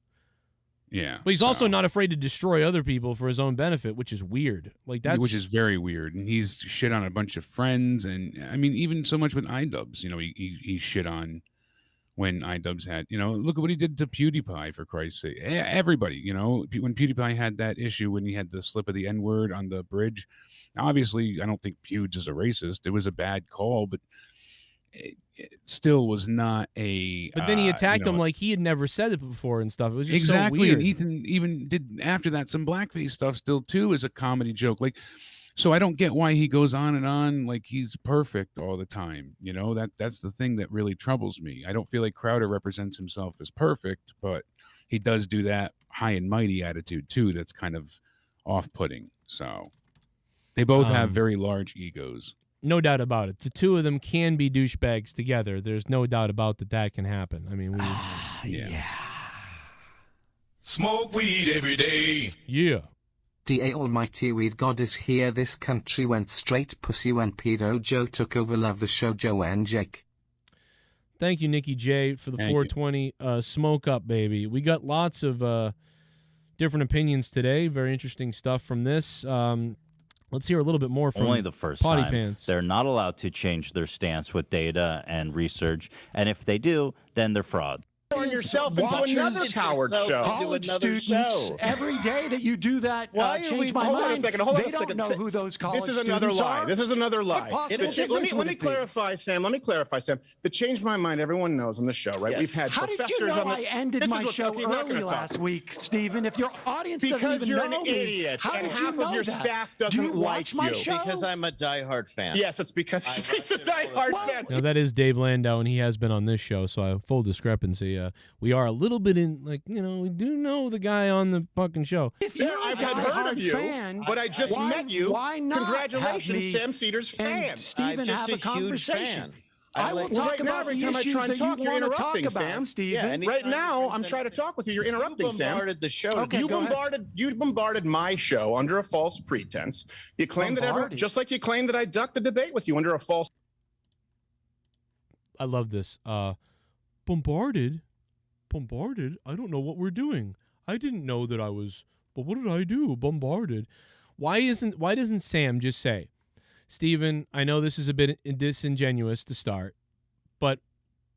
Yeah, but he's also not afraid to destroy other people for his own benefit, which is weird. Which is very weird. And he's shit on a bunch of friends, and I mean, even so much with iDubbbz. He shit on when iDubbbz had. Look at what he did to PewDiePie, for Christ's sake. Everybody. When PewDiePie had that issue when he had the slip of the N-word on the bridge. Obviously, I don't think Pewds is a racist. It was a bad call, but it still was not a. But then he attacked him like he had never said it before and stuff. It was just exactly. so weird. And Ethan even did after that some blackface stuff still too as a comedy joke. So I don't get why he goes on and on like he's perfect all the time. That's the thing that really troubles me. I don't feel like Crowder represents himself as perfect, but he does do that high and mighty attitude too. That's kind of off-putting. So they both have very large egos. No doubt about it. The two of them can be douchebags together. There's no doubt about that can happen. I mean, yeah. Smoke weed every day. Yeah. DA Almighty with God is here. This country went straight pussy when Pedo Joe took over. Love the show, Joe and Jake. Thank you, Nikki J, for the 420. Smoke up, baby. We got lots of different opinions today. Very interesting stuff from this. Let's hear a little bit more from only the first Potty time. Pants. They're not allowed to change their stance with data and research, and if they do, then they're frauds. On yourself into another coward show. College students every day that you do that. Change my mind. Hold on a second. They don't know who those college students are. This is another lie. This is another lie. Let me clarify, Sam. The change my mind. Everyone knows on the show, right? Yes. We've had How professors did you know on the. I ended my show early last week, Stephen? If your audience doesn't even know because you're an idiot, how and did you half know of your that? staff doesn't like you. Because I'm a diehard fan. Yes, it's because he's a diehard fan. Now, that is Dave Landau, and he has been on this show, so I have full discrepancy. We are a little bit in, we do know the guy on the fucking show. If you're a diehard fan, but I just met you. Why not? Congratulations, Sam Cedar's fan. Stephen, have a conversation. I will talk about every time I try and talk, you're interrupting, Sam. Stephen. Right now, I'm trying to talk with you. You're interrupting, Sam. You bombarded the show. Okay, you bombarded my show under a false pretense. You claimed just like you claimed that I ducked a debate with you under a false. I love this. Bombarded. I don't know what we're doing. I didn't know that I was. But what did I do? Bombarded. Why doesn't Sam just say, Stephen, I know this is a bit disingenuous to start, but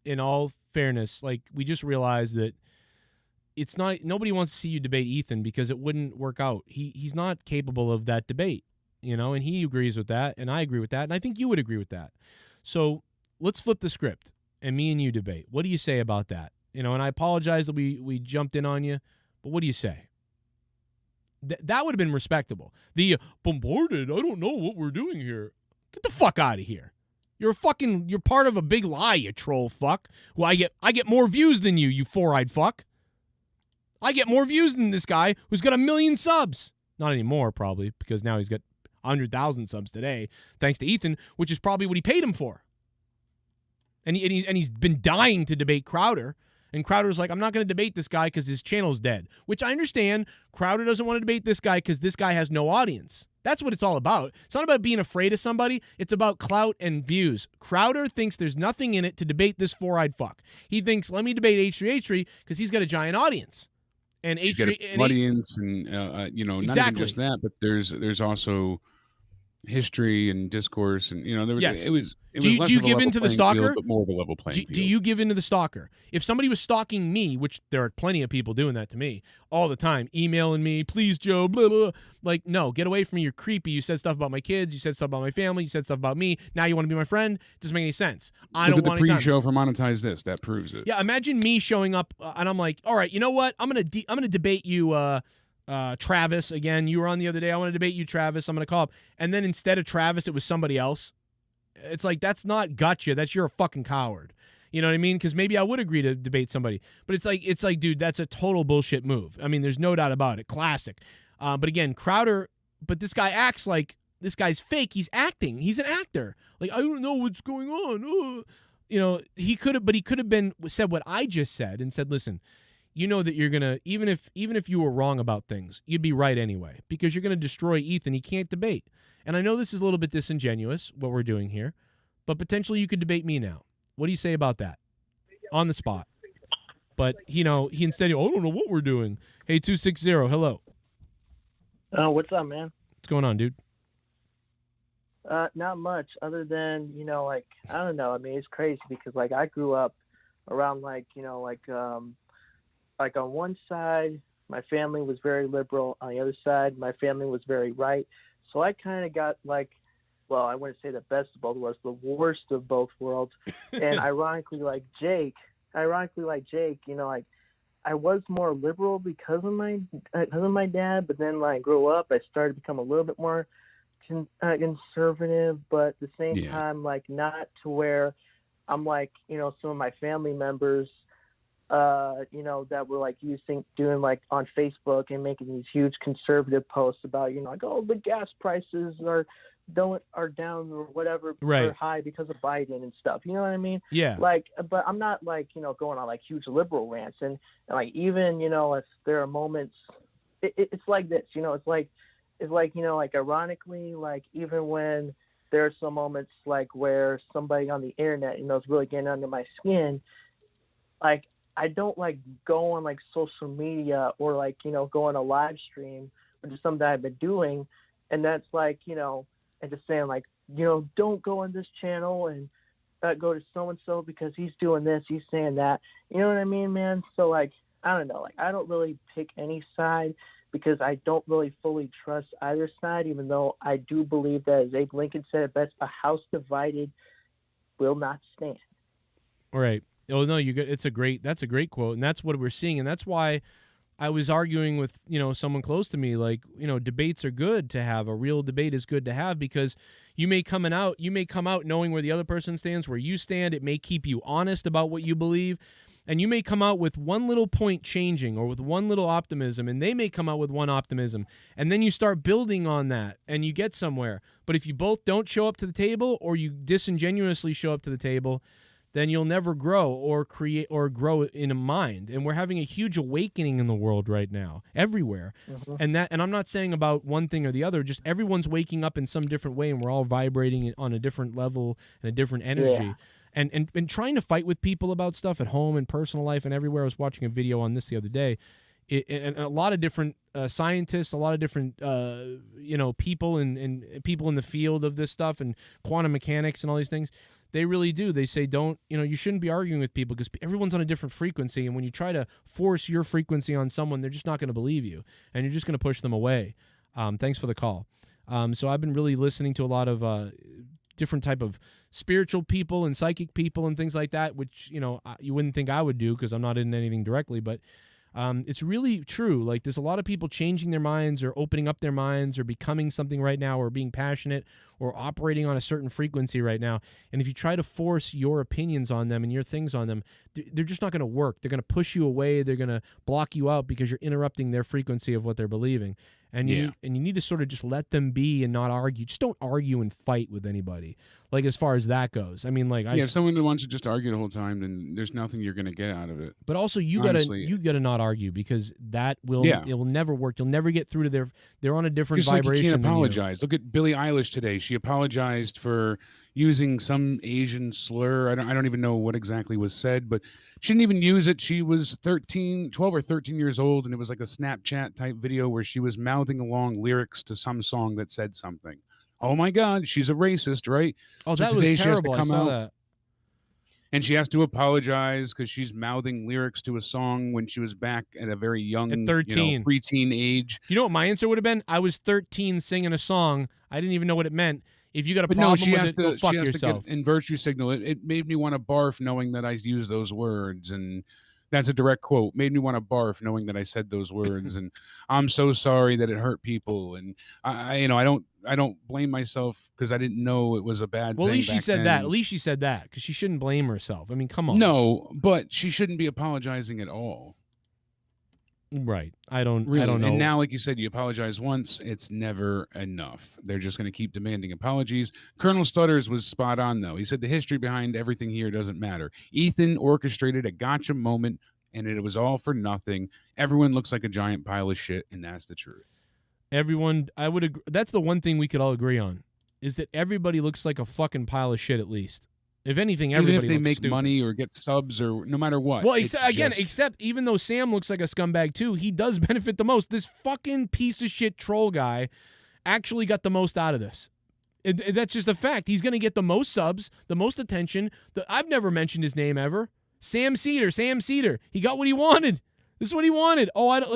in all fairness, we just realized that it's not. Nobody wants to see you debate Ethan because it wouldn't work out. He's not capable of that debate, and he agrees with that, and I agree with that, and I think you would agree with that. So let's flip the script and me and you debate. What do you say about that? And I apologize that we jumped in on you, but what do you say? That would have been respectable. The bombarded, I don't know what we're doing here. Get the fuck out of here. You're part of a big lie, you troll fuck. Who I get more views than you four-eyed fuck. I get more views than this guy who's got 1 million subs. Not anymore, probably, because now he's got 100,000 subs today, thanks to Ethan, which is probably what he paid him for. And he's been dying to debate Crowder. And Crowder's like, I'm not going to debate this guy because his channel's dead. Which I understand. Crowder doesn't want to debate this guy because this guy has no audience. That's what it's all about. It's not about being afraid of somebody. It's about clout and views. Crowder thinks there's nothing in it to debate this four-eyed fuck. He thinks, let me debate H3H3 because he's got a giant audience. And H3 audience and exactly. Not even just that, but there's also history and discourse and there was yes. it was do you give in to the stalker? Field, but more of a level playing field. Do you give in to the stalker? If somebody was stalking me, which there are plenty of people doing that to me all the time, emailing me, please Joe, blah blah. No, get away from me. You're creepy. You said stuff about my kids. You said stuff about my family. You said stuff about me. Now you want to be my friend? It doesn't make any sense. I don't want the pre-show for Monetize This. That proves it. Yeah, imagine me showing up and I'm like, all right, you know what? I'm gonna debate you. Travis, again, you were on the other day. I want to debate you, Travis. I'm going to call up. And then instead of Travis, it was somebody else. It's like, that's not gotcha. That's you're a fucking coward. You know what I mean? Because maybe I would agree to debate somebody. But it's like, dude, that's a total bullshit move. I mean, there's no doubt about it. Classic. But again, Crowder, but this guy acts like this guy's fake. He's acting. He's an actor. Like, I don't know what's going on. You know, he could have been said what I just said and said, listen, you know that you're gonna, even if you were wrong about things, you'd be right anyway, because you're gonna destroy Ethan. He can't debate. And I know this is a little bit disingenuous what we're doing here, but potentially you could debate me now. What do you say about that? On the spot. But he instead, I don't know what we're doing. Hey, 260, hello. What's up, man? What's going on, dude? Not much other than, like, I don't know. I mean, it's crazy because, like, I grew up around, like, like on one side, my family was very liberal. On the other side, my family was very right. So I kind of got, like, well, I wouldn't say the best of both worlds, the worst of both worlds. And ironically, like Jake, like, I was more liberal because of my dad, but then when I grew up, I started to become a little bit more conservative, but at the same time, like, not to where I'm like, some of my family members, that were like doing like on Facebook and making these huge conservative posts about, like, oh, the gas prices are down or whatever, right, are high because of Biden and stuff. You know what I mean? Yeah. Like, but I'm not like, going on like huge liberal rants and like, even, if there are moments, it's like this, it's like, like ironically, like even when there are some moments like where somebody on the internet, is really getting under my skin, like, I don't like go on like social media or like, go on a live stream, which is something that I've been doing. And that's like, and just saying like, don't go on this channel and go to so-and-so because he's doing this, he's saying that, you know what I mean, man? So like, I don't know, like, I don't really pick any side because I don't really fully trust either side, even though I do believe that, as Abe Lincoln said it best, a house divided will not stand. Right. Oh no, that's a great quote, and that's what we're seeing, and that's why I was arguing with someone close to me, like, debates are good to have. A real debate is good to have because you may come out knowing where the other person stands, where you stand. It may keep you honest about what you believe, and you may come out with one little point changing or with one little optimism, and they may come out with one optimism, and then you start building on that, and you get somewhere. But if you both don't show up to the table, or you disingenuously show up to the table, then you'll never grow or create or grow in a mind. And we're having a huge awakening in the world right now, everywhere. Mm-hmm. And I'm not saying about one thing or the other, just everyone's waking up in some different way, and we're all vibrating on a different level and a different energy. Yeah. And trying to fight with people about stuff at home and personal life and everywhere. I was watching a video on this the other day. And a lot of different scientists, a lot of different people and people in the field of this stuff and quantum mechanics and all these things, they really do. They say you shouldn't be arguing with people because everyone's on a different frequency, and when you try to force your frequency on someone, they're just not going to believe you, and you're just going to push them away. Thanks for the call. So I've been really listening to a lot of different type of spiritual people and psychic people and things like that, which you wouldn't think I would do because I'm not in anything directly, but it's really true. Like, there's a lot of people changing their minds or opening up their minds or becoming something right now or being passionate or operating on a certain frequency right now. And if you try to force your opinions on them and your things on them, they're just not going to work. They're going to push you away. They're going to block you out because you're interrupting their frequency of what they're believing. And you need to sort of just let them be and not argue. Just don't argue and fight with anybody. Like, as far as that goes, I mean, like, if someone wants to just argue the whole time, then there's nothing you're going to get out of it. But also, you gotta not argue because it will never work. You'll never get through to they're on a different just vibration. Like, you can't than apologize. Look at Billie Eilish today. She apologized for using some Asian slur. I don't even know what exactly was said, but she didn't even use it. She was 12 or 13 years old, and it was like a Snapchat type video where she was mouthing along lyrics to some song that said something. Oh my God, she's a racist, right? Oh, so that was terrible. I saw that. And she has to apologize because she's mouthing lyrics to a song when she was back at a very young, at 13, preteen age. You know what my answer would have been? I was 13 singing a song. I didn't even know what it meant. If you got a problem with it, go fuck yourself. To get in virtue signal. It made me want to barf knowing that I used those words. And That's a direct quote. Made me want to barf knowing that I said those words, and I'm so sorry that it hurt people. And I don't blame myself because I didn't know it was a bad thing. Well, at least she said then. that. At least she said that because she shouldn't blame herself. I mean, come on. No, but she shouldn't be apologizing at all. Right. I don't know. And now, like you said, you apologize once, it's never enough. They're just going to keep demanding apologies. Colonel Stutters was spot on, though. He said the history behind everything here doesn't matter. Ethan orchestrated a gotcha moment, and it was all for nothing. Everyone looks like a giant pile of shit, and that's the truth. Everyone, I would agree. That's the one thing we could all agree on, is that everybody looks like a fucking pile of shit at least. If anything, everybody even if they looks make stupid. money or get subs or no matter what. Well, except even though Sam looks like a scumbag too, he does benefit the most. This fucking piece of shit troll guy actually got the most out of this. That's just a fact. He's going to get the most subs, the most attention. I've never mentioned his name ever. Sam Seder. He got what he wanted. This is what he wanted.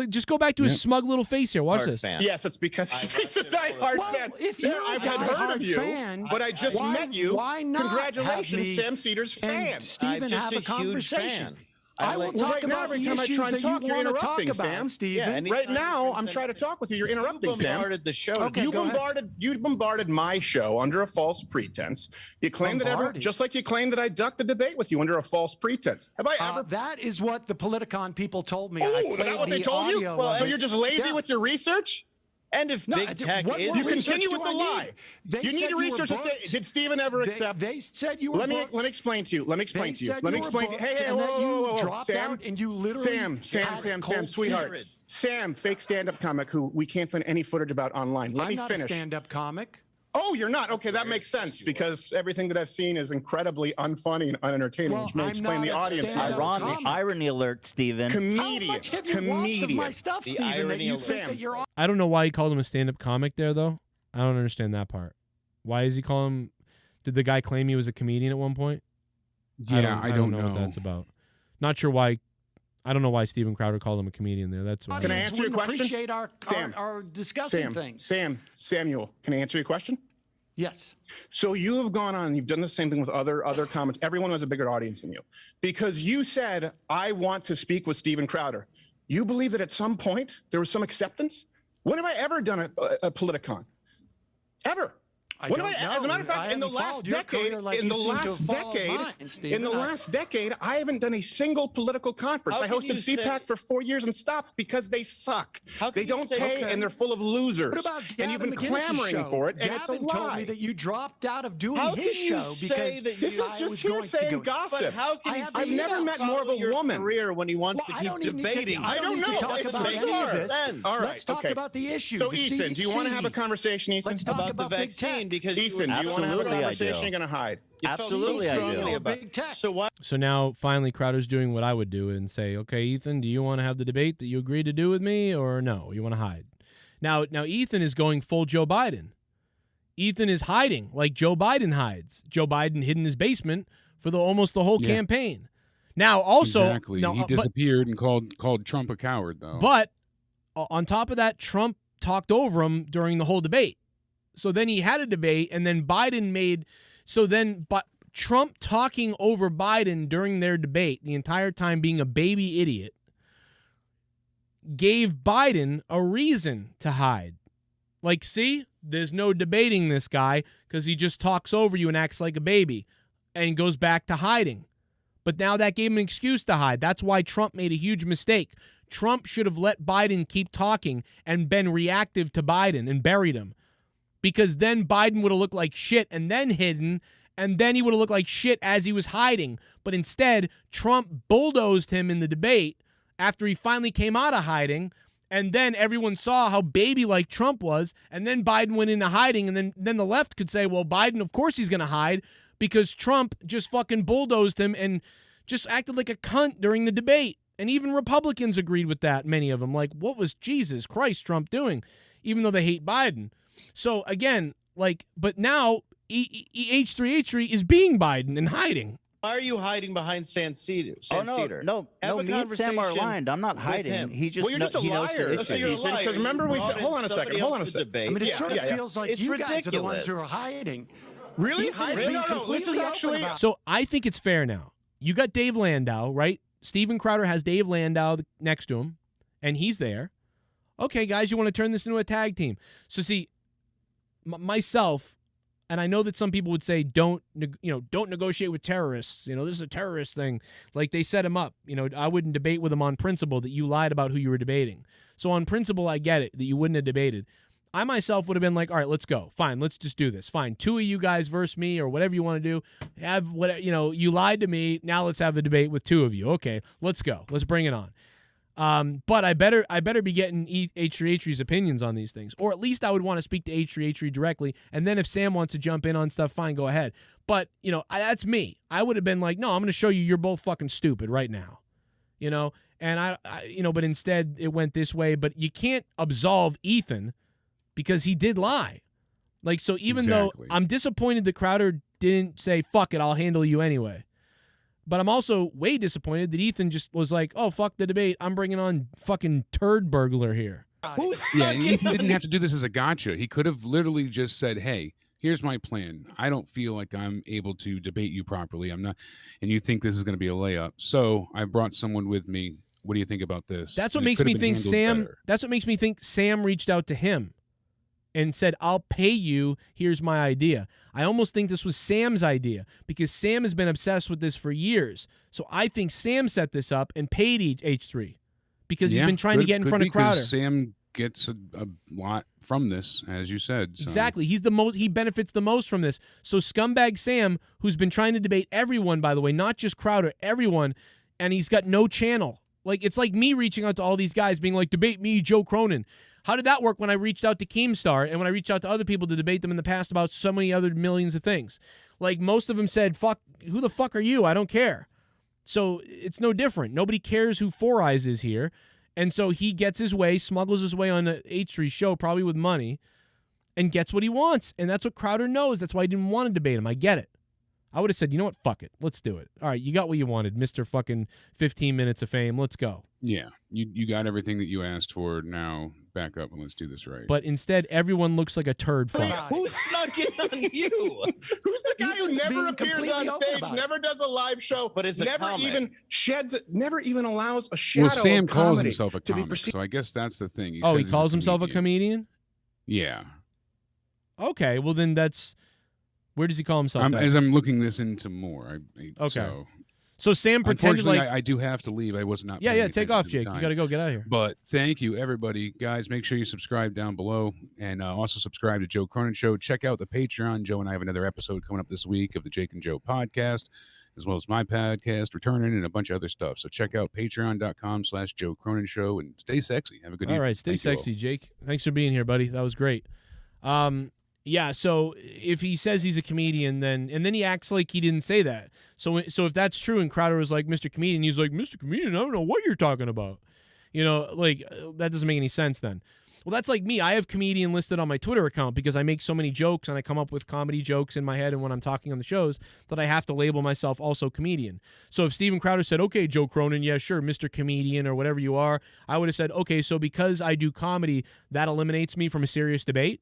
Just go back to his smug little face here. Watch this. Fan. Yes, it's because he's a diehard fan. If you're I've a heard of you, fan, but I just met you. Why not? Congratulations, Sam Seder's fan. Stephen, have a conversation. I will talk about every time I try and talk, you're interrupting, Sam. Stephen. Yeah, right now, I'm trying to talk with you. You're interrupting, Sam. You bombarded the show. Okay, you bombarded my show under a false pretense. You claim just like you claimed that I ducked a debate with you under a false pretense. Have I ever? That is what the Politicon people told me. Oh, is that what they told you? Well, so you're just lazy with your research? And if big tech is... You continue with the lie. You need to research and say, did Stephen ever accept... They said you were Let me explain to you. Hey, whoa. Sam, and you literally... Sam, sweetheart. Sam, fake stand-up comic who we can't find any footage about online. Let me finish. I'm not a stand-up comic. Oh, you're not? Okay, that makes sense because everything that I've seen is incredibly unfunny and unentertaining, which may explain the audience. Irony alert, Stephen. Comedian. How much have you watched of my stuff, Stephen, that you think that you're... I don't know why he called him a stand-up comic there, though. I don't understand that part. Why is he calling him... Did the guy claim he was a comedian at one point? Yeah, I don't know what that's about. Not sure why... I don't know why Steven Crowder called him a comedian there. That's why. Can I answer your question? Appreciate our discussing things. Samuel, can I answer your question? Yes. So you have gone on, you've done the same thing with other comments. Everyone has a bigger audience than you. Because you said, I want to speak with Steven Crowder. You believe that at some point there was some acceptance? When have I ever done a Politicon? Ever? As a matter of fact, in the last decade, I haven't done a single political conference. I hosted CPAC for 4 years and stopped because they suck. They don't pay and they're full of losers. And you've been clamoring for it, and it's a lie. Told me that you dropped out of doing his show because this is just hearsay and gossip. How can I've never met more of a woman. Career when he wants to keep debating. I don't know. All right. Let's talk about the issue. So, Ethan, do you want to have a conversation, Ethan? Let's talk about the vaccine because Ethan, do you want to have a conversation? You're going to hide. Absolutely, I do. So what? So now, finally, Crowder's doing what I would do and say, okay, Ethan, do you want to have the debate that you agreed to do with me, or no? You want to hide? Now, Ethan is going full Joe Biden. Ethan is hiding like Joe Biden hides. Joe Biden hid in his basement for almost the whole campaign. Now, also, exactly, he disappeared and called Trump a coward, though. But on top of that, Trump talked over him during the whole debate. So then he had a debate, and then Biden made. So then, but Trump talking over Biden during their debate, the entire time being a baby idiot, gave Biden a reason to hide. Like, see, there's no debating this guy because he just talks over you and acts like a baby and goes back to hiding. But now that gave him an excuse to hide. That's why Trump made a huge mistake. Trump should have let Biden keep talking and been reactive to Biden and buried him. Because then Biden would have looked like shit and then hidden, and then he would have looked like shit as he was hiding. But instead, Trump bulldozed him in the debate after he finally came out of hiding, and then everyone saw how baby-like Trump was, and then Biden went into hiding, and then the left could say, well, Biden, of course he's going to hide, because Trump just fucking bulldozed him and just acted like a cunt during the debate. And even Republicans agreed with that, many of them. Like, what was Jesus Christ Trump doing? Even though they hate Biden. So, again, but now H3H3 is being Biden and hiding. Why are you hiding behind Sam Seder? No, me and Sam are aligned. I'm not hiding. He just, you're just a liar. So you're a liar. Because remember we said, hold on a second. I mean, it sort of feels like you guys are the ones who are hiding. Really? No, this is actually... So I think it's fair now. You got Dave Landau, right? Steven Crowder has Dave Landau next to him, and he's there. Okay, guys, you want to turn this into a tag team. So see, myself, and I know that some people would say don't negotiate with terrorists. This is a terrorist thing. Like they set him up. I wouldn't debate with him on principle that you lied about who you were debating. So on principle, I get it that you wouldn't have debated. I myself would have been like, all right, let's go. Fine, let's just do this. Fine, 2 of you guys versus me or whatever you want to do. Have what you lied to me. Now let's have the debate with 2 of you. Okay, let's go. Let's bring it on. But I better be getting H3H3's opinions on these things, or at least I would want to speak to H3H3 directly. And then if Sam wants to jump in on stuff, fine, go ahead. But that's me. I would have been like, no, I'm going to show you you're both fucking stupid right now, And I but instead it went this way. But you can't absolve Ethan because he did lie. Like, so even though I'm disappointed that Crowder didn't say, fuck it, I'll handle you anyway. But I'm also way disappointed that Ethan just was like, oh, fuck the debate. I'm bringing on fucking turd burglar here. And Ethan didn't have to do this as a gotcha. He could have literally just said, hey, here's my plan. I don't feel like I'm able to debate you properly. I'm not, and you think this is going to be a layup. So I brought someone with me. What do you think about this? That's what makes me think That's what makes me think Sam reached out to him and said, I'll pay you, here's my idea. I almost think this was Sam's idea because Sam has been obsessed with this for years. So I think Sam set this up and paid H3 because he's been trying to get in front of Crowder. Sam gets a lot from this, as you said. So. Exactly. He benefits the most from this. So scumbag Sam, who's been trying to debate everyone, by the way, not just Crowder, everyone, and he's got no channel. Like, it's like me reaching out to all these guys being like, debate me, Joe Cronin. How did that work when I reached out to Keemstar and when I reached out to other people to debate them in the past about so many other millions of things? Like, most of them said, fuck, who the fuck are you? I don't care. So it's no different. Nobody cares who Four Eyes is here. And so he gets his way, smuggles his way on the H3 show, probably with money, and gets what he wants. And that's what Crowder knows. That's why he didn't want to debate him. I get it. I would have said, you know what? Fuck it. Let's do it. All right, you got what you wanted, Mr. fucking 15 minutes of fame. Let's go. Yeah, you got everything that you asked for. Now back up and let's do this right. But instead, everyone looks like a turd fuck. Who snuck in on you? Who's the guy who never appears on stage, never does a live show, but is never even allows a shadow Well, Sam of calls comedy himself a to be comic, perceived. so I guess that's the thing. He calls himself a comedian? Yeah. Okay, well then that's... Where does he call himself? As I'm looking this into more. Okay. So Sam pretended like... I do have to leave. I was not... Yeah, take off, Jake. You got to go. Get out of here. But thank you, everybody. Guys, make sure you subscribe down below and also subscribe to Joe Cronin Show. Check out the Patreon. Joe and I have another episode coming up this week of the Jake and Joe podcast, as well as my podcast, Returning, and a bunch of other stuff. So check out patreon.com/Joe Cronin Show and stay sexy. Have a good evening. All right, stay sexy, Jake. Thanks for being here, buddy. That was great. Yeah, so if he says he's a comedian, then he acts like he didn't say that. So if that's true, and Crowder was like, Mr. Comedian, he's like, Mr. Comedian, I don't know what you're talking about. That doesn't make any sense then. Well, that's like me. I have comedian listed on my Twitter account because I make so many jokes and I come up with comedy jokes in my head and when I'm talking on the shows that I have to label myself also comedian. So if Steven Crowder said, okay, Joe Cronin, yeah, sure, Mr. Comedian or whatever you are, I would have said, okay, so because I do comedy, that eliminates me from a serious debate.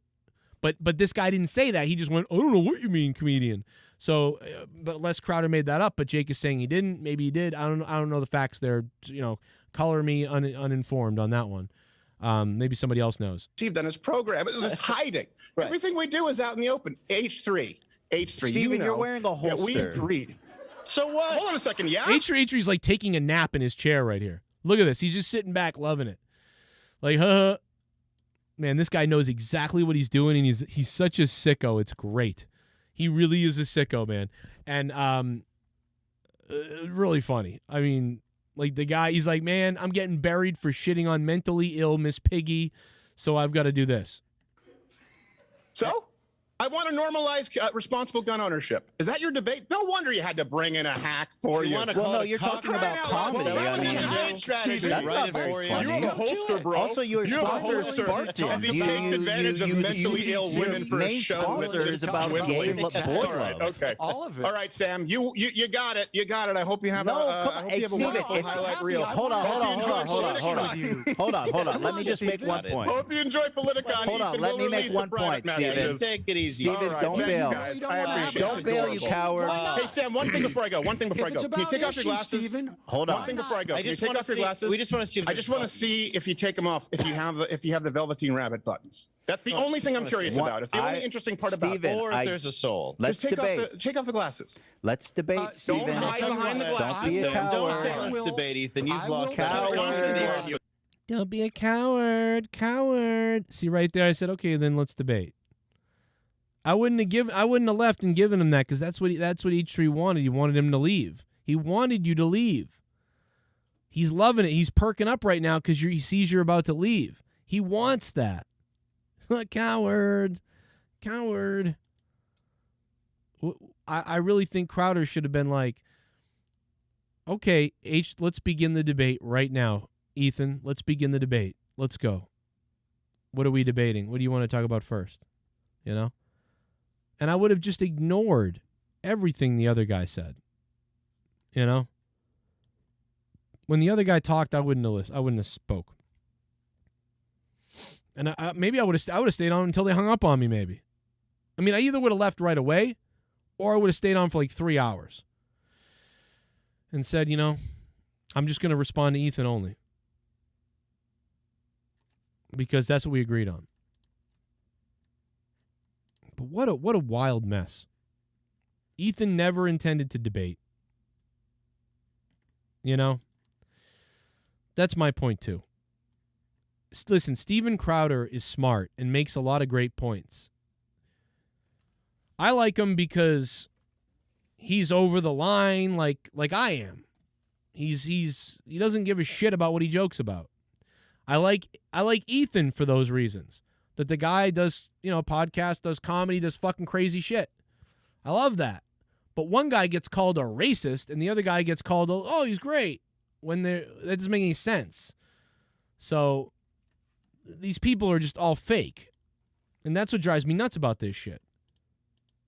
But this guy didn't say that. He just went, I don't know what you mean, comedian. So, but Les Crowder made that up. But Jake is saying he didn't. Maybe he did. I don't know the facts there. Color me uninformed on that one. Maybe somebody else knows. Received on his program. It's just hiding. Right. Everything we do is out in the open. H3. Steven, you're wearing a holster. We agreed. So what? Hold on a second. Yeah. H3H3 is like taking a nap in his chair right here. Look at this. He's just sitting back, loving it. Like, huh. Man, this guy knows exactly what he's doing, and he's such a sicko. It's great. He really is a sicko, man. And really funny. I mean, like the guy, he's like, man, I'm getting buried for shitting on mentally ill Miss Piggy, so I've got to do this. So? I want to normalize responsible gun ownership. Is that your debate? No wonder you had to bring in a hack for you. Well, no, you're talking about comedy. That's a strategy. That's not very funny. You're a holster, bro. Also, your sponsor is Spartan. He takes advantage of mentally ill women for a show. Is about gay boy love. Okay. All of it. All right, Sam. You got it. You got it. I hope you have a wonderful highlight reel. Hold on. Let me just make one point. Hope you enjoy Politicon. Hold on. Let me make one point, Steven. Take it easy. easy. Steven, All don't thanks, bail. guys. I appreciate it. Don't bail, you coward. Hey, Sam, one thing before I go. Can you take off your glasses? Steven, Hold on. One thing before I go. Can you take off your glasses? We just want to see. I just want to see if you take them off. If you have the Velveteen Rabbit buttons. That's the only thing I'm curious about. It's the only interesting part about it. Or if there's a soul. Let's Just debate. take off the glasses. Let's debate, Steven. Don't hide behind the Don't glasses. be a coward. Don't say let's debate, Ethan. You've lost Coward. Don't be a coward. See right there, I said, okay, then let's debate. I wouldn't have left and given him that because that's what H3 wanted. He wanted him to leave. He wanted you to leave. He's loving it. He's perking up right now because he sees you're about to leave. He wants that. Coward. I really think Crowder should have been like, okay, let's begin the debate right now. Ethan, let's begin the debate. Let's go. What are we debating? What do you want to talk about first? You know? And I would have just ignored everything the other guy said. You know? When the other guy talked, I wouldn't have listened. I wouldn't have spoke. And maybe I would have stayed on until they hung up on me, maybe. I mean, I either would have left right away or I would have stayed on for like 3 hours and said, you know, I'm just going to respond to Ethan only. Because that's what we agreed on. But what a wild mess. Ethan never intended to debate. You know? That's my point too. Listen, Steven Crowder is smart and makes a lot of great points. I like him because he's over the line like I am. He doesn't give a shit about what he jokes about. I like Ethan for those reasons. That the guy does, podcast, does comedy, does fucking crazy shit. I love that. But one guy gets called a racist and the other guy gets called, oh, he's great. That doesn't make any sense. So these people are just all fake. And that's what drives me nuts about this shit.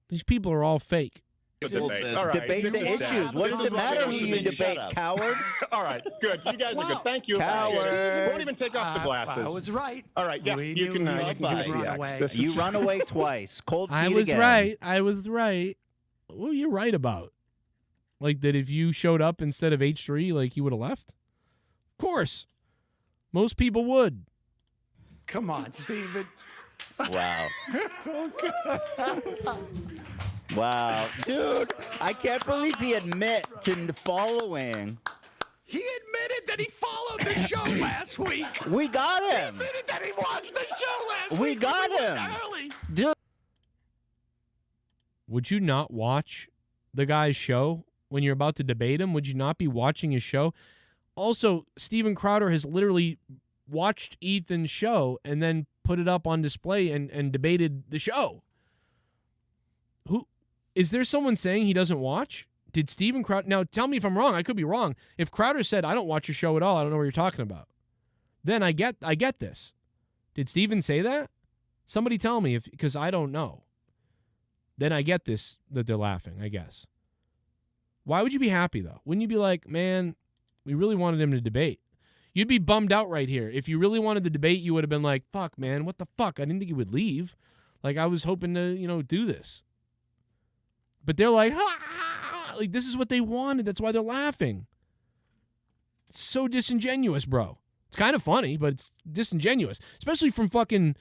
These people are all fake. Debate. All right. Debate the issues. What does it matter who you debate, coward? All right, good. You guys are good. Thank you. Coward. Won't even take off the glasses. I was right. All right, yeah, you can give it the X. You run away twice. Cold feet I was again. right. I was right. What were you right about? Like that if you showed up instead of H3, like you would have left? Of course. Most people would. Come on, Steven. Wow. Wow. Dude, I can't believe he admit to following. He admitted that he followed the show last week. We got him. He admitted that he watched the show last week. We got him. Early. Dude. Would you not watch the guy's show when you're about to debate him? Would you not be watching his show? Also, Steven Crowder has literally watched Ethan's show and then put it up on display and debated the show. Is there someone saying he doesn't watch? Did Steven Crowder... Now, tell me if I'm wrong. I could be wrong. If Crowder said, I don't watch your show at all, I don't know what you're talking about, then I get this. Did Steven say that? Somebody tell me, because I don't know. Then I get this, that they're laughing, I guess. Why would you be happy, though? Wouldn't you be like, man, we really wanted him to debate? You'd be bummed out right here. If you really wanted the debate, you would have been like, fuck, man, what the fuck? I didn't think he would leave. Like, I was hoping to, do this. But they're like, ha! Like, this is what they wanted. That's why they're laughing. It's so disingenuous, bro. It's kind of funny, but it's disingenuous. Especially from fucking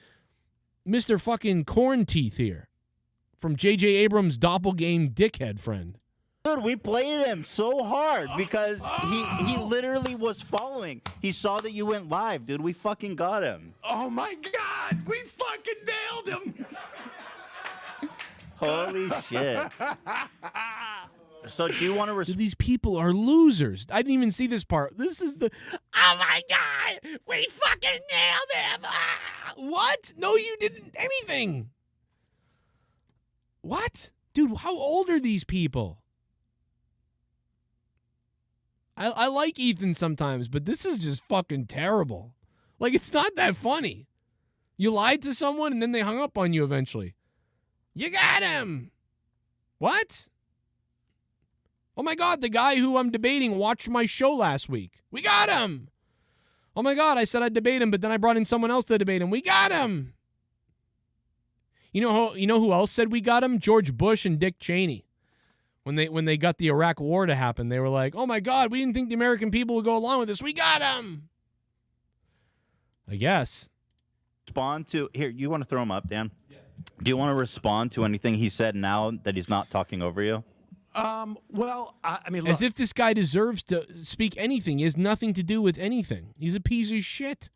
Mr. fucking Corn Teeth here. From J.J. Abrams' doppelganger dickhead friend. Dude, we played him so hard because he literally was following. He saw that you went live, dude. We fucking got him. Oh, my God. We fucking nailed him. Holy shit. So do you want to respond? These people are losers. I didn't even see this part. This is the, oh my God, we fucking nailed him. What? No, you didn't anything. What? Dude, how old are these people? I like Ethan sometimes, but this is just fucking terrible. Like, it's not that funny. You lied to someone and then they hung up on you eventually. You got him. What? Oh my God, the guy who I'm debating watched my show last week. We got him. Oh my God, I said I'd debate him, but then I brought in someone else to debate him. We got him. You know who else said we got him? George Bush and Dick Cheney. When they got the Iraq War to happen, they were like, "Oh my God, we didn't think the American people would go along with this. We got him." I guess. Respond to here. You want to throw him up, Dan? Yeah. Do you want to respond to anything he said now that he's not talking over you? Well, I mean, look, as if this guy deserves to speak anything. He has nothing to do with anything. He's a piece of shit.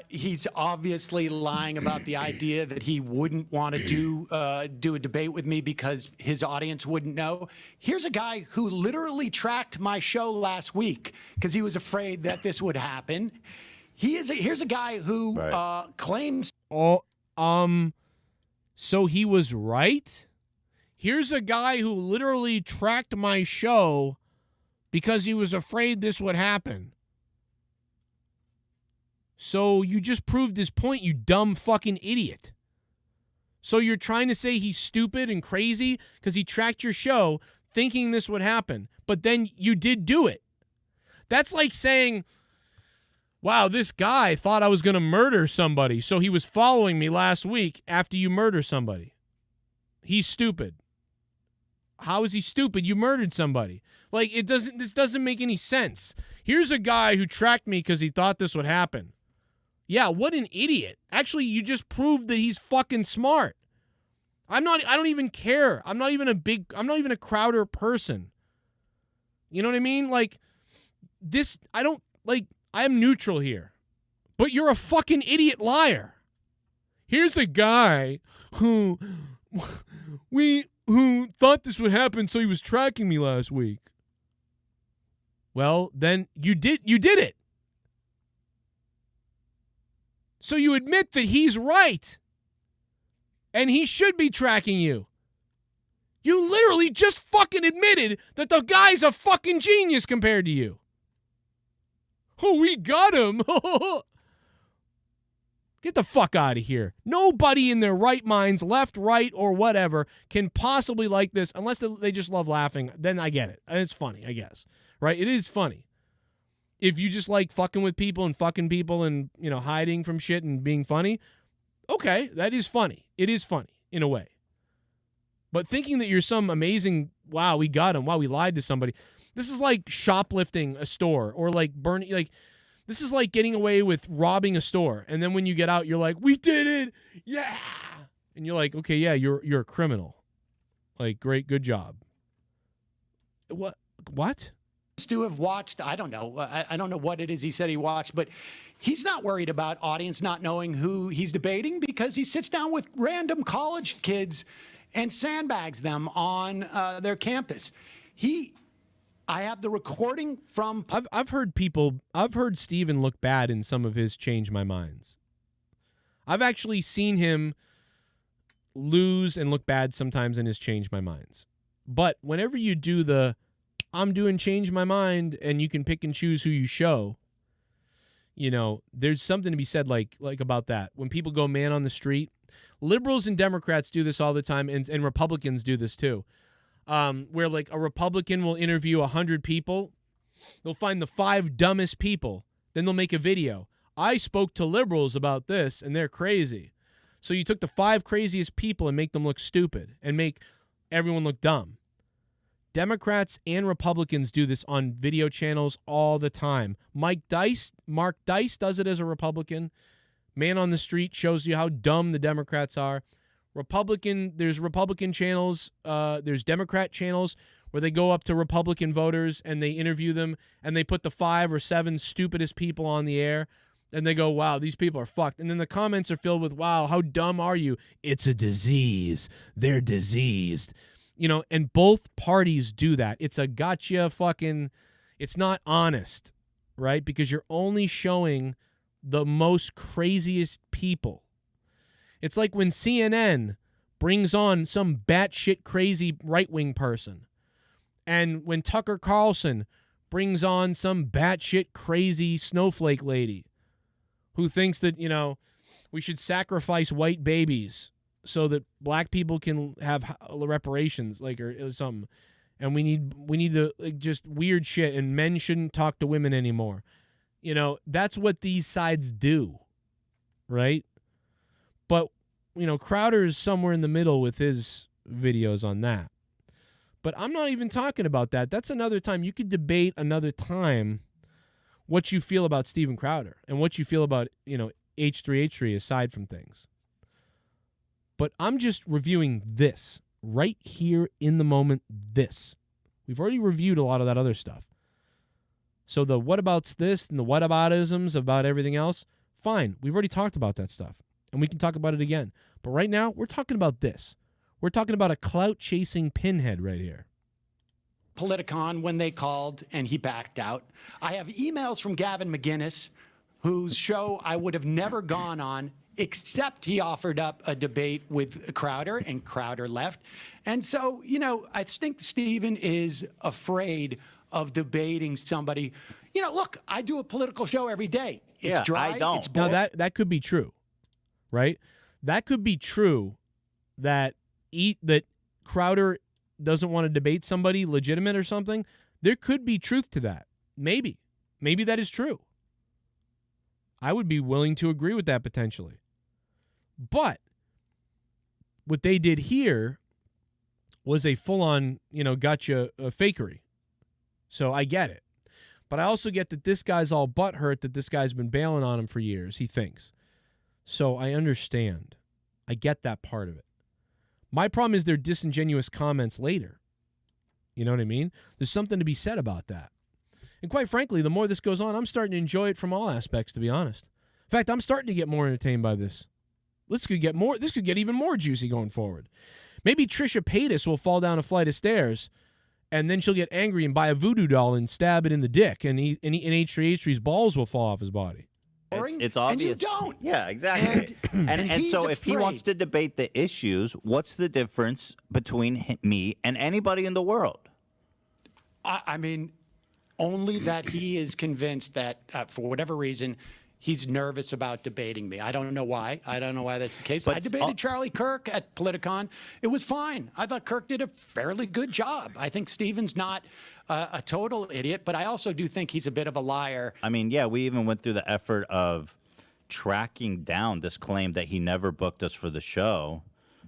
He's obviously lying about the idea that he wouldn't want to do a debate with me because his audience wouldn't know. Here's a guy who literally tracked my show last week because he was afraid that this would happen. Here's a guy who claims. So he was right? Here's a guy who literally tracked my show because he was afraid this would happen. So you just proved his point, you dumb fucking idiot. So you're trying to say he's stupid and crazy because he tracked your show thinking this would happen, but then you did do it. That's like saying, wow, this guy thought I was going to murder somebody, so he was following me last week after you murder somebody. He's stupid. How is he stupid? You murdered somebody. Like, this doesn't make any sense. Here's a guy who tracked me because he thought this would happen. Yeah, what an idiot. Actually, you just proved that he's fucking smart. I don't even care. I'm not even a Crowder person. You know what I mean? Like, I am neutral here. But you're a fucking idiot liar. Here's a guy who thought this would happen, so he was tracking me last week. Well, then you did it. So you admit that he's right. And he should be tracking you. You literally just fucking admitted that the guy's a fucking genius compared to you. Oh, we got him. Get the fuck out of here. Nobody in their right minds, left, right, or whatever, can possibly like this unless they just love laughing. Then I get it. And it's funny, I guess. Right? It is funny. If you just like fucking with people and fucking people and, hiding from shit and being funny, okay, that is funny. It is funny in a way. But thinking that you're some amazing, wow, we got him, wow, we lied to somebody. This is like shoplifting a store or like burning, like this is like getting away with robbing a store. And then when you get out, you're like, we did it. Yeah. And you're like, okay, yeah, you're a criminal. Like, great, good job. What? To have watched, I don't know. I don't know what it is he said he watched, but he's not worried about audience not knowing who he's debating because he sits down with random college kids and sandbags them on their campus. I have the recording from. I've heard Steven look bad in some of his Change My Minds. I've actually seen him lose and look bad sometimes in his Change My Minds. But whenever you do I'm doing Change My Mind and you can pick and choose who you show, there's something to be said like about that. When people go man on the street, liberals and Democrats do this all the time, and Republicans do this too. Where like a Republican will interview 100 people. They'll find the 5 dumbest people. Then they'll make a video. I spoke to liberals about this and they're crazy. So you took the 5 craziest people and make them look stupid and make everyone look dumb. Democrats and Republicans do this on video channels all the time. Mark Dice does it as a Republican. Man on the Street shows you how dumb the Democrats are. There's Republican channels, there's Democrat channels where they go up to Republican voters and they interview them and they put the 5 or 7 stupidest people on the air and they go, wow, these people are fucked. And then the comments are filled with, wow, how dumb are you? It's a disease. They're diseased. And both parties do that. It's a gotcha fucking, it's not honest, right? Because you're only showing the most craziest people. It's like when CNN brings on some batshit crazy right-wing person. And when Tucker Carlson brings on some batshit crazy snowflake lady who thinks that, we should sacrifice white babies so that black people can have reparations, or something. And we need to, just weird shit, and men shouldn't talk to women anymore. That's what these sides do, right? But Crowder's somewhere in the middle with his videos on that. But I'm not even talking about that. That's another time. You could debate another time what you feel about Steven Crowder and what you feel about, H3H3 aside from things. But I'm just reviewing this right here in the moment. This. We've already reviewed a lot of that other stuff. So the whatabouts this and the whataboutisms about everything else, fine. We've already talked about that stuff. And we can talk about it again. But right now, we're talking about this. We're talking about a clout-chasing pinhead right here. Politicon when they called and he backed out. I have emails from Gavin McGinnis, whose show I would have never gone on, except he offered up a debate with Crowder, and Crowder left. And so, I think Steven is afraid of debating somebody. Look, I do a political show every day. It's dry. I don't. It's boring. Now, that could be true, right? That could be true that Crowder doesn't want to debate somebody legitimate or something. There could be truth to that. Maybe that is true. I would be willing to agree with that potentially. But what they did here was a full-on, gotcha fakery. So I get it. But I also get that this guy's all butthurt that this guy's been bailing on him for years, he thinks. So I understand. I get that part of it. My problem is their disingenuous comments later. You know what I mean? There's something to be said about that. And quite frankly, the more this goes on, I'm starting to enjoy it from all aspects, to be honest. In fact, I'm starting to get more entertained by this. This could get even more juicy going forward. Maybe Trisha Paytas will fall down a flight of stairs, and then she'll get angry and buy a voodoo doll and stab it in the dick, and H3H3's balls will fall off his body. It's obvious. And you don't. Yeah, exactly. And so if he wants to debate the issues, what's the difference between me and anybody in the world? I mean, only that he is convinced that for whatever reason, he's nervous about debating me. I don't know why. I don't know why that's the case. I debated Charlie Kirk at Politicon. It was fine. I thought Kirk did a fairly good job. I think Steven's not a total idiot, but I also do think he's a bit of a liar. I mean, yeah, we even went through the effort of tracking down this claim that he never booked us for the show.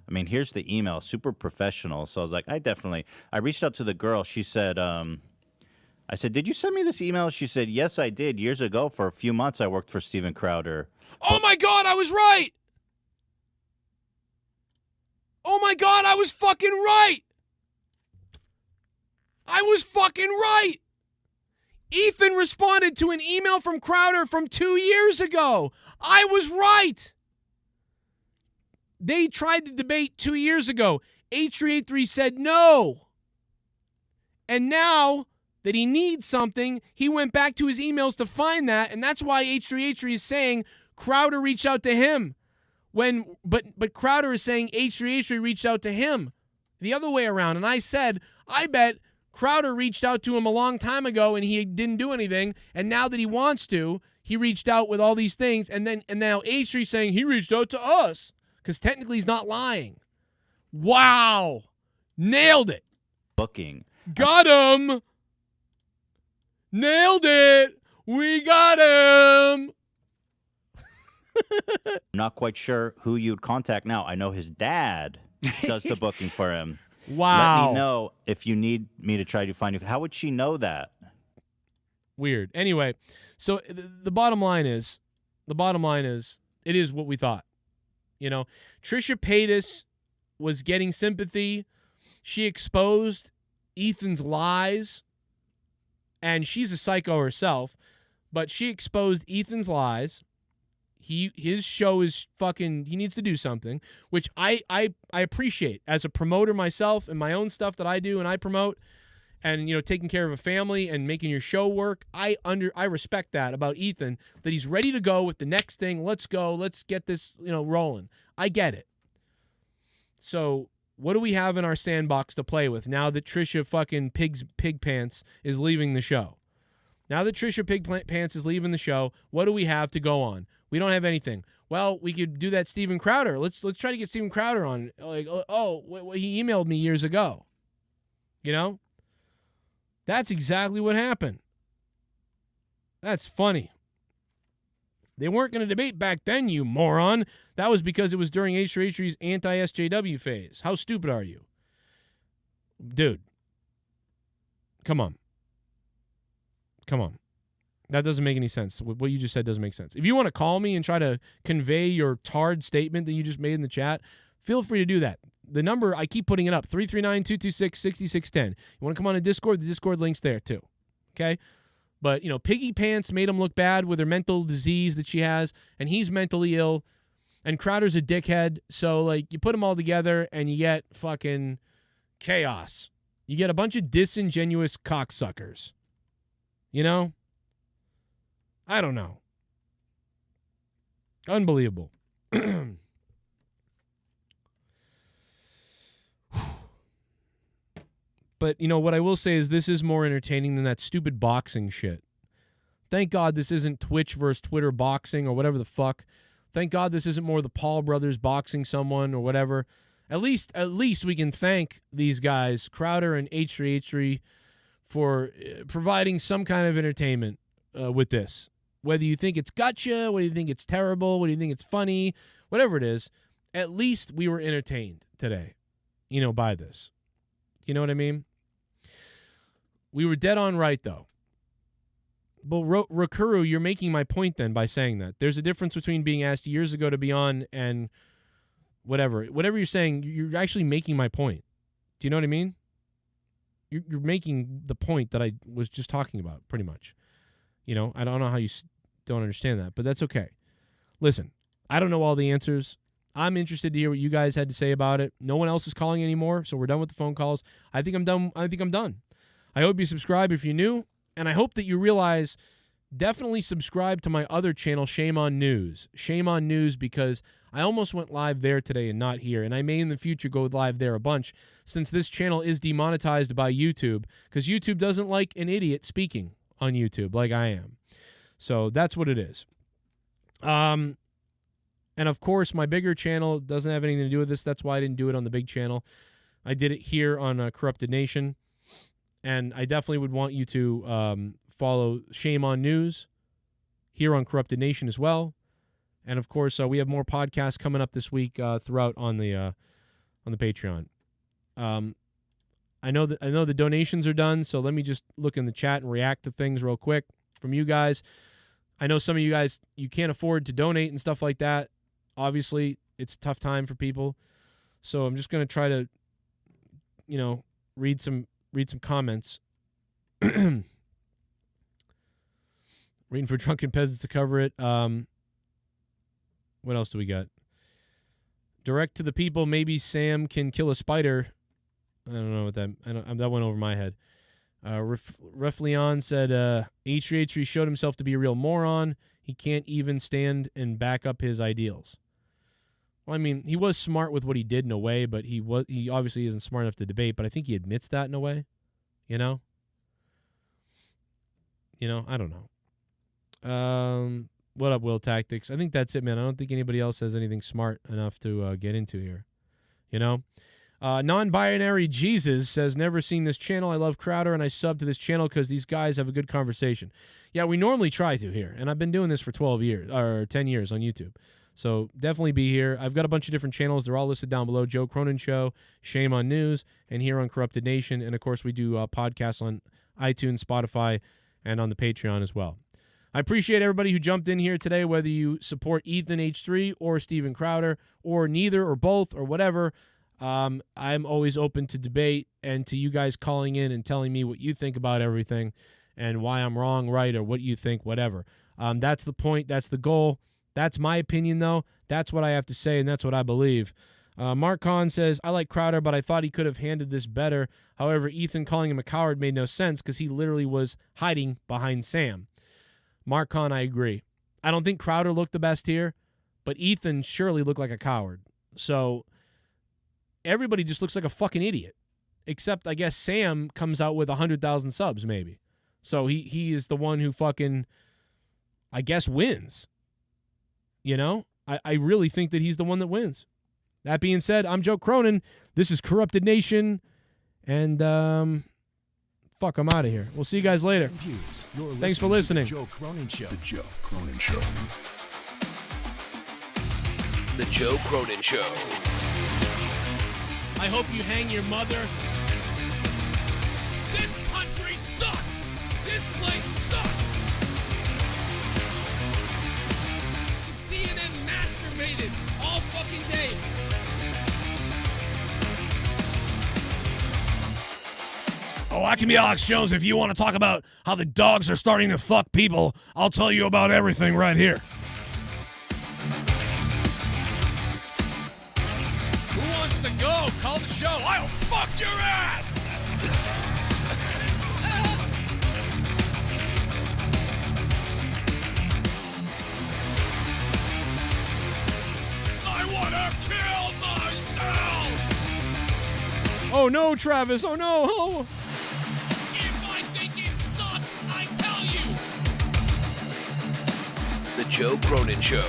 I mean, here's the email, super professional. So I was like, I reached out to the girl. She said, I said, did you send me this email? She said, yes, I did. Years ago, for a few months, I worked for Steven Crowder. Oh, my God, I was right. Oh, my God, I was fucking right. I was fucking right. Ethan responded to an email from Crowder from 2 years ago. I was right. They tried to debate 2 years ago. H3H3 said no. And now that he needs something, he went back to his emails to find that, and that's why H3H3 is saying Crowder reached out to him. But Crowder is saying H3H3 reached out to him. The other way around. And I said, I bet Crowder reached out to him a long time ago and he didn't do anything, and now that he wants to, he reached out with all these things, and now H3 is saying he reached out to us because technically he's not lying. Wow. Nailed it. Booking. Got him. Nailed it. We got him. I'm not quite sure who you'd contact now. I know his dad does the booking for him. Wow. Let me know if you need me to try to find you. How would she know that? Weird. Anyway, so the bottom line is, it is what we thought. Trisha Paytas was getting sympathy. She exposed Ethan's lies, and she's a psycho herself, but she exposed Ethan's lies. His show is fucking, he needs to do something, which I appreciate as a promoter myself and my own stuff that I do and I promote, and taking care of a family and making your show work. I respect that about Ethan, that he's ready to go with the next thing. Let's go. Let's get this rolling. I get it. So what do we have in our sandbox to play with now that Trisha fucking Pig Pants is leaving the show? Now that Trisha Pig Pants is leaving the show, what do we have to go on? We don't have anything. Well, we could do that Steven Crowder. Let's try to get Steven Crowder on. Like, he emailed me years ago. That's exactly what happened. That's funny. They weren't going to debate back then, you moron. That was because it was during H3H3's anti-SJW phase. How stupid are you? Dude. Come on. Come on. That doesn't make any sense. What you just said doesn't make sense. If you want to call me and try to convey your tarred statement that you just made in the chat, feel free to do that. The number, I keep putting it up, 339-226-6610. You want to come on to Discord? The Discord link's there too. Okay? But, you know, Piggy Pants made him look bad with her mental disease that she has, and he's mentally ill, and Crowder's a dickhead. So, like, you put them all together, and you get fucking chaos. You get a bunch of disingenuous cocksuckers. You know? I don't know. Unbelievable. But, you know, what I will say is this is more entertaining than that stupid boxing shit. Thank God this isn't Twitch versus Twitter boxing or whatever the fuck. Thank God this isn't more the Paul brothers boxing someone or whatever. At least we can thank these guys, Crowder and H3H3, for providing some kind of entertainment with this. Whether you think it's gotcha, whether you think it's terrible, whether you think it's funny, whatever it is, at least we were entertained today, you know, by this. You know what I mean? We were dead on right, though. But Rakuru, you're making my point then by saying that. There's a difference between being asked years ago to be on and whatever. Whatever you're saying, you're actually making my point. Do you know what I mean? You're making the point that I was just talking about, pretty much. You know, I don't know how you don't understand that, but that's okay. Listen, I don't know all the answers. I'm interested to hear what you guys had to say about it. No one else is calling anymore, so we're done with the phone calls. I think I'm done. I hope you subscribe if you're new, and I hope that you realize definitely subscribe to my other channel, Shame on News. Shame on News, because I almost went live there today and not here, and I may in the future go live there a bunch since this channel is demonetized by YouTube because YouTube doesn't like an idiot speaking on YouTube like I am. So that's what it is. And of course, my bigger channel doesn't have anything to do with this. That's why I didn't do it on the big channel. I did it here on Corrupted Nation. And I definitely would want you to follow Shame on News here on Corrupted Nation as well. And of course, we have more podcasts coming up this week throughout on the Patreon. I know the donations are done, so let me just look in the chat and react to things real quick from you guys. I know some of you guys, you can't afford to donate and stuff like that. Obviously, it's a tough time for people. So I'm just going to try to, you know, read some comments. Waiting for Drunken Peasants to cover it. What else do we got? Direct to the people, maybe Sam can kill a spider. I don't know what that... that went over my head. Refleon said, H3H3 showed himself to be a real moron. He can't even stand and back up his ideals. Well, I mean, he was smart with what he did in a way, but he obviously isn't smart enough to debate, but I think he admits that in a way. You know? I don't know. What up, Will Tactics? I think that's it, man. I don't think anybody else has anything smart enough to get into here. You know? Non-binary Jesus says, never seen this channel. I love Crowder, and I sub to this channel because these guys have a good conversation. Yeah, we normally try to here, and I've been doing this for 12 years, or 10 years on YouTube. So definitely be here. I've got a bunch of different channels. They're all listed down below. Joe Cronin Show, Shame on News, and here on Corrupted Nation. And, of course, we do podcasts on iTunes, Spotify, and on the Patreon as well. I appreciate everybody who jumped in here today, whether you support Ethan H3 or Steven Crowder or neither or both or whatever. I'm always open to debate and to you guys calling in and telling me what you think about everything and why I'm wrong, right, or what you think, whatever. That's the point. That's the goal. That's my opinion, though. That's what I have to say, and that's what I believe. Mark Kahn says, I like Crowder, but I thought he could have handled this better. However, Ethan calling him a coward made no sense because he literally was hiding behind Sam. Mark Kahn, I agree. I don't think Crowder looked the best here, but Ethan surely looked like a coward. So everybody just looks like a fucking idiot, except I guess Sam comes out with 100,000 subs maybe. So he is the one who fucking, I guess, wins. You know, I really think that he's the one that wins. That being said, I'm Joe Cronin. This is Corrupted Nation. And, fuck, I'm out of here. We'll see you guys later. Thanks for listening. The Joe Cronin Show. The Joe Cronin Show. The Joe Cronin Show. I hope you hang your mother. This country sucks. This place sucks. CNN masturbated all fucking day. Oh, I can be Alex Jones. If you want to talk about how the dogs are starting to fuck people, I'll tell you about everything right here. Who wants to go? Call the show. I'll fuck your ass. I want to kill myself. Oh no, Travis. Oh no. Oh. If I think it sucks, I tell you. The Joe Cronin Show.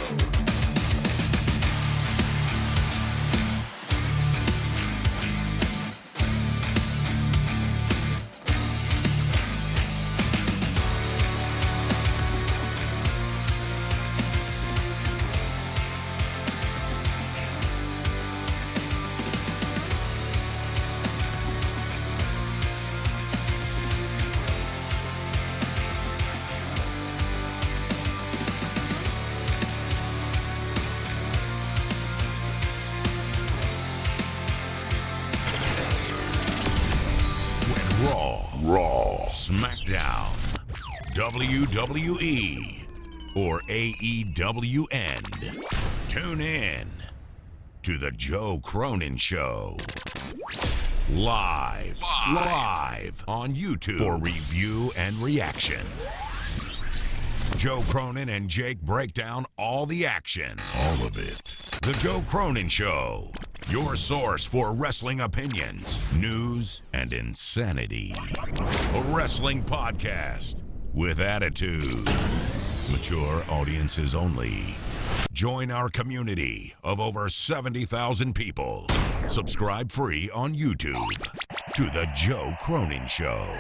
Raw, SmackDown, WWE, or AEWN. Tune in to The Joe Cronin Show. Live on YouTube for review and reaction. Joe Cronin and Jake break down all the action. All of it. The Joe Cronin Show. Your source for wrestling opinions, news, and insanity. A wrestling podcast with attitude. Mature audiences only. Join our community of over 70,000 people. Subscribe free on YouTube to The Joe Cronin Show.